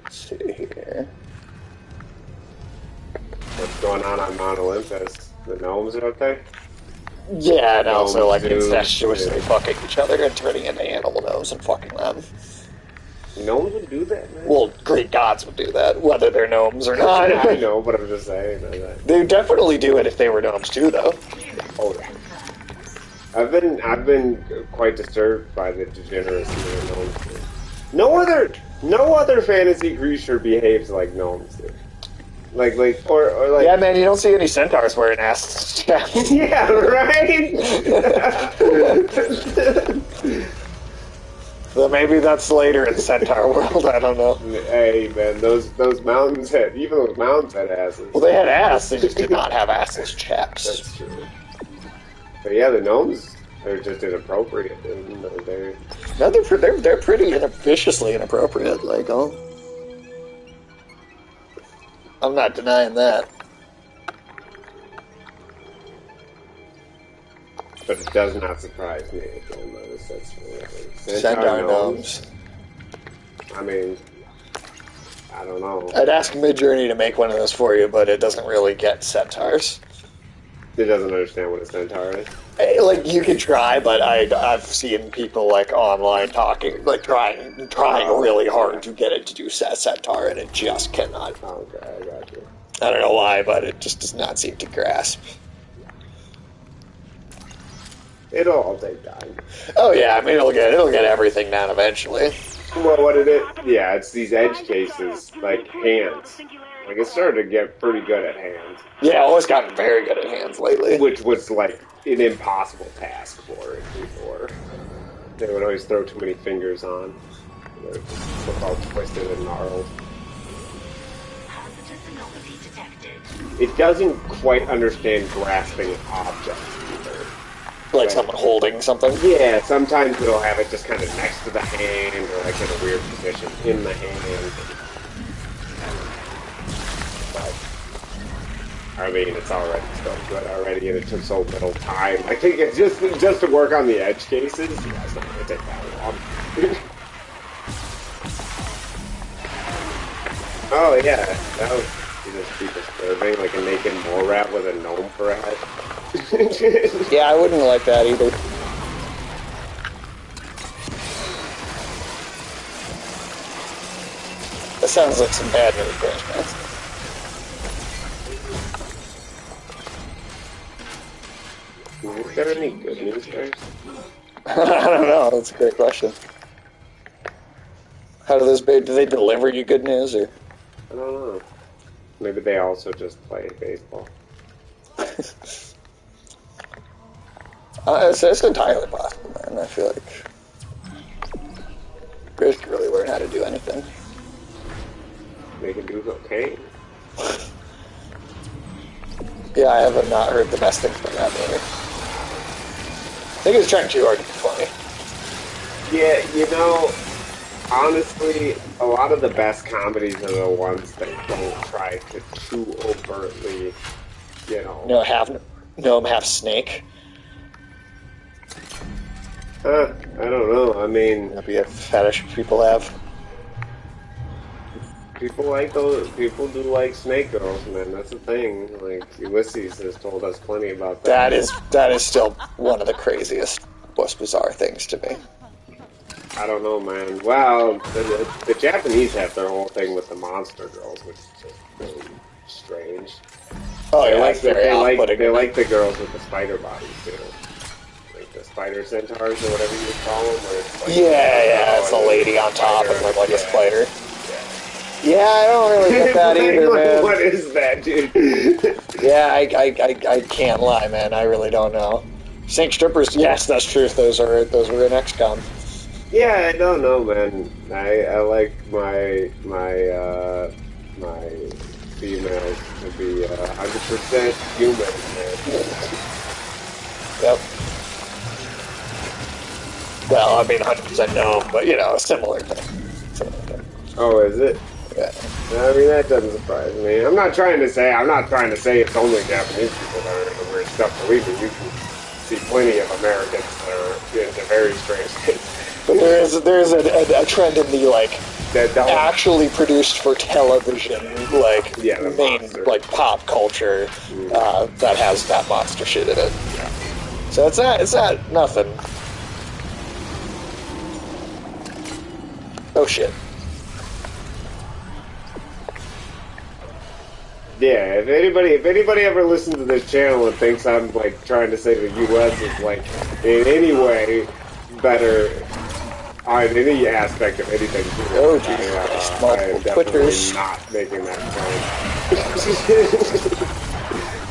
Let's see here. What's going on Mount Olympus? The gnomes are okay? Yeah, and also like Gnomes do, incestuously fucking each other and turning into animal gnomes and fucking them. Gnomes would do that, man? Well, Greek gods would do that, whether they're gnomes or not. I know, but I'm just saying. They definitely do it if they were gnomes too, though. Oh, yeah. I've been quite disturbed by the degeneracy of gnomes. No other fantasy creature behaves like gnomes do. Like, or like. Yeah, man, you don't see any centaurs wearing ass chaps. Yeah, right. So maybe that's later in Centaur world. I don't know. Hey, man, those mountains had asses. Well, they had ass. They just did not have assless chaps. That's true. But yeah, the gnomes. I They're just inappropriate, dude. They're No, they're pretty viciously inappropriate. Like, oh, I'm not denying that. But it does not surprise me if you'll notice that's Centaur gnomes. I mean, I don't know. I'd ask Midjourney to make one of those for you, but it doesn't really get centaurs. It doesn't understand what a centaur is. Hey, like, you can try, but I've seen people like online talking, like trying really hard to get it to do centaur, and it just cannot. Okay, I got you. I don't know why, but it just does not seem to grasp. It'll all take time. Oh yeah, I mean it'll get everything down eventually. Well, what it is, yeah, it's these edge cases, like hands. Like, it started to get pretty good at hands. Yeah, always gotten very good at hands lately. Which was like an impossible task for it before. They would always throw too many fingers on. They would look all twisted and gnarled. Positive anomaly detected. It doesn't quite understand grasping objects either. Like someone holding something? Yeah, sometimes it'll have it just kind of next to the hand or like in a weird position in the hand. But, I mean, it's already so good already, and it took so little time. I think it's just to work on the edge cases. Yeah, it's not going to take that long. Oh yeah, that would just be disturbing, like a naked mole rat with a gnome for a head. Yeah, I wouldn't like that either. That sounds like some bad news, man. Is there any good news, guys? I don't know. That's a great question. How do they deliver you good news, or? I don't know. Maybe they also just play baseball. It's entirely possible, man. I feel like Grizz could really learn how to do anything. They can do cocaine. Yeah, I have not heard the best things about that movie. I think he was trying too hard to be funny. Yeah, you know, honestly, a lot of the best comedies are the ones that don't try to too overtly, you know. No, half gnome, half snake. I don't know. I mean, That'd be a fetish people have. people like those. People do like snake girls, man. That's the thing. Like Ulysses has told us plenty about that. That is still one of the craziest, most bizarre things to me. I don't know, man. Well, the Japanese have their whole thing with the monster girls, which is just really strange. Oh They yeah, like it's very off-putting. they like the girls with the spider bodies too. Like the spider centaurs or whatever you would call them. Where it's like, It's a lady on top and like a spider. Yeah, I don't really get that either, man. What is that, dude? Yeah, I can't lie, man. I really don't know. Snake strippers, yes, that's truth. Those were in XCOM. Yeah, I don't know, man. I like my females to be 100% human, man. Yep. Well, I mean 100% gnome, but you know, a similar thing. Oh, is it? Yeah. I mean, that doesn't surprise me. I'm not trying to say it's only Japanese people that are into weird stuff. Believe me, you can see plenty of Americans that are into very strange things. But there's a trend in the like actually produced for television the main monster. like pop culture that has that monster shit in it. Yeah. So it's not nothing. Oh shit. Yeah, if anybody ever listens to this channel and thinks I'm like trying to say the U.S. is like in any way better on any aspect of anything, Oh Jesus Christ! I am Multiple definitely Twitters. not making that claim.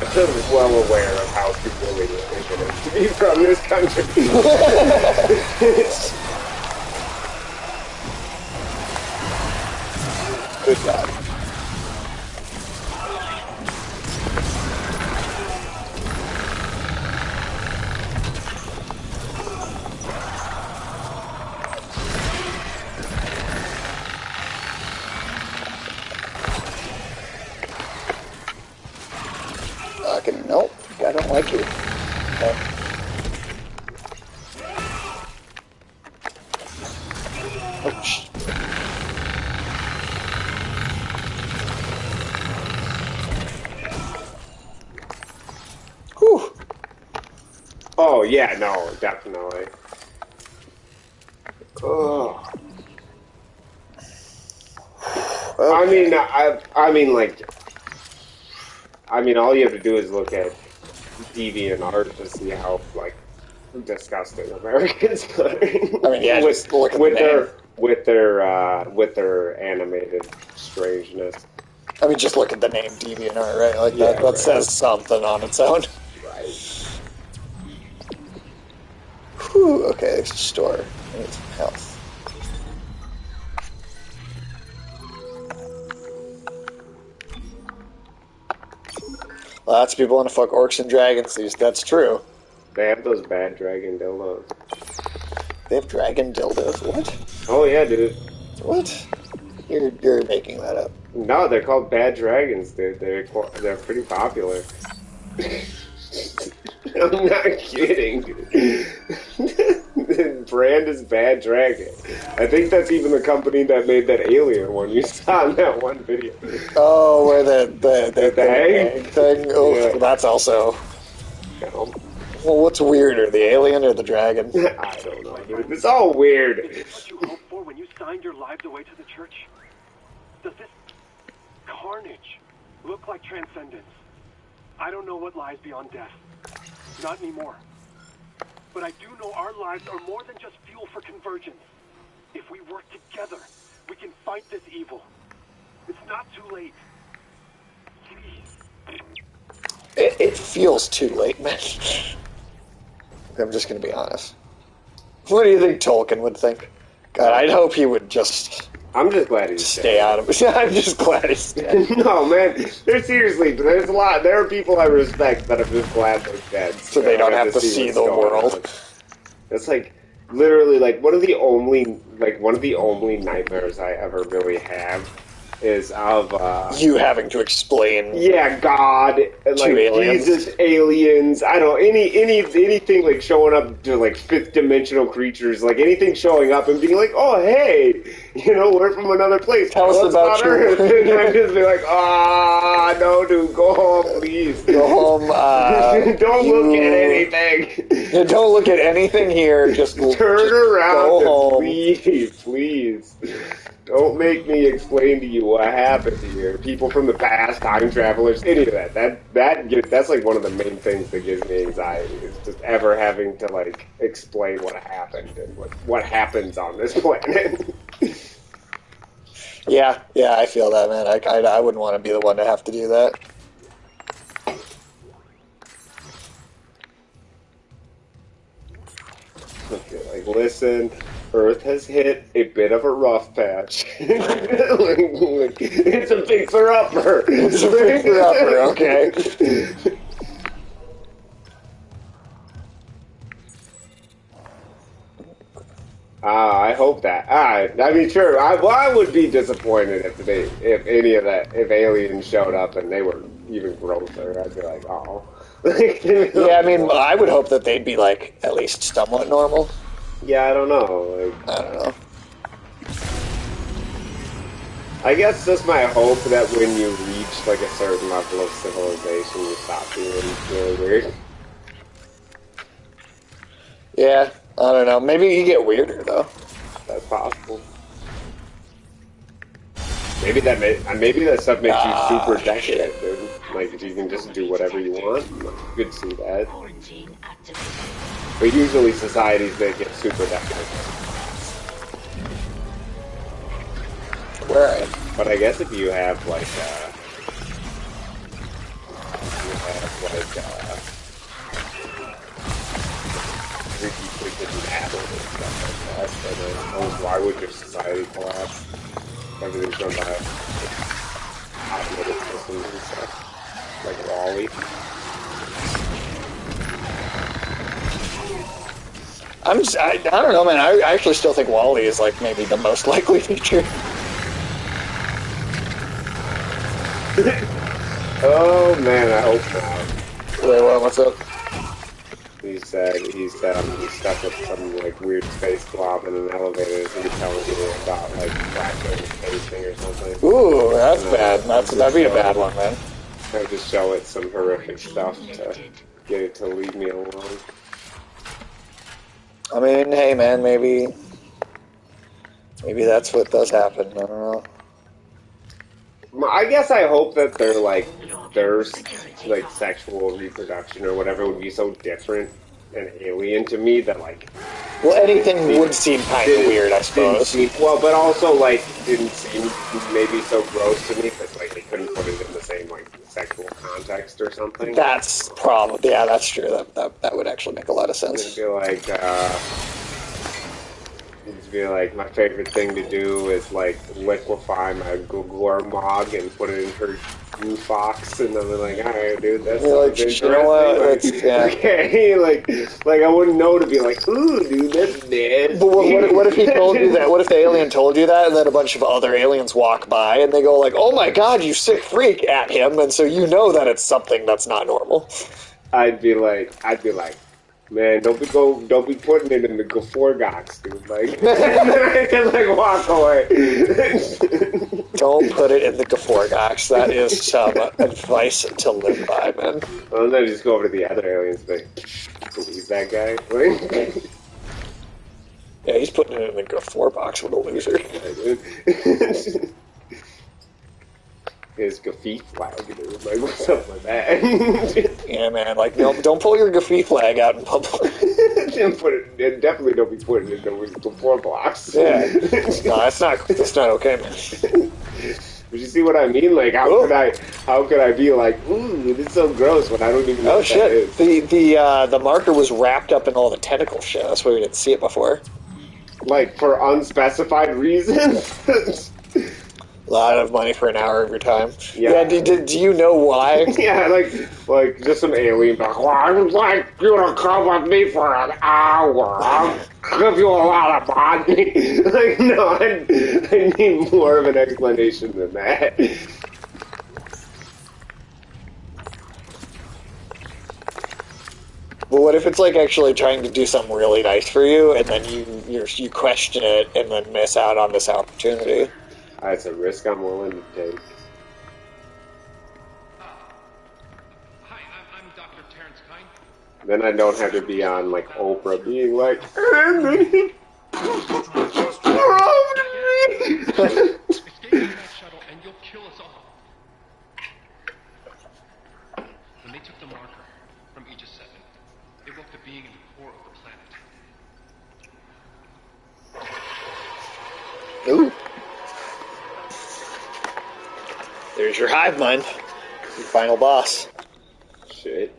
I'm well aware of how humiliating it is to be from this country. Good God. Oh yeah, no, definitely. Oh. Okay. I mean, like, all you have to do is look at deviant art to see how like disgusting Americans are I mean, yeah, with just look at the name. with their animated strangeness. I mean, just look at the name DeviantArt, right? Like Yeah, that right. says something on its own. Right. Whew, okay, store. I need some health. Lots of people want to fuck orcs and dragons. That's true. They have those bad dragon dildos. They have dragon dildos. What? Oh yeah, dude. What? You're making that up. No, they're called bad dragons, dude. They're pretty popular. I'm not kidding. The brand is Bad Dragon. I think that's even the company that made that alien one you saw in that one video. Oh, where the egg thing? Oh, yeah. That's also. No. Well, what's weirder, the alien or the dragon? I don't know, dude. It's all weird. Is this what you hoped for when you signed your lives away to the church? Does this carnage look like transcendence? I don't know what lies beyond death. Not anymore. But I do know our lives are more than just fuel for convergence. If we work together, we can fight this evil. It's not too late. Please. It feels too late, man. I'm just gonna be honest. What do you think Tolkien would think? God, I'd hope he would just... I'm just glad he's stay out of it. I'm just glad he's dead. No, man. Seriously, there are people I respect that are just glad they're dead. So they don't have to see the world. On. It's like, literally, like, one of the only nightmares I ever really have is of, you having to explain... Yeah, God, and, like, aliens. Jesus, aliens, I don't know, anything, like, showing up to, like, fifth-dimensional creatures, like, anything showing up and being like, oh, hey, you know, we're from another place. Tell us about Earth. And I'd just be like, no, dude, go home, please. Go home, don't look at anything. Don't look at anything here, just turn around go and leave, please. Don't make me explain to you what happened here. People from the past, time travelers, any of that. That's like one of the main things that gives me anxiety. Is just ever having to like explain what happened and what happens on this planet. Yeah, I feel that, man. I wouldn't want to be the one to have to do that. Okay, like, listen, Earth has hit a bit of a rough patch. It's a fixer-upper. It's a fixer-upper, okay. I hope that. I mean, sure. I would be disappointed if aliens showed up and they were even grosser. I'd be like, oh. Yeah, I mean, I would hope that they'd be like at least somewhat normal. Yeah, I don't know. Like, I don't know. I guess just my hope that when you reach like a certain level of civilization, you stop being really weird. Yeah, I don't know. Maybe you get weirder though. That's possible. Maybe that stuff makes you super decadent, dude. Like if you can just do whatever you want, you could see that. But usually societies that get super decadent. Where? But I guess if you have like freaky apples and stuff like that, then why would your society collapse? Everything's done by automated systems and stuff, like Wall-E. I don't know, man. I actually still think Wall-E is like maybe the most likely future. Oh man, I hope not. Wait, what's up? He said he's stuck with some like weird space blob in an elevator. So he's telling you about like fracturing spacing or something. Ooh, that's bad. That'd be a bad one, man. I would just show it some horrific stuff to get it to leave me alone. I mean, hey man, maybe that's what does happen. I don't know. I guess I hope that their like sexual reproduction or whatever would be so different and alien to me that like Well, anything would seem kind of weird, I didn't suppose. seem well, but also like didn't seem maybe so gross to me because like they couldn't put it in the same like sexual context or something. That's probably yeah, that's true. That would actually make a lot of sense. It'd be like my favorite thing to do is like liquefy my Google Mog and put it in her juice box, and I'm like, all right, dude, that's like, interesting. you know what? Like, okay, like I wouldn't know to be like, ooh, dude, that's nasty. But what if he told you that? What if the alien told you that, and then a bunch of other aliens walk by and they go like, "Oh my God, you sick freak!" at him, and so you know that it's something that's not normal. I'd be like, man, don't be putting it in the Gaforgox, dude. Like, and then I can like walk away. Don't put it in the Gaforgox. That is some advice to live by, man. Well, then just go over to the other aliens. Like, believe that guy? Like, yeah, he's putting it in the Gafor box. What a loser. His Gafi flag, dude. Like, what's up with that? Yeah, man. Like, no, don't pull your Gafi flag out in public. Definitely don't be putting it in the 4 blocks. Yeah. No, that's not okay, man. But you see what I mean? Like, how could I be like, ooh, this is so gross when I don't even know what shit. that is. The marker was wrapped up in all the tentacle shit. That's why we didn't see it before. Like, for unspecified reasons? A lot of money for an hour of your time. Yeah, do you know why? Yeah, like just some alien back. Well, I would like you to come with me for an hour. I'll give you a lot of money. Like, no, I need more of an explanation than that. But what if it's like actually trying to do something really nice for you, and then you question it, and then miss out on this opportunity? That's a risk I'm willing to take. Hi, I'm Dr. Terrence Kine. Then I don't have to be on like Oprah being like, Escape in that shuttle and you'll kill us all. When they took the marker from Aegis 7, it woke the being in the core of the planet. Ooh. There's your hive mind. Your final boss. Shit.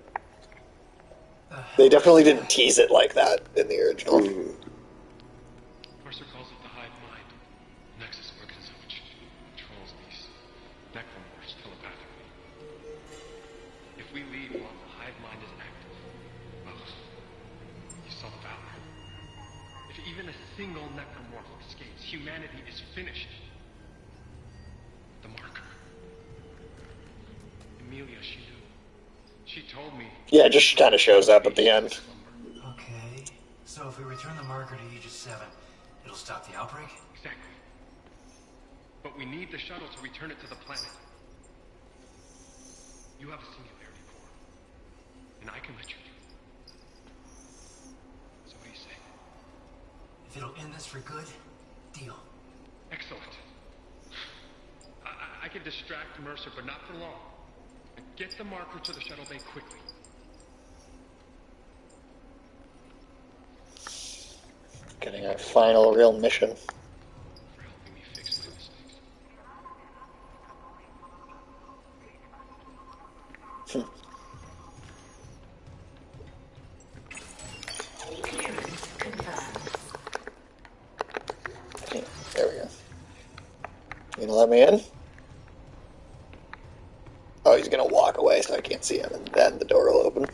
They definitely didn't tease it like that in the original. Mercer calls it the hive mind. Nexus organism which controls these necromorphs telepathically. If we leave while the hive mind is active, well, you saw the Valor. If even a single necromorph escapes, humanity is finished. The marker. Amelia, she knew. She told me. Yeah, it just kind of shows up at the end. Okay, so if we return the marker to Aegis 7, it'll stop the outbreak? Exactly. But we need the shuttle to return it to the planet. You have a singularity core, and I can let you do it. So what do you say? If it'll end this for good, deal. Excellent. I can distract Mercer, but not for long. And get the marker to the shuttle bay quickly. Getting a final real mission. For helping me fix my mistakes. There we go. You gonna let me in? Oh, he's gonna walk away so I can't see him, and then the door will open.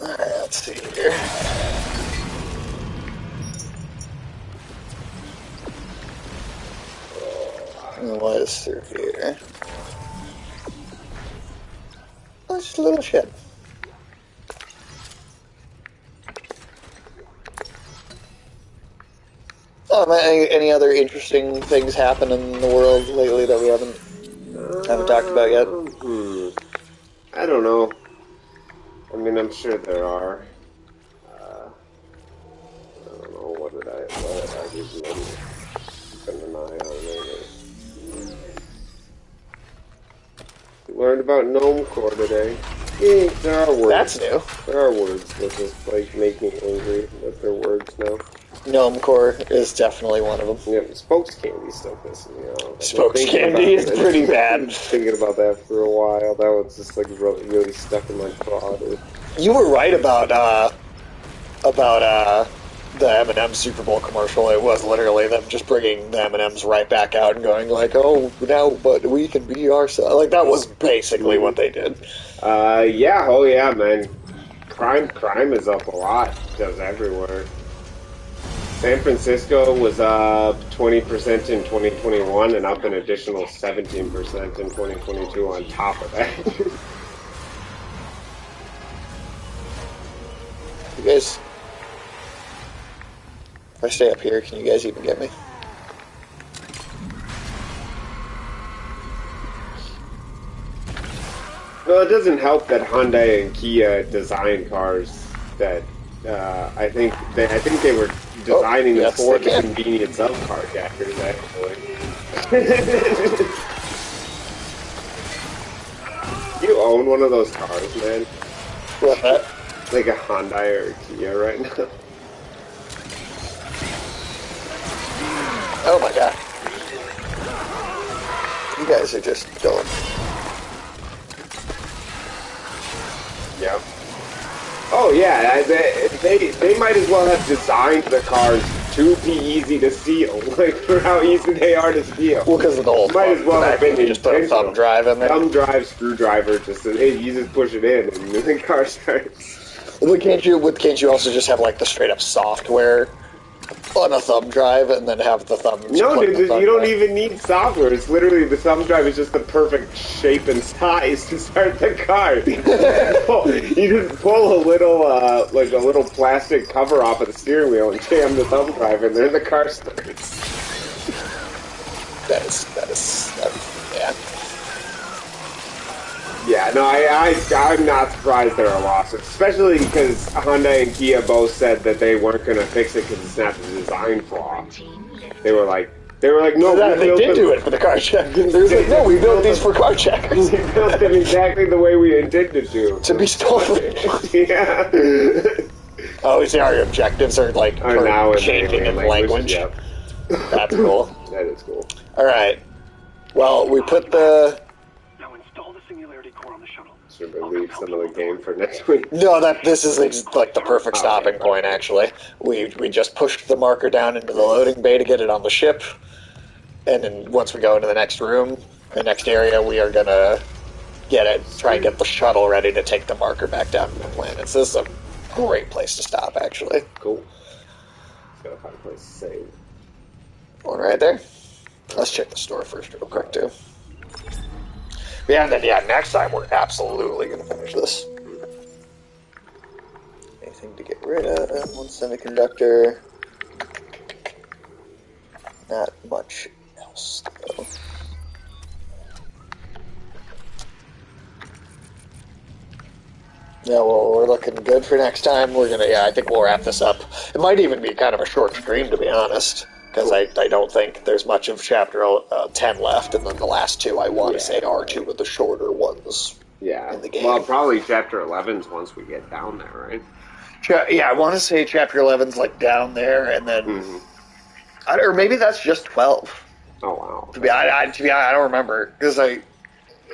Alright, let's see here. What is through here? Oh, it's just a little ship. Any other interesting things happen in the world lately that we haven't talked about yet? I don't know. I mean, I'm sure there are. I don't know. What did I usually keep an eye on lately? Learned about Gnome Core today. Yeah, there are words. That's new. There are words that just like make me angry that they're words now. Gnome Core is definitely one of them. Yeah, spokes candy still pissing me off. Spokes candy is pretty bad. Thinking about that for a while. That one's just like really stuck in my craw. You were right about the M&M Super Bowl commercial. It was literally them just bringing the M&Ms right back out and going like, "Oh, now, but we can be ourselves." Like that was basically what they did. Yeah, oh yeah, man. Crime is up a lot. Does everywhere. San Francisco was up 20% in 2021 and up an additional 17% in 2022 on top of that. You guys, if I stay up here, can you guys even get me? Well, it doesn't help that Hyundai and Kia design cars that I think they were designing them for the convenience of carjackers, actually. You own one of those cars, man? What? Like a Hyundai or a Kia right now? Oh my god. You guys are just going. Yeah. Oh yeah, they might as well have designed the cars to be easy to steal, like for how easy they are to steal. Well, because of the whole might as well have been just put a thumb drive in there. Thumb drive, screwdriver, just hey, you just push it in and the car starts. Well, can't you also just have like the straight up software on a thumb drive and then have the thumb? No, dude, you don't even need software. It's literally the thumb drive is just the perfect shape and size to start the car. You just pull a little plastic cover off of the steering wheel and jam the thumb drive in there, and the car starts. That is, yeah. Yeah, no, I'm not surprised there are losses, especially because Hyundai and Kia both said that they weren't going to fix it because it's not the design flaw. They were like, no, they did do it for the car check. They were like, no, we built these for car checkers. We built them exactly the way we intended to be stolen. Yeah. Oh, see, our objectives are now changing in language. Yep. That's cool. That is cool. All right. Well, we put the. Should we leave some of the game for next week? No, this is like the perfect stopping point. Actually, we just pushed the marker down into the loading bay to get it on the ship, and then once we go into the next room, the next area, we are gonna try and get the shuttle ready to take the marker back down to the planet. So this is a great place to stop, actually. Cool. Just gotta find a place to save. One right there. Let's check the store first, real quick too. Yeah, and then next time we're absolutely gonna finish this. Anything to get rid of? One semiconductor. Not much else though. Yeah, well, we're looking good for next time. We're gonna, I think we'll wrap this up. It might even be kind of a short stream, to be honest. Because I don't think there's much of Chapter 10 left, and then the last two, I want to say, are two of the shorter ones in the game. Well, probably Chapter 11's once we get down there, right? Yeah, I want to say Chapter 11's like down there, and then... or maybe that's just 12. Oh, wow. To be honest, I don't remember, because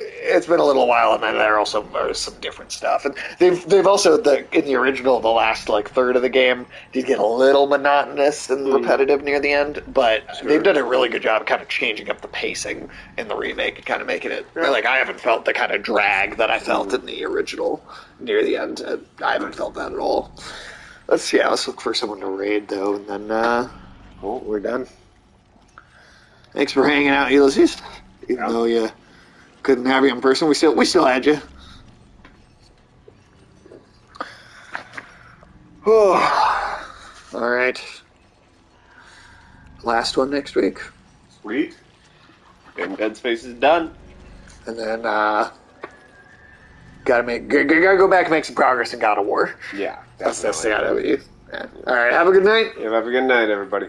it's been a little while, and then there also are some different stuff. And they've also, in the original, the last third of the game did get a little monotonous and repetitive near the end, but they've done a really good job kind of changing up the pacing in the remake and kind of making it, I haven't felt the kind of drag that I felt in the original near the end. I haven't felt that at all. Let's look for someone to raid, though, and then, we're done. Thanks for hanging out, Ulysses. Even though you couldn't have you in person, we still had you. Oh, all right. last one next week. Sweet. And Dead Space is done. And then gotta go back and make some progress in God of War. Yeah, That's definitely. the gotta be. Yeah. All right, have a good night. Yeah, have a good night, everybody.